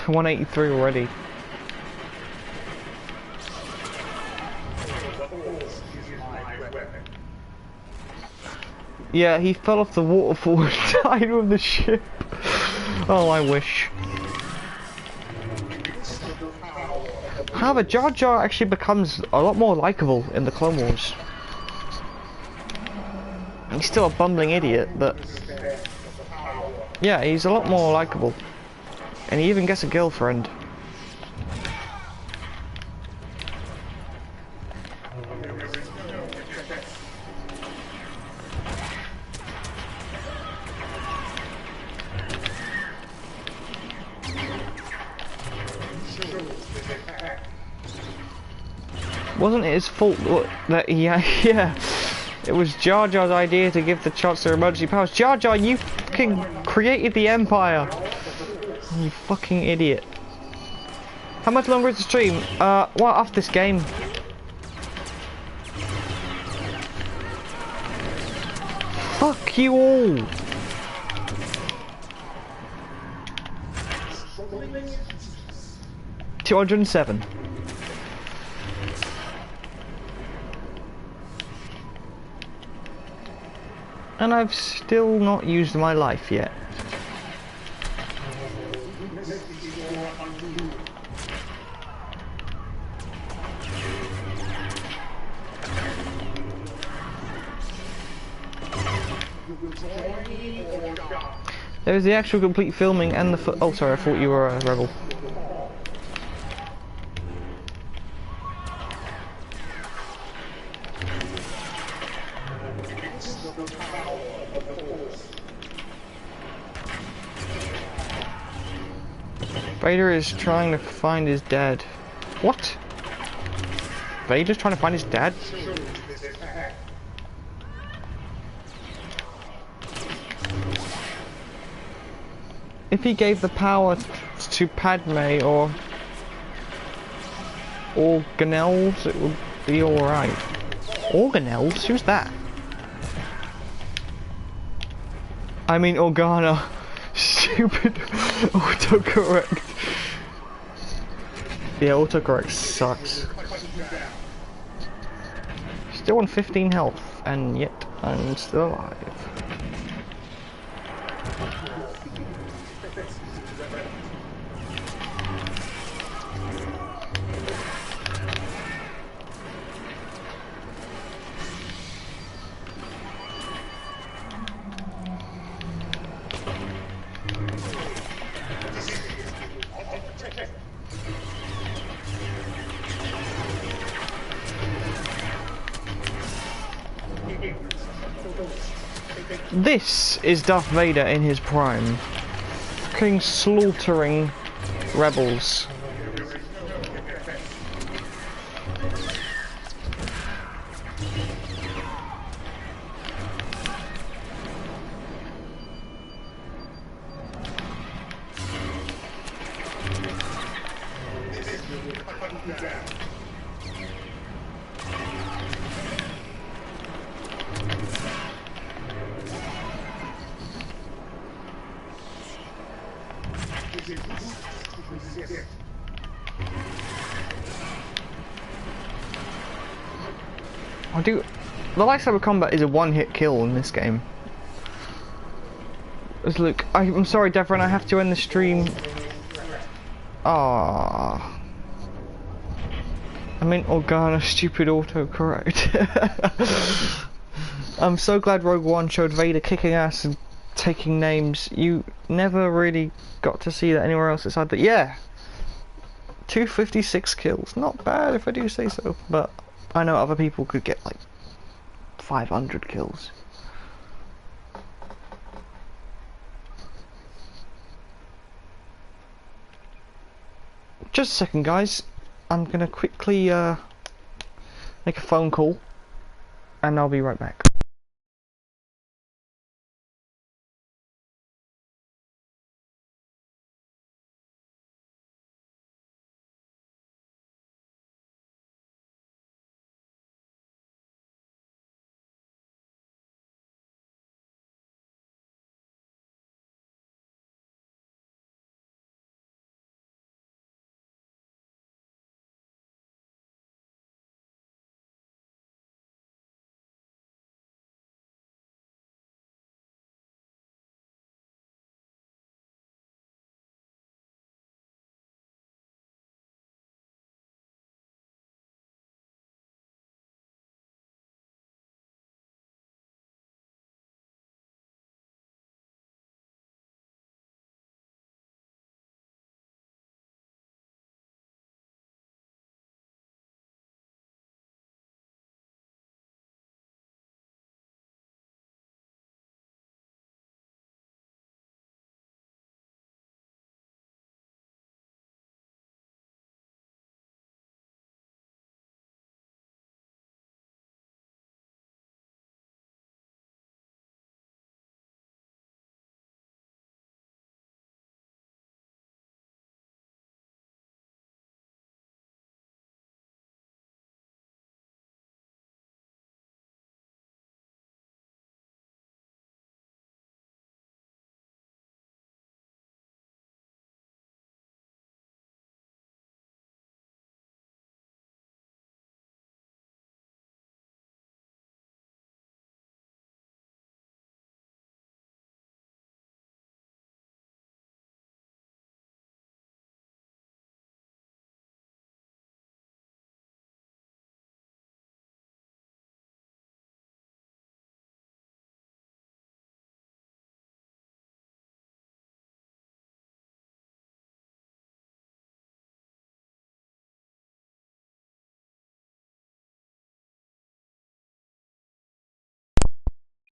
$183 already. Yeah, he fell off the waterfall and died with the ship. Oh, I wish. However, Jar Jar actually becomes a lot more likable in the Clone Wars. He's still a bumbling idiot, but yeah, he's a lot more likable. And he even gets a girlfriend. Wasn't it his fault that he, yeah, it was Jar Jar's idea to give the Chancellor emergency powers. Jar Jar, you fucking created the Empire. You fucking idiot. How much longer is the stream? Well, after this game. Fuck you all. $207. And I've still not used my life yet. There's the actual complete filming and the oh sorry, I thought you were a rebel. Vader is trying to find his dad. What? Vader's trying to find his dad? If he gave the power to Padme or organelles, it would be alright. Organelles? Who's that? I mean Organa. Stupid autocorrect. Yeah, autocorrect sucks. Still on 15 health, and yet I'm still alive. This is Darth Vader in his prime. Fucking slaughtering rebels. The lightsaber combat is a one-hit kill in this game. Look, I'm sorry, Devon, I have to end the stream. Ah, I meant Organa, stupid autocorrect. I'm so glad Rogue One showed Vader kicking ass and taking names. You never really got to see that anywhere else aside that. Yeah, 256 kills, not bad if I do say so. But I know other people could get like 500 kills. Just a second, guys. I'm gonna quickly make a phone call, and I'll be right back.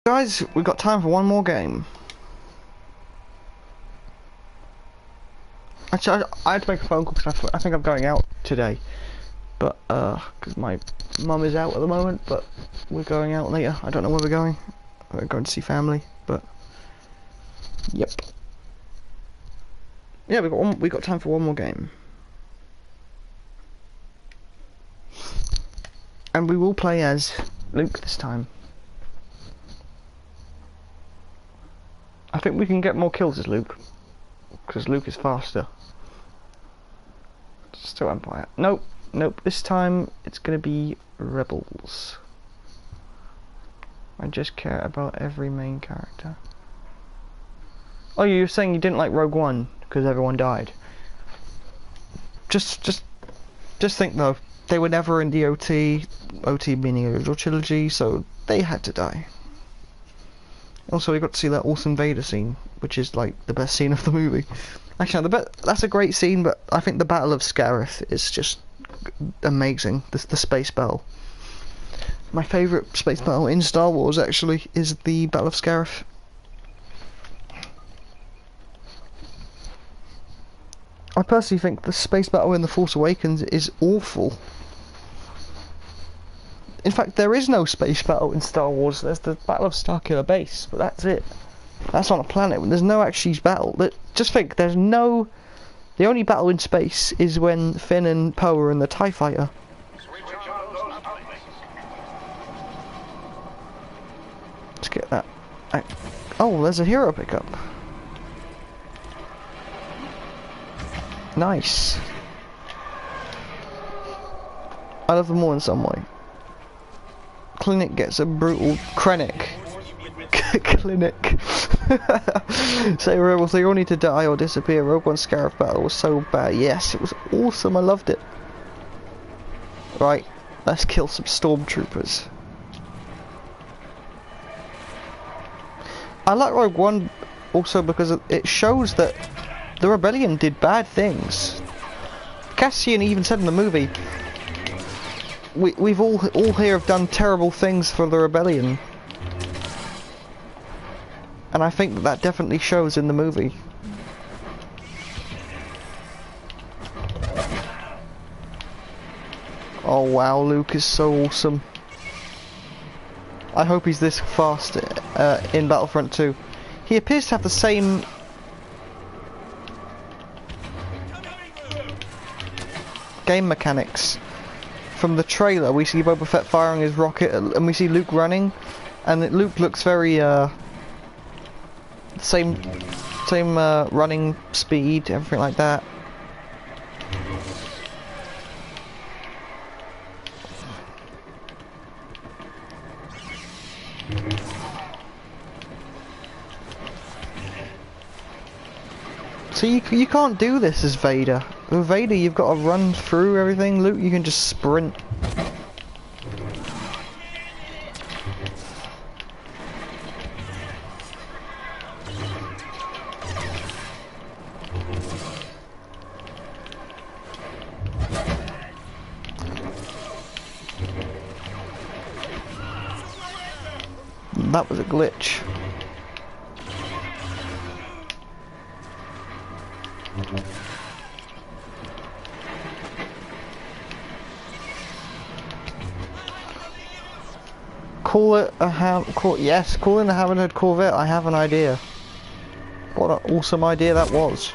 Guys, we've got time for one more game. Actually, I had to make a phone call because I think I'm going out today. But, because my mum is out at the moment, but we're going out later. I don't know where we're going. We're going to see family, but, yep. Yeah, we got time for one more game. And we will play as Luke this time. I think we can get more kills as Luke, because Luke is faster. Still Empire. Nope, nope. This time it's gonna be Rebels. I just care about every main character. Oh, you're saying you didn't like Rogue One because everyone died. Just think though, they were never in the OT. OT meaning original trilogy, so they had to die. Also, we got to see that awesome Vader scene, which is like the best scene of the movie. Actually, that's a great scene, but I think the Battle of Scarif is just amazing. The space battle. My favourite space battle in Star Wars, actually, is the Battle of Scarif. I personally think the space battle in The Force Awakens is awful. In fact, there is no space battle in Star Wars. There's the Battle of Starkiller Base, but that's it. That's on a planet. There's no actual battle. Just think, there's no... The only battle in space is when Finn and Poe are in the TIE Fighter. Let's get that. Oh, there's a hero pickup. Nice. I love them all in some way. Clinic gets a brutal... Krennic. Clinic. Say Rebels, they all need to die or disappear. Rogue One Scarif battle was so bad. Yes, it was awesome. I loved it. Right, let's kill some stormtroopers. I like Rogue One also because it shows that the rebellion did bad things. Cassian even said in the movie, we've all here have done terrible things for the rebellion. And I think that definitely shows in the movie. Oh wow, Luke is so awesome. I hope he's this fast in Battlefront 2. He appears to have the same... game mechanics. From the trailer, we see Boba Fett firing his rocket, and we see Luke running, and Luke looks very, same running speed, everything like that. So you can't do this as Vader. With Vader, you've got to run through everything. Luke, you can just sprint. That was a glitch. Call it a yes, call in a Hammerhead Corvette. I have an idea. What an awesome idea that was.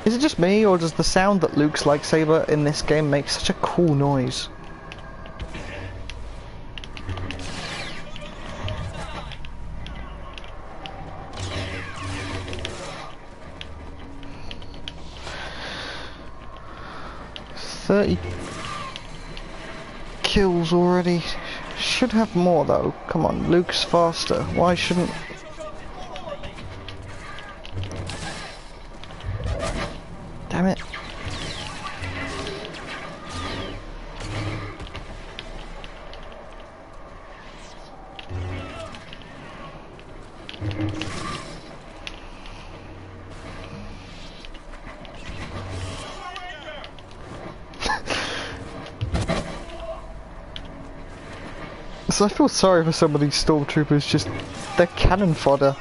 Is it just me, or does the sound that Luke's lightsaber in this game make such a cool noise? Kills already. Should have more though. Come on, Luke's faster. Why shouldn't... Damn it. I feel sorry for some of these stormtroopers, just they're cannon fodder.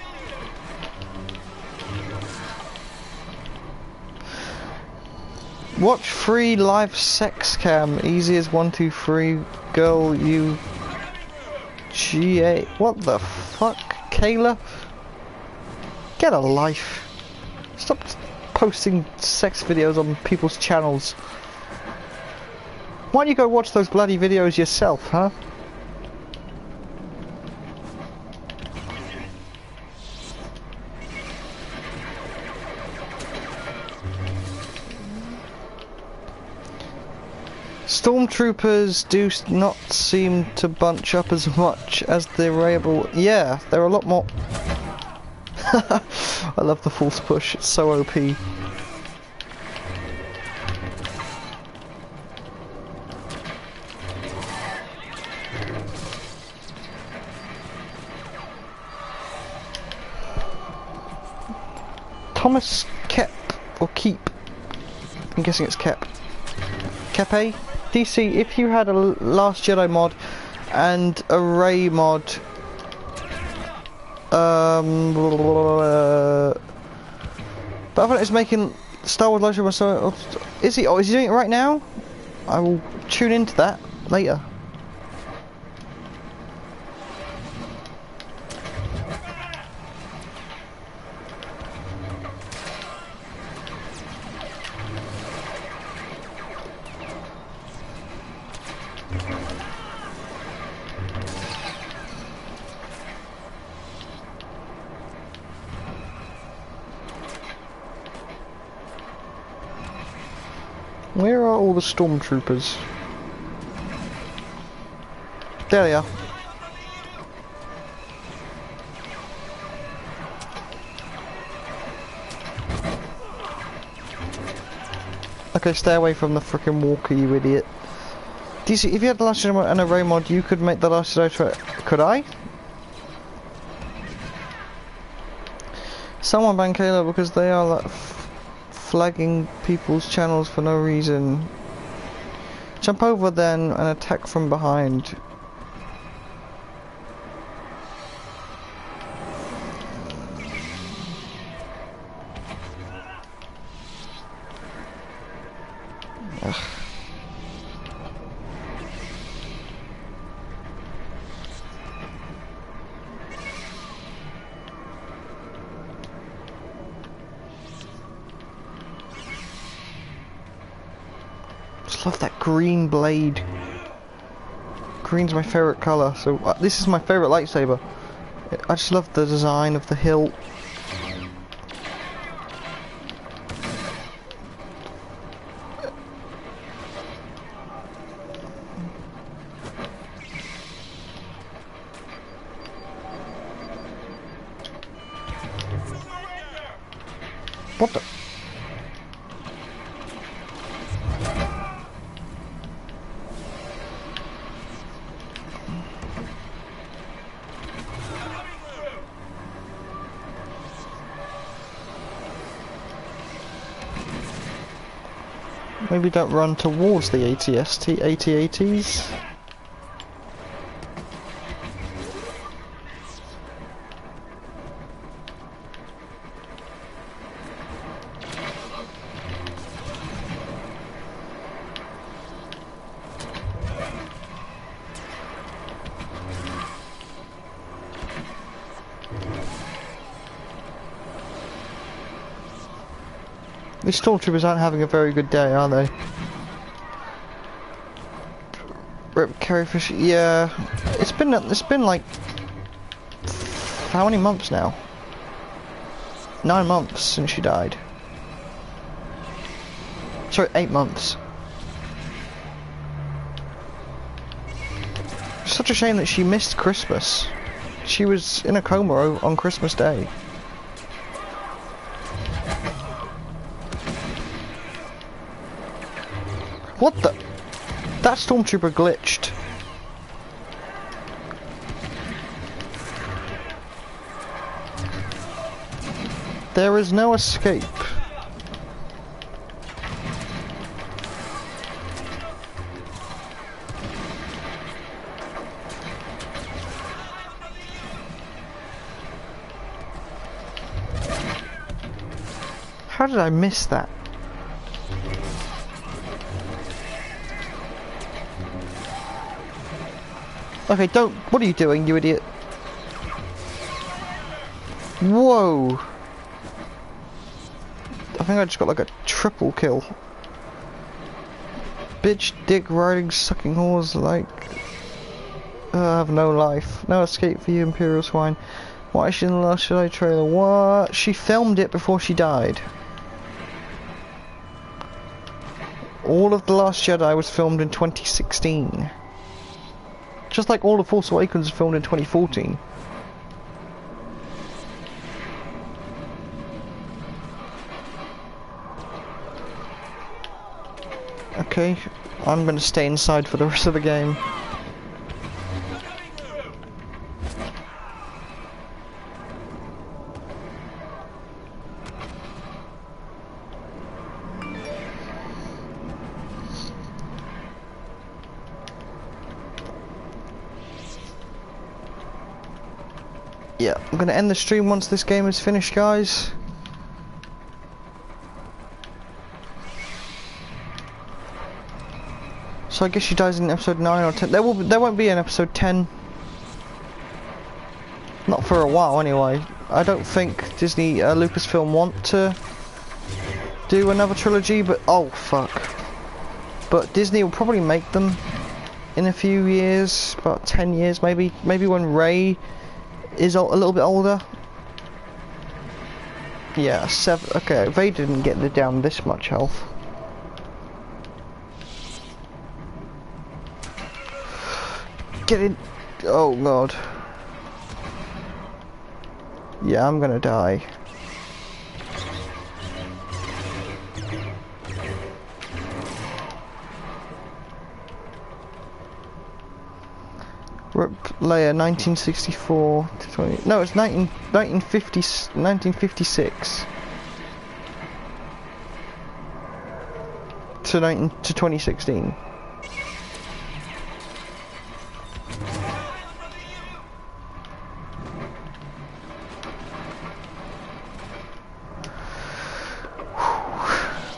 Watch free live sex cam, easy as 1, 2, 3, girl you GA. What the fuck, Kayla? Get a life. Stop posting sex videos on people's channels. Why don't you go watch those bloody videos yourself, huh? Stormtroopers do not seem to bunch up as much as the rebel. Yeah, they're a lot more. I love the force push, it's so OP. Thomas Kep, or Keep, I'm guessing it's Kep. Kepe? DC, if you had a Last Jedi mod and a Rey mod, Battlefront is making Star Wars Livestream, so is he? Oh, is he doing it right now? I will tune into that later. Where are all the stormtroopers? There they are. Okay, stay away from the frickin' walker, you idiot. Do you see, if you had the Last Jedi and a Rey mod, you could make the Last Jedi. Could I? Someone ban Kayla because they are like flagging people's channels for no reason. Jump over then and attack from behind. Ugh. Just love that green blade. Green's my favourite colour, so this is my favourite lightsaber. I just love the design of the hilt. What the? Maybe don't run towards the AT-ATs. These stormtroopers aren't having a very good day, are they? Rip Carryfish, yeah. It's been like how many months now? 9 months since she died. Sorry, 8 months. It's such a shame that she missed Christmas. She was in a coma on Christmas Day. What the? That stormtrooper glitched. There is no escape. did I miss that? Okay, don't... What are you doing, you idiot? Whoa! I think I just got like a triple kill. Bitch, dick, riding, sucking whores, like... I have no life. No escape for you, Imperial Swine. Why is she in the Last Jedi trailer? What? She filmed it before she died. All of The Last Jedi was filmed in 2016. Just like all of Force Awakens was filmed in 2014. Okay, I'm gonna stay inside for the rest of the game. Yeah, I'm gonna end the stream once this game is finished, guys. So I guess she dies in episode 9 or 10. There won't be an episode 10. Not for a while, anyway. I don't think Disney, Lucasfilm want to do another trilogy, but oh fuck. But Disney will probably make them in a few years, about 10 years, maybe when Rey is a little bit older. Yeah, 7. Okay, they didn't get down this much health. Get in. Oh god. Yeah, I'm gonna die. Rip Leia, 1964 to 20. No, it's 1956 to 2016.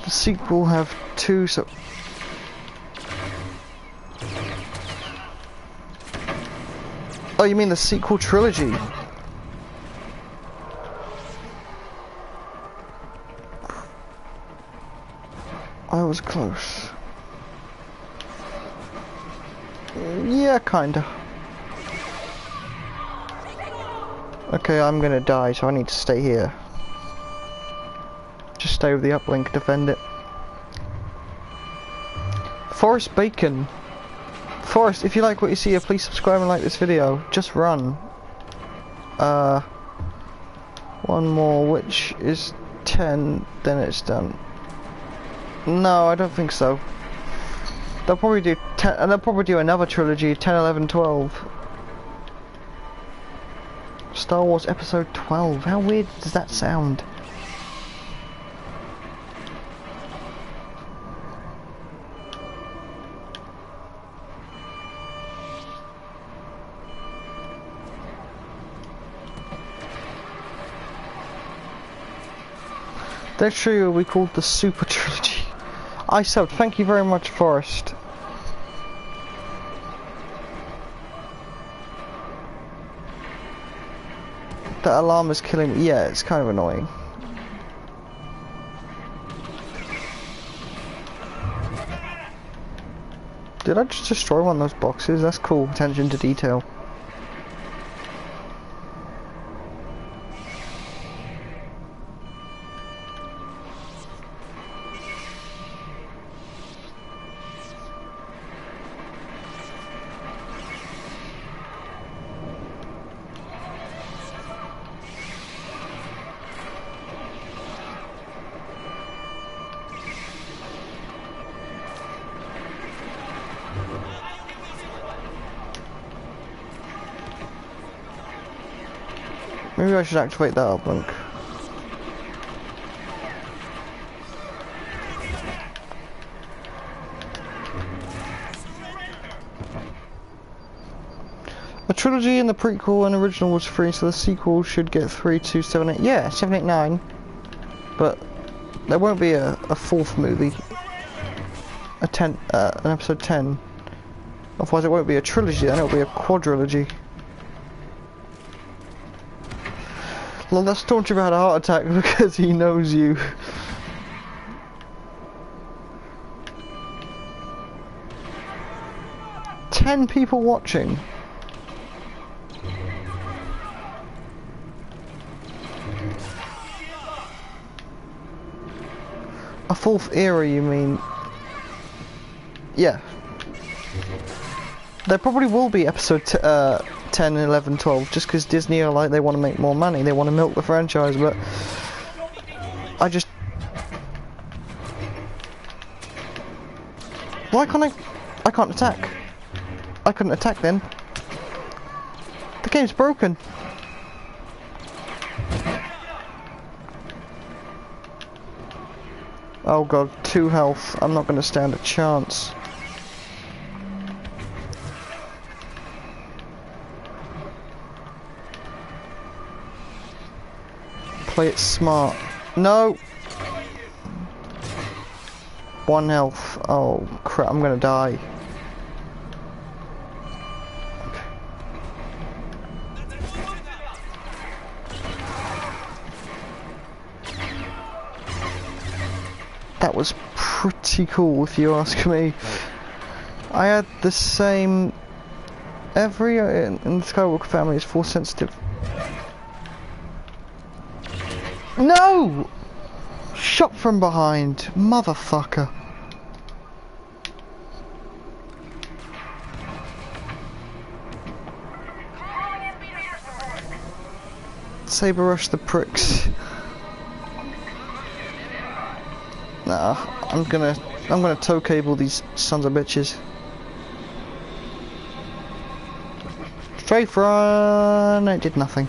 The sequel have 2 so. Oh, you mean the sequel trilogy? I was close. Yeah, kinda. Okay, I'm gonna die, so I need to stay here. Just stay with the uplink, defend it. Forrest Bacon. Forrest, if you like what you see here, please subscribe and like this video. Just run. One more, which is 10, then it's done. No, I don't think so. They'll probably do 10, and they'll probably do another trilogy, 10, 11, 12. Star Wars Episode 12. How weird does that sound? That tree will be called the Super Trilogy. I subbed. Thank you very much, Forrest. That alarm is killing me. Yeah, it's kind of annoying. Did I just destroy one of those boxes? That's cool. Attention to detail. Maybe I should activate that uplink. The trilogy and the prequel and original was 3, so the sequel should get 3, 2, 7, 8. Yeah, 7, 8, 9. But There won't be a fourth movie. An episode 10. Otherwise it won't be a trilogy, then it'll be a quadrilogy. Well, that's Stormtrooper had a heart attack because he knows you. Ten people watching. A fourth era, you mean? Yeah. There probably will be episode 10, 11, 12, just because Disney are like, they want to make more money, they want to milk the franchise, but I just... Why can't I can't attack. I couldn't attack then. The game's broken. Oh god, 2 health. I'm not going to stand a chance. Play it smart. No! 1 health. Oh crap, I'm going to die. That was pretty cool, if you ask me. I had the same... Every in the Skywalker family is force sensitive. No! Shot from behind, motherfucker. Saber rush the pricks. Nah, I'm gonna tow cable these sons of bitches. Strafe run! It did nothing.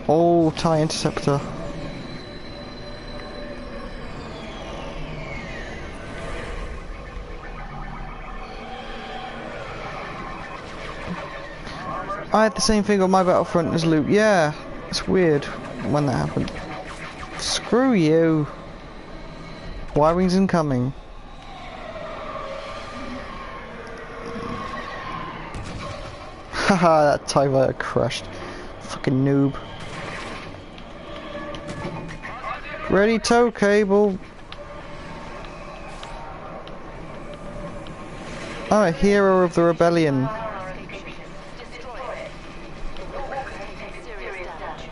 Oh, TIE interceptor. I had the same thing on my Battlefront as Luke. Yeah, it's weird when that happened. Screw you. Y-wings incoming. Haha, that TIE fighter crashed. Fucking noob. Ready tow cable. I'm a hero of the rebellion.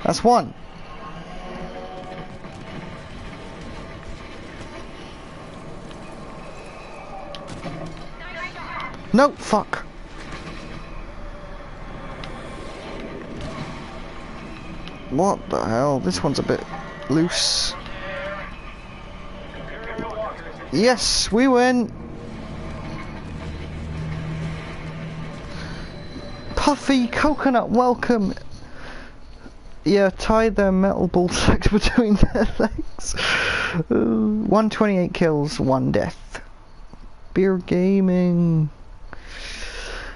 That's 1. No, fuck. What the hell? This one's a bit loose. Yes, we win. Puffy coconut, welcome. Yeah, tied their metal ball sacks between their legs. 128 kills, 1 death. Beer gaming.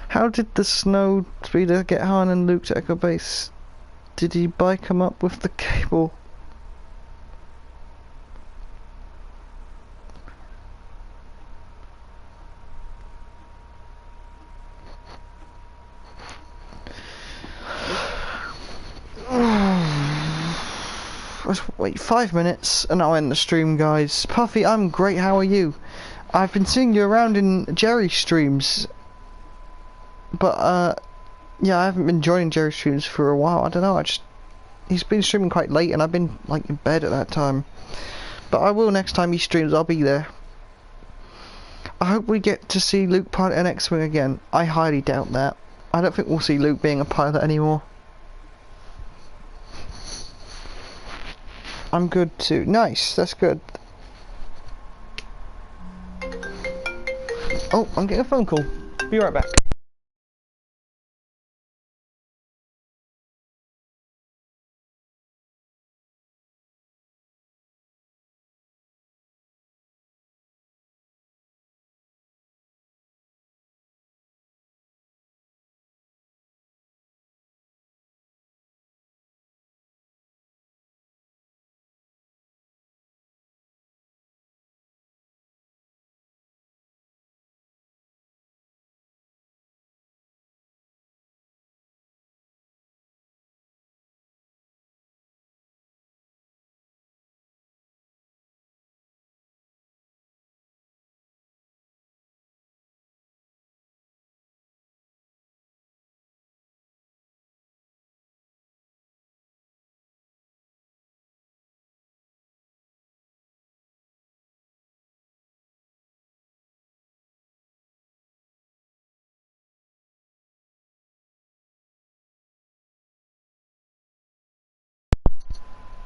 How did the snow speeder get Han and Luke to Echo Base? Did he bike him up with the cable? Let's wait 5 minutes and I'll end the stream, guys. Puffy, I'm great, how are you? I've been seeing you around in Jerry's streams, but yeah, I haven't been joining Jerry's streams for a while. I don't know, he's been streaming quite late and I've been like in bed at that time. But I will next time he streams, I'll be there. I hope we get to see Luke pilot an X-Wing again. I highly doubt that. I don't think we'll see Luke being a pilot anymore. I'm good too. Nice, that's good. Oh, I'm getting a phone call. Be right back.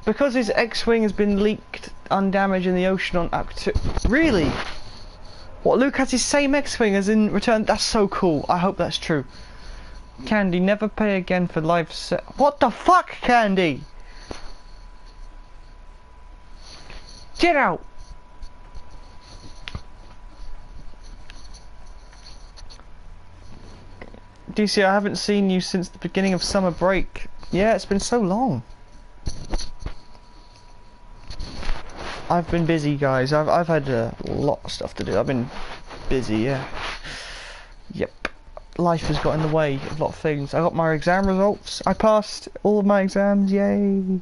because his X-wing has been leaked undamaged in the ocean on Act 2. Really? What, Luke has his same X-wing as in Return? That's so cool. I hope that's true. Candy, never pay again for live set. What the fuck, Candy? Get out! DC, I haven't seen you since the beginning of summer break. Yeah, it's been so long. I've been busy, guys. I've had a lot of stuff to do. I've been busy, yeah. Yep. Life has got in the way of a lot of things. I got my exam results. I passed all of my exams, yay.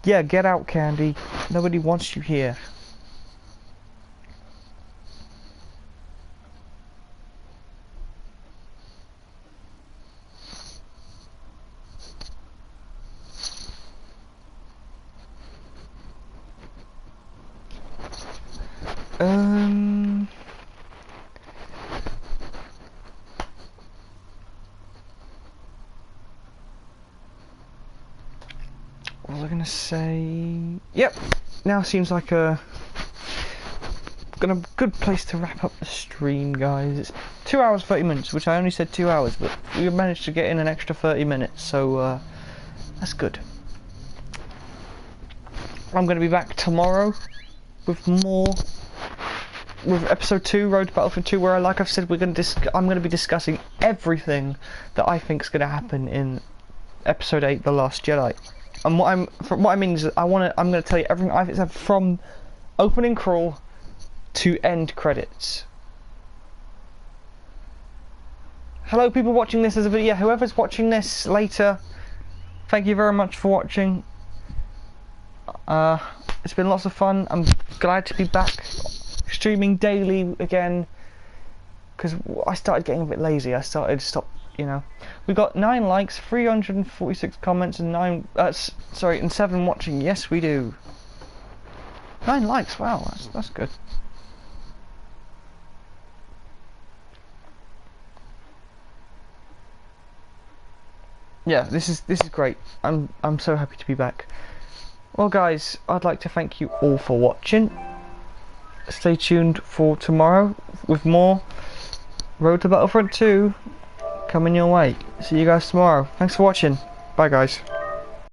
Yeah, get out, Candy. Nobody wants you here. What was I gonna say? Yep. Now seems like a good place to wrap up the stream, guys. It's 2 hours 30 minutes, which I only said 2 hours, but we managed to get in an extra 30 minutes, so that's good. I'm gonna be back tomorrow with more, with episode 2, Road to Battlefront 2, where, like I've said, I'm gonna be discussing everything that I think is gonna happen in episode 8, The Last Jedi. And what I mean is, I'm gonna tell you everything I've said from opening crawl to end credits. Hello, people watching this as a video. Whoever's watching this later, thank you very much for watching. It's been lots of fun. I'm glad to be back streaming daily again, because I started getting a bit lazy. I started we got 9 likes, 346 comments, and 7 watching. Yes, we do. 9 likes. Wow, that's good. Yeah, this is great. I'm so happy to be back. Well, guys, I'd like to thank you all for watching. Stay tuned for tomorrow with more Road to Battlefront 2 coming your way. See you guys tomorrow. Thanks for watching. Bye, guys.